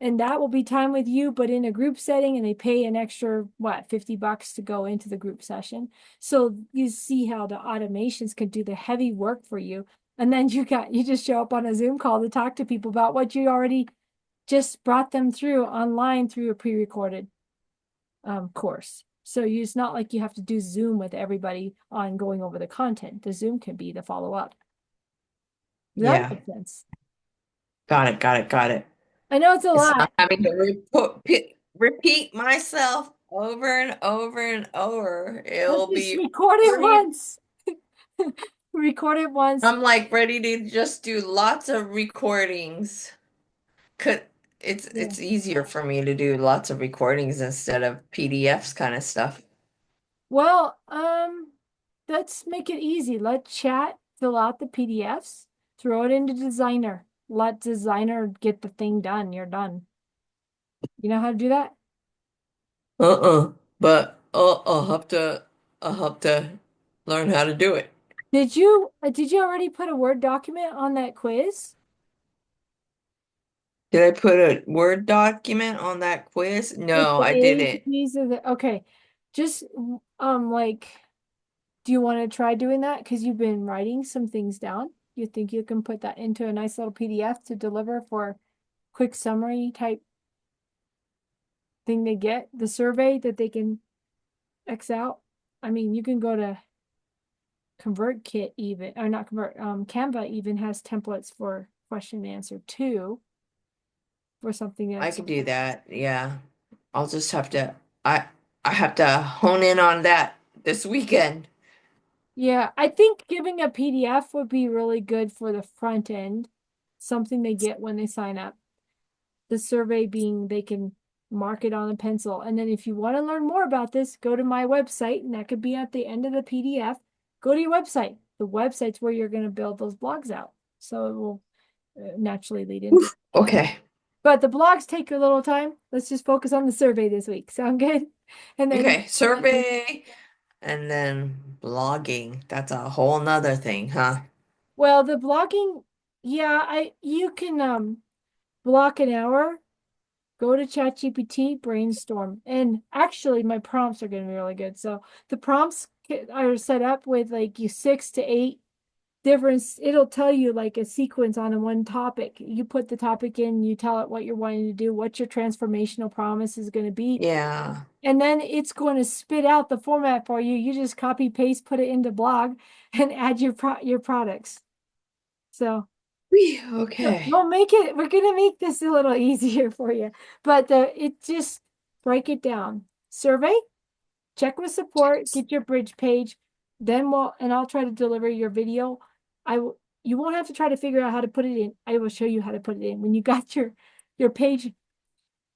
And that will be time with you, but in a group setting, and they pay an extra, $50 to go into the group session. So you see how the automations could do the heavy work for you. And then you just show up on a Zoom call to talk to people about what you already just brought them through online through a pre-recorded course. So it's not like you have to do Zoom with everybody on going over the content. The Zoom can be the follow-up. Does that Yeah. make sense? Got it. Got it. Got it. I know it's a It's lot. not having to repeat myself over and over and over. Let's It'll just be record it free. once. Record it once. I'm like ready to just do lots of recordings. Could Yeah. it's easier for me to do lots of recordings instead of PDFs kind of stuff. Well, let's make it easy. Let chat fill out the PDFs, throw it into Designer. Let Designer get the thing done. You're done. You know how to do that? But I'll have to learn how to do it. Did you already put a Word document on that quiz? Did I put a Word document on that quiz? With No, the I A's, didn't. B's, or okay. Just like, do you want to try doing that? Because you've been writing some things down. You think you can put that into a nice little PDF to deliver for quick summary type thing they get, the survey that they can X out. I mean, you can go to ConvertKit even, or not Convert, Canva even has templates for question and answer too, for something I that's, could do that. Yeah. I'll just have to I I have to hone in on that this weekend. yeah, I think giving a PDF would be really good for the front end, something they get when they sign up. The survey being they can mark it on a pencil. And then if you want to learn more about this, go to my website, and that could be at the end of the PDF. Go to your website. The website's where you're going to build those blogs out. So it will naturally lead into. Okay. But the blogs take a little time. Let's just focus on the survey this week. Sound good? And then, Okay. Survey and then blogging. That's a whole nother thing, huh? well, the blogging, yeah, you can block an hour, go to ChatGPT, brainstorm. And actually, my prompts are going to be really good. So the prompts are set up with like you 6 to 8 different, it'll tell you like a sequence on a one topic. You put the topic in, you tell it what you're wanting to do, what your transformational promise is going to be. Yeah. And then it's going to spit out the format for you. You just copy paste, put it into blog, and add your products. So Okay. We'll make it, we're gonna make this a little easier for you. But it just break it down. Survey, check with support, get your bridge page, then I'll try to deliver your video. You won't have to try to figure out how to put it in. I will show you how to put it in. When you got your page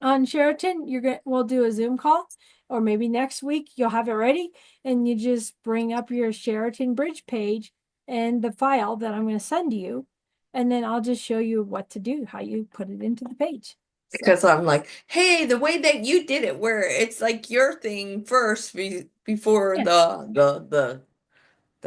on Sheraton, we'll do a Zoom call, or maybe next week you'll have it ready and you just bring up your Sheraton bridge page and the file that I'm going to send you, and then I'll just show you what to do, how you put it into the page. So, Because I'm like, hey, the way that you did it, where it's like your thing first before yeah, the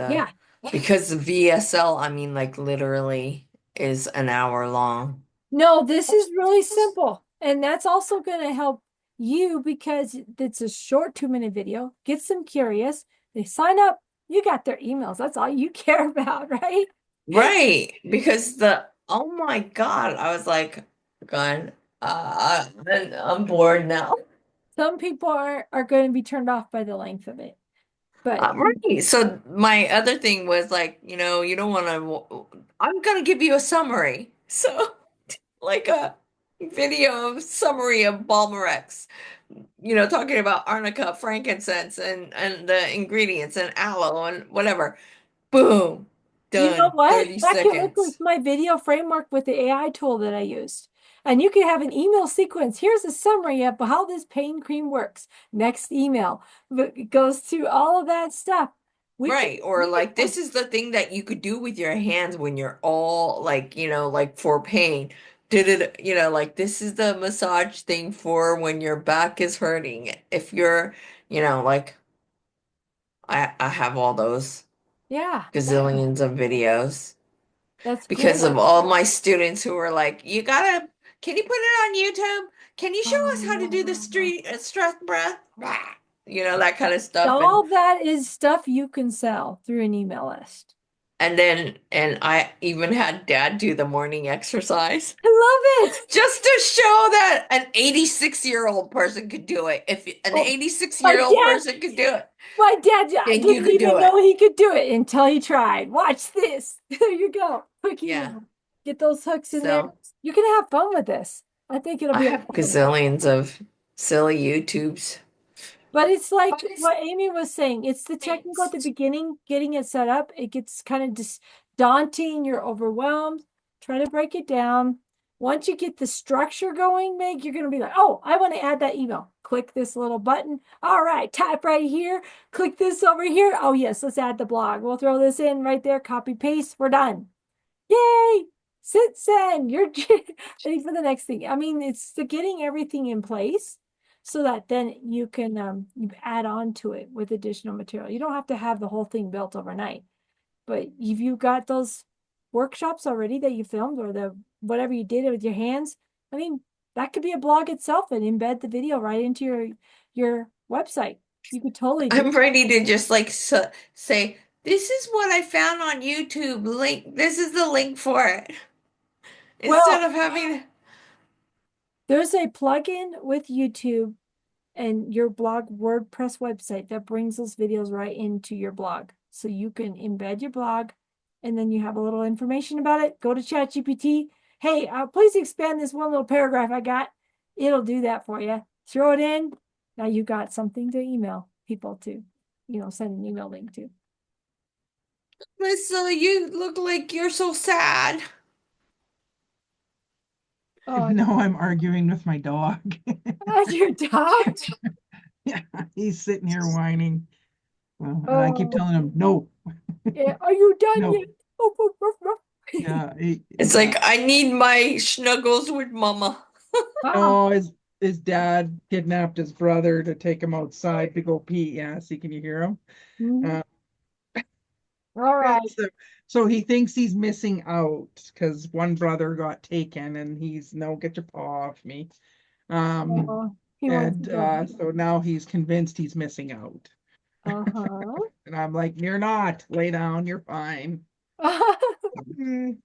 yeah. because the VSL, I mean, like literally is an hour long. No, this is really simple. And that's also going to help you because it's a short 2-minute video. Gets them curious. They sign up. You got their emails. That's all you care about, right? Right. Because oh my God, I was like, God, I'm bored now. Some people are going to be turned off by the length of it. But Right. So my other thing was like, you don't want to, I'm gonna give you a summary. So like a video of summary of Balmerex, talking about arnica, frankincense, and the ingredients and aloe and whatever. Boom. you know Done. what? 30 That came up with seconds. my video framework with the AI tool that I used. And you can have an email sequence. Here's a summary of how this pain cream works. Next email. But it goes through all of that stuff. Right. Or We can like have, this is the thing that you could do with your hands when you're all like, like for pain. Did it, like this is the massage thing for when your back is hurting. If you're, like I have all those yeah, gazillions of videos that's because great. of all my students who were like, can you put it on YouTube? Can you show us how to do the Oh, street stress breath? That kind of stuff. And all that is stuff you can sell through an email list. and I even had dad do the morning exercise I love it. just to show that an 86-year-old person could do it. If an Oh, my 86-year-old dad person could do it, My dad then you didn't could even do it. know he could do it until he tried. Watch this. There you go. Quick Yeah. email. Get those hooks in there. So You can have fun with this. I think it'll I be a have lot of fun. gazillions of silly YouTubes. But it's like what Amy was saying. It's the technical at the beginning, getting it set up. It gets kind of just daunting. You're overwhelmed. Try to break it down. Once you get the structure going, Meg, you're going to be like, oh, I want to add that email. Click this little button. All right, type right here. Click this over here. Oh, yes, let's add the blog. We'll throw this in right there. Copy, paste. We're done. Yay! Sit, send. You're ready for the next thing. I mean, it's the getting everything in place so that then you can you add on to it with additional material. You don't have to have the whole thing built overnight, but if you've got those workshops already that you filmed or the whatever you did with your hands, I mean, that could be a blog itself and embed the video right into your website. You could totally do I'm ready to just like say, this is what I found on YouTube. Link, this is the link for it. Instead well. of having, There's a plugin with YouTube and your blog WordPress website that brings those videos right into your blog. So you can embed your blog and then you have a little information about it. Go to ChatGPT. Hey, please expand this one little paragraph I got. It'll do that for you. Throw it in. Now you got something to email people to, send an email link to. Lisa, you look like you're so sad. Oh, No, I'm arguing with my dog. your dog. Yeah, he's sitting here whining. And I keep Oh, telling him, no, yeah. Are you done no. yet? Oh, oh, oh, oh. Yeah, It's yeah. like I need my snuggles with mama. Ah, No, his dad kidnapped his brother to take him outside to go pee. Yeah, see, can you hear him? mhm. Uh, All right. so, so he thinks he's missing out because one brother got taken, and he's no, get your paw off me. Um, Oh, he wants to and go. so now he's convinced he's missing out. Uh-huh. And I'm like, you're not. Lay down. You're fine. Mm.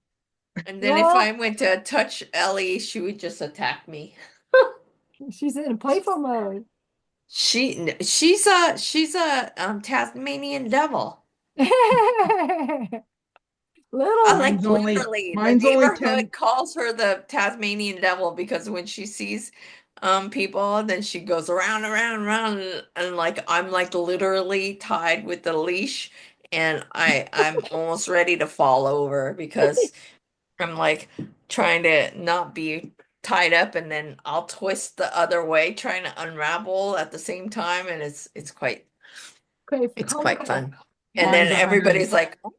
And then if I Well, went to touch Ellie, she would just attack me. she's in playful mode. She's a Tasmanian devil. I Little. like literally the Mine's only 10. neighborhood calls her the Tasmanian devil because when she sees people, then she goes around, around, around, and like I'm like literally tied with the leash, and I'm almost ready to fall over because I'm like trying to not be tied up, and then I'll twist the other way trying to unravel at the same time, and Okay, it's quite comical. fun. And Mine's then a hundred. everybody's like, "Oh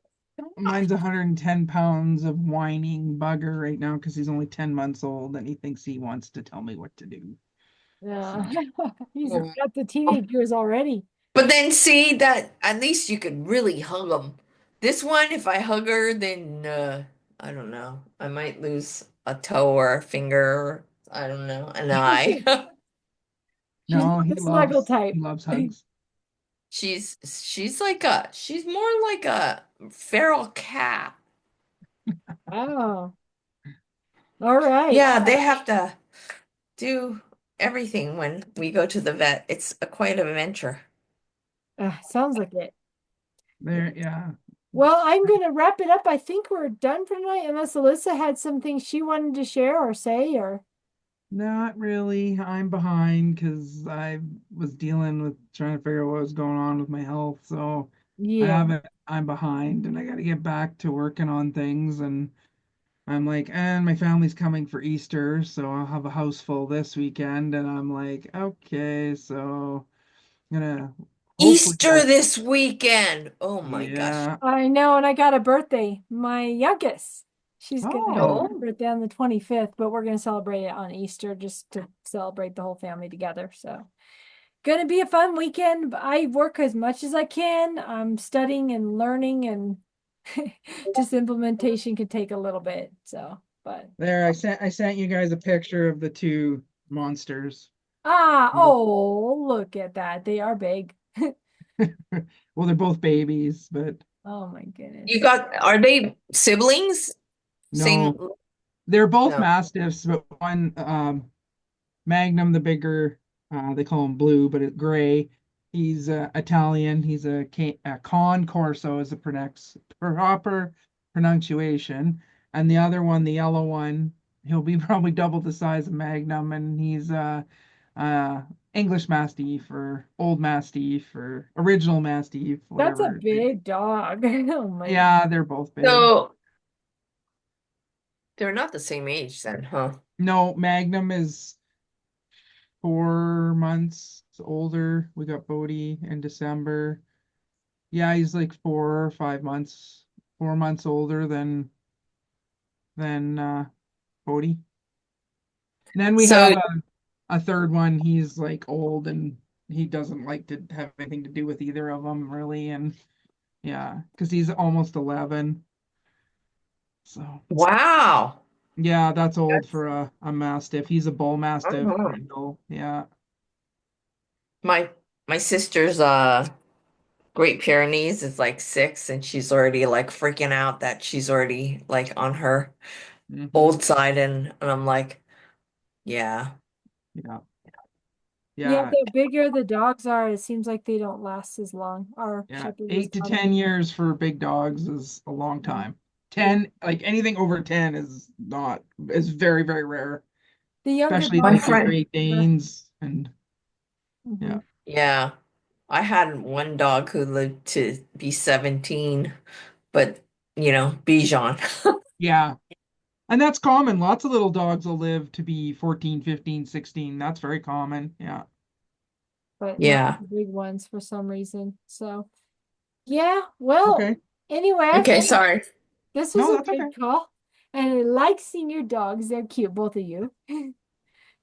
my Mine's 110 pounds of whining bugger right now because he's only 10 months old and he thinks he wants to tell me what to do. Yeah. So, He's gosh." got the teenage years already. But then see that at least you could really hug them. This one, if I hug her, then I don't know. I might lose a toe or a finger. I don't know, an eye. She's no, not the snuggle he type. loves hugs. She's more like a feral cat. Oh, all right. Yeah, they have to do everything when we go to the vet. It's a quite adventure. Sounds like it. There, yeah. Well, I'm going to wrap it up. I think we're done for tonight, unless Alyssa had something she wanted to share or say, or Not really. I'm behind because I was dealing with trying to figure out what was going on with my health. So I yeah. haven't, I'm behind and I got to get back to working on things. And I'm like, and my family's coming for Easter. So I'll have a house full this weekend. And I'm like, okay, so I'm gonna hopefully Easter this weekend. Oh my gosh. yeah. I know, and I got a birthday. My youngest, she's gonna have Oh, her Oh, birthday on the 25th, but we're gonna celebrate it on Easter just to celebrate the whole family together. So gonna be a fun weekend. But I work as much as I can. I'm studying and learning, and just implementation could take a little bit. So, but there, I sent you guys a picture of the two monsters. oh, look at that. They are big. Well, they're both babies, but Oh my you goodness. got, are they siblings? Same, no, they're both no. mastiffs, but one Magnum, the bigger, they call him Blue, but it's gray. He's Italian. He's a Con Corso is the proper pronunciation. And the other one, the yellow one, he'll be probably double the size of Magnum, and he's uh, English Mastiff or Old Mastiff or Original Mastiff, That's a whatever. big dog. Oh my. Yeah, they're both big. So they're not the same age then, huh? No, Magnum is 4 months older. We got Bodie in December. Yeah, he's like 4 or 5 months, 4 months older than Bodie. And then we So have a third one. He's like old and he doesn't like to have anything to do with either of them really. And yeah, because he's almost 11. So wow. yeah, that's old That's for a Mastiff. He's a Bull Mastiff uh-huh. Brindle. Yeah. My my sister's Great Pyrenees is like 6 and she's already like freaking out that she's already like on her Hmm. old side and I'm like, yeah. Yeah. Yeah, Yeah. the bigger the dogs are, it seems like they don't last as long. Our Yeah, shepherd was 8 to 10 coming. years for big dogs is a long Yeah. time. Yeah. 10, like anything over 10 is very, very rare, The younger especially My dogs like are your friend, Great better. Danes and Hmm. yeah. yeah. I had one dog who lived to be 17, but Bichon. Yeah. And that's common. Lots of little dogs will live to be 14, 15, 16. That's very common. Yeah. But not Yeah. the big ones for some reason. So, yeah, well, Okay. anyway, I Okay, think sorry. this was No, a that's good okay. call. And I like seeing your dogs. They're cute, both of you.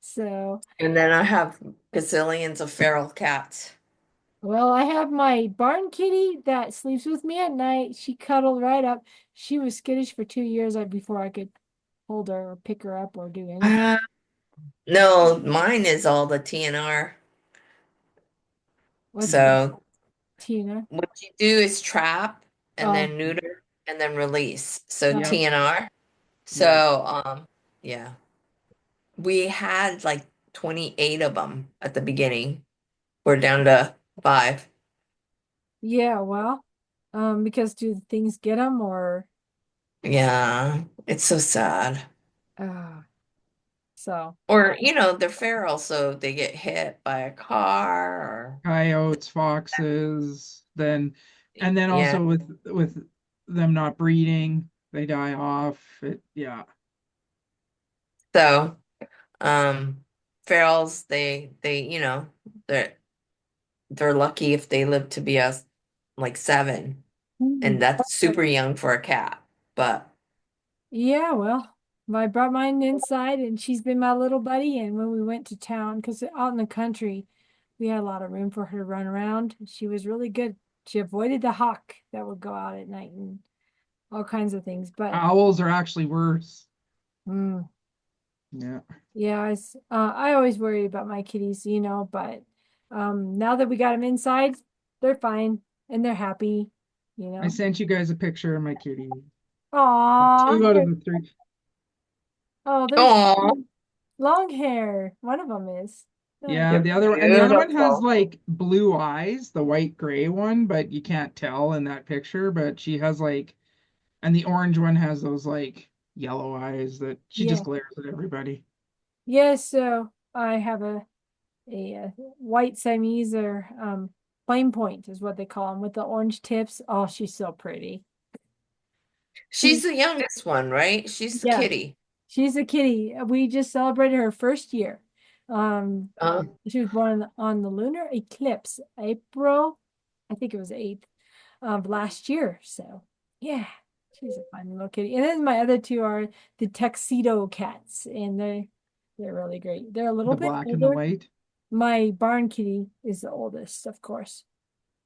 So, And then I have gazillions of feral cats. well, I have my barn kitty that sleeps with me at night. She cuddled right up. She was skittish for 2 years before I could hold her or pick her up or do anything. Uh, no, mine is all the TNR. What's So Tina? what you do is trap and Oh, then neuter and then release. So oh, Yep. TNR. Yep. So yeah. We had like 28 of them at the beginning. We're down to 5. yeah. Well, because do things get them or? Yeah, it's so sad. Uh, so Or, they're feral, so they get hit by a car or Coyotes, foxes, then and then yeah. also with them not breeding, they die off. Yeah. So, ferals, they're they're lucky if they live to be like 7, and mm, that's super young for a cat. But yeah, well, I brought mine inside and she's been my little buddy. And when we went to town, because out in the country, we had a lot of room for her to run around. She was really good. She avoided the hawk that would go out at night and all kinds of things. But Owls are actually worse. mm, Yeah. yeah, I always worry about my kitties, but now that we got them inside, they're fine and they're happy, you I know. sent you guys a picture of my kitty. Aw, 2 out of the 3. there's oh, long hair. One of them is. Uh, Yeah, they're the other one has beautiful. like blue eyes, the white gray one, but you can't tell in that picture. But she has like, and the orange one has those like yellow eyes that she just yeah. glares at everybody. Yes, so I have a white Siamese or plain point is what they call them with the orange tips. Oh, she's so pretty. She's the youngest one, right? She's the Yeah, kitty. she's a kitty. We just celebrated her first year. Um, she was born on the lunar eclipse, April, I think it was 8th of last year. So yeah, she's a fun little kitty. And then my other two are the tuxedo cats, and they're really great. They're a little The bit black and the older. white. My barn kitty is the oldest, of course.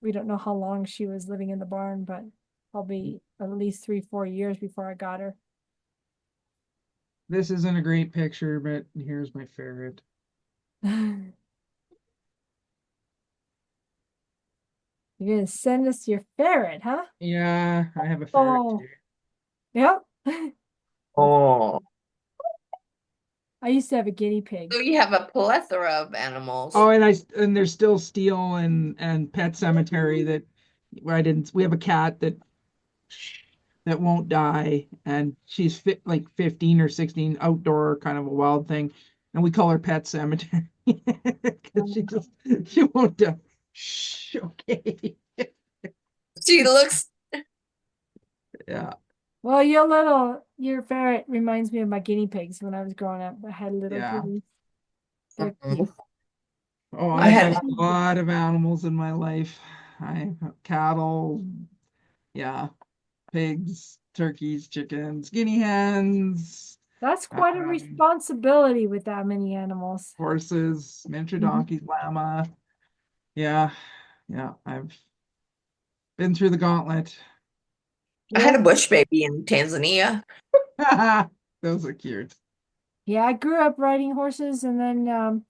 We don't know how long she was living in the barn, but probably at least 3, 4 years before I got her. This isn't a great picture, but here's my ferret. You're gonna send us your ferret, huh? Yeah, I have a ferret Oh, too. yep. That's, Oh, I used to have a guinea pig. so you have a plethora of Oh, animals. and there's still Steel and Pet Cemetery that I didn't. We have a cat that won't die, and she's like 15 or 16, outdoor kind of a wild thing, and we call her Pet Cemetery because she won't die. Shh, okay. She looks, Yeah, Well, your ferret reminds me of my guinea pigs when I was growing up. I had little yeah. guineas. They're cute. Mhm. Oh, I I've Yeah. had had a lot of animals in my life. I cattle, yeah, pigs, turkeys, chickens, guinea hens, That's quite a um, responsibility with that many animals. horses, miniature Mhm. donkeys, llama. Yeah, yeah, I've been through the gauntlet. I had a Well, bush baby in Tanzania. Those are cute. yeah, I grew up riding horses and then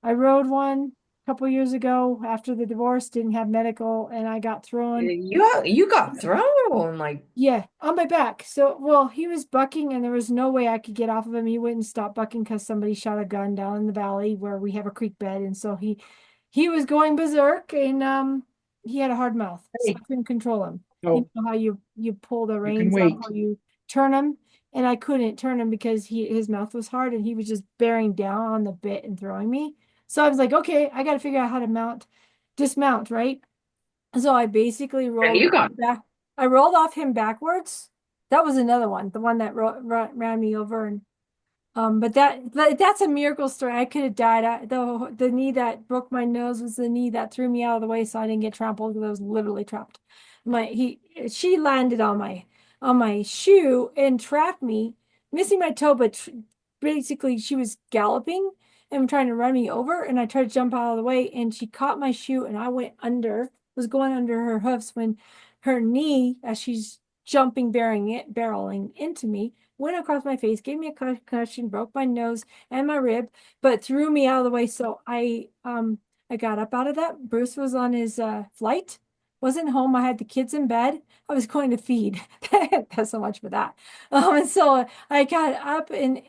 I rode one a couple years ago after the divorce, didn't have medical, and I got thrown. You got thrown like Yeah, on my back. So, well, he was bucking and there was no way I could get off of him. He wouldn't stop bucking because somebody shot a gun down in the valley where we have a creek bed. And so he was going berserk and he had a hard mouth. So I couldn't control him. You Oh, know how you pull the you can reins out wait. or you turn him, and I couldn't turn him because his mouth was hard and he was just bearing down on the bit and throwing me. So I was like, okay, I got to figure out how to dismount, right? So I basically and rolled you got back. I rolled off him backwards. That was another one, the one that ran me over. And but that's a miracle story. I could have died. The knee that broke my nose was the knee that threw me out of the way, so I didn't get trampled because I was literally trapped. She landed on my shoe and trapped me, missing my toe, but basically she was galloping and trying to run me over, and I tried to jump out of the way, and she caught my shoe, and I went under, was going under her hoofs when her knee, as she's jumping, barreling into me, went across my face, gave me a concussion, broke my nose and my rib, but threw me out of the way. So I got up out of that. Bruce was on his flight. wasn't home. I had the kids in bed. I was going to feed. That's so much for that. And so I got up and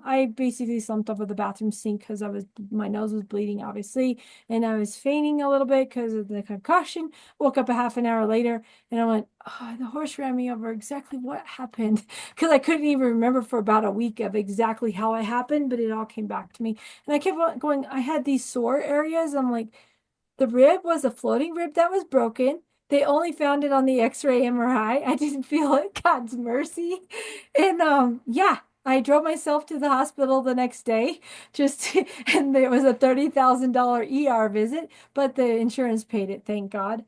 I basically slumped over the bathroom sink because my nose was bleeding, obviously, and I was fainting a little bit because of the concussion. Woke up a half an hour later and I went, oh, the horse ran me over. Exactly what happened? Because I couldn't even remember for about a week of exactly how it happened, but it all came back to me. And I kept on going, I had these sore areas. I'm like, the rib was a floating rib that was broken. They only found it on the X-ray MRI. I didn't feel it. God's mercy. And yeah, I drove myself to the hospital the next day and there was a $30,000 ER visit, but the insurance paid it, thank God.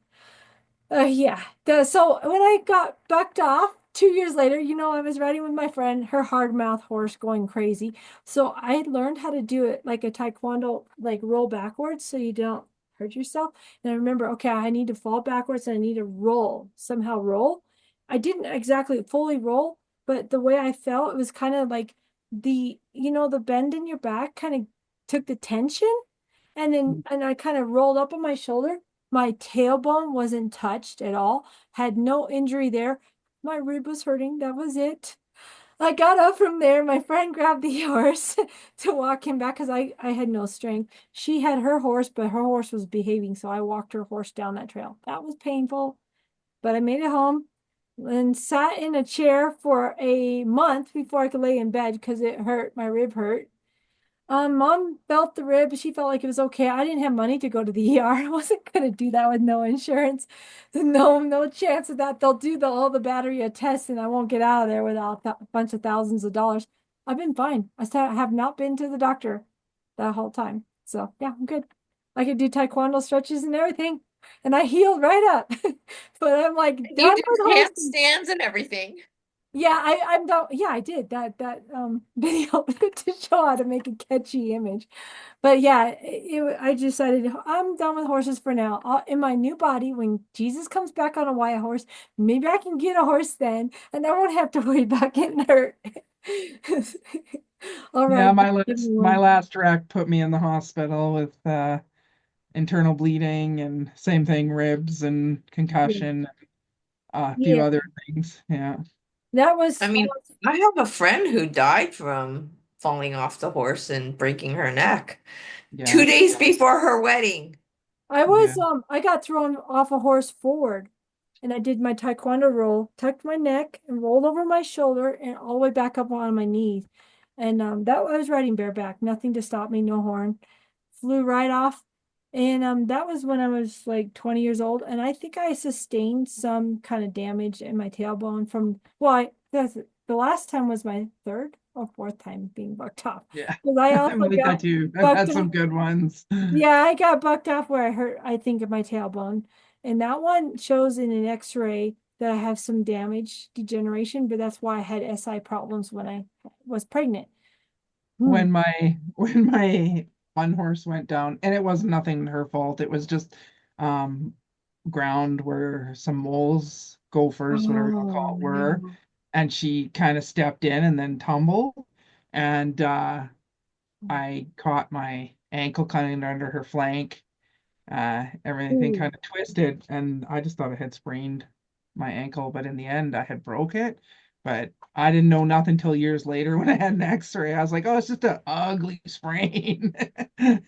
Yeah. So when I got bucked off 2 years later, I was riding with my friend, her hard mouth horse going crazy. So I learned how to do it like a taekwondo, like roll backwards so you don't hurt yourself. And I remember, okay, I need to fall backwards and I need to roll, somehow roll. I didn't exactly fully roll, but the way I felt, it was kind of like the bend in your back kind of took the tension and I kind of rolled up on my shoulder. My tailbone wasn't touched at all, had no injury there. My rib was hurting. That was it. I got up from there. My friend grabbed the horse to walk him back because I had no strength. She had her horse, but her horse was behaving. So I walked her horse down that trail. That was painful, but I made it home and sat in a chair for a month before I could lay in bed because it hurt. My rib hurt. Mom felt the rib. She felt like it was okay. I didn't have money to go to the ER. I wasn't gonna do that with no insurance. No chance of that. They'll do all the battery of tests, and I won't get out of there without a bunch of thousands of dollars. I've been fine. I still have not been to the doctor that whole time. So yeah, I'm good. I could do taekwondo stretches and everything, and I healed right up. But I'm like You done do with horses. handstands and everything. Yeah, I'm done. Yeah, I did that video to show how to make a catchy image. But yeah, I decided I'm done with horses for now. In my new body, when Jesus comes back on a white horse, maybe I can get a horse then, and I won't have to worry about getting hurt. All Yeah, right, my everyone. last wreck put me in the hospital with internal bleeding and same thing, ribs and Yeah, concussion, a few yeah, other things. Yeah. that was I mean, I have a friend who died from falling off the horse and breaking her neck two Yeah. days before her wedding. Yeah. I got thrown off a horse forward and I did my taekwondo roll, tucked my neck and rolled over my shoulder and all the way back up on my knees. And that I was riding bareback, nothing to stop me, no horn. Flew right off. And that was when I was like 20 years old. And I think I sustained some kind of damage in my tailbone from, well, the last time was my third or fourth time being bucked off. Yeah. Because I I'm also like that got too. I've bucked had some off. good ones. Yeah, I got bucked off where I hurt, I think, of my tailbone. And that one shows in an x-ray that I have some damage, degeneration, but that's why I had SI problems when I was pregnant. Hmm. When my one horse went down, and it was nothing her fault. It was just um ground where some moles, gophers, whatever you want to call Oh, it, were, no. and she kind of stepped in and then tumbled, and I caught my ankle kind of under her flank. Everything Ooh. kind of twisted, and I just thought I had sprained my ankle, but in the end, I had broke it. But I didn't know nothing till years later when I had an X-ray. I was like, "Oh, it's just an ugly sprain,"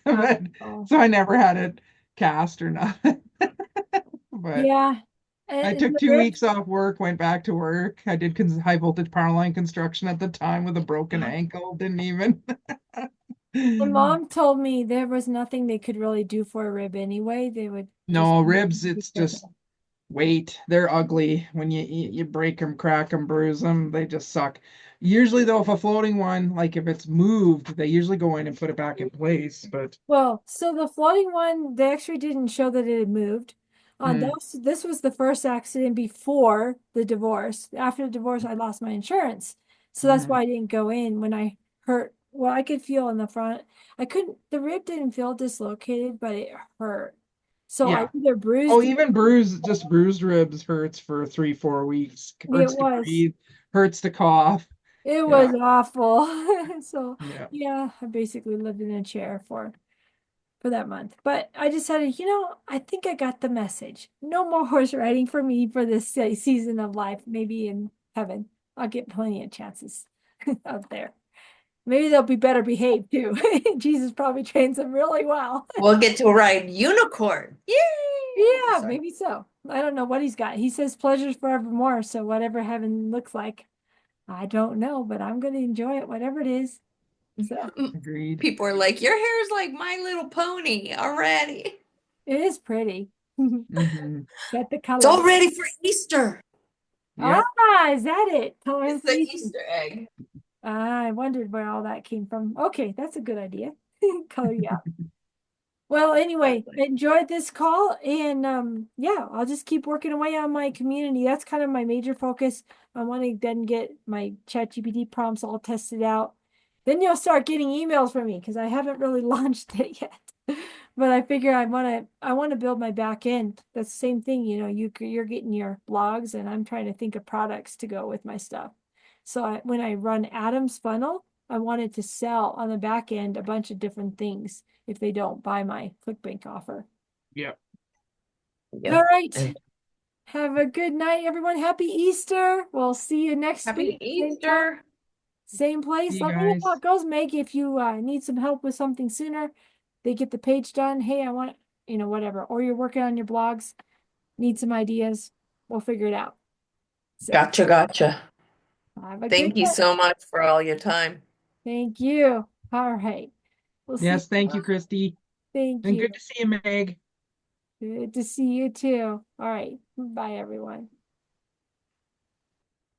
but Oh, so I never had it cast or nothing. But yeah. I And took the 2 weeks ribs, off work, went back to work. I did high voltage power line construction at the time with a broken yeah. ankle. Didn't even. My mom told me there was nothing they could really do for a rib anyway. They would just No, ribs, be it's just careful. weight. They're ugly when you break them, crack them, bruise them. They just suck. Usually, though, if a floating one, like if it's moved, they usually go in and put it back in place. But Well, so the floating one, the X-ray didn't show that it had moved. mm, This was the first accident before the divorce. After the divorce, I lost my insurance. So that's mm, why I didn't go in when I hurt. Well, I could feel in the front. I couldn't, the rib didn't feel dislocated, but it hurt. So I yeah. either Oh, bruised it. even just bruised ribs hurts for 3, 4 weeks. It Hurts to was. breathe. Hurts to cough. It Yeah, was awful. So yeah. yeah, I basically lived in a chair for for that month. But I decided, I think I got the message. No more horse riding for me for this season of life. Maybe in heaven, I'll get plenty of chances out there. Maybe they'll be better behaved too. Jesus probably trains them really well. We'll get to ride unicorn. Yay! Yeah, Sorry. maybe so. I don't know what he's got. He says pleasures forevermore. So whatever heaven looks like, I don't know, but I'm going to enjoy it, whatever it is. So Agreed. People are like, your hair is like My Little Pony already. it is pretty. Hmm. Got the It's color. all ready for Easter. Yep. Ah, is that it? Color It's the information. Easter egg. I wondered where all that came from. Okay, that's a good idea. Color you out. Well, anyway, Exactly. enjoyed this call and yeah, I'll just keep working away on my community. That's kind of my major focus. I want to then get my ChatGPT prompts all tested out. Then you'll start getting emails from me because I haven't really launched it yet. But I figure I want to build my back end. That's the same thing, you're getting your blogs and I'm trying to think of products to go with my stuff. So when I run Adam's funnel, I wanted to sell on the back end a bunch of different things if they don't buy my ClickBank offer. Yep. All Yep. right. And Have a good night, everyone. Happy Easter. We'll see you next happy week. Same time, Easter. same place. See you Let me know how guys. it goes, Meg. If you need some help with something sooner, they get the page done. Hey, I want, whatever. Or you're working on your blogs, need some ideas. We'll figure it out. So Gotcha, gotcha. have a good Thank you night. so much for all your time. Thank you. All right. We'll see Yes, thank you. you, Christy. Thank And good you. to see you, Meg. Good to see you too. All right. Bye, everyone.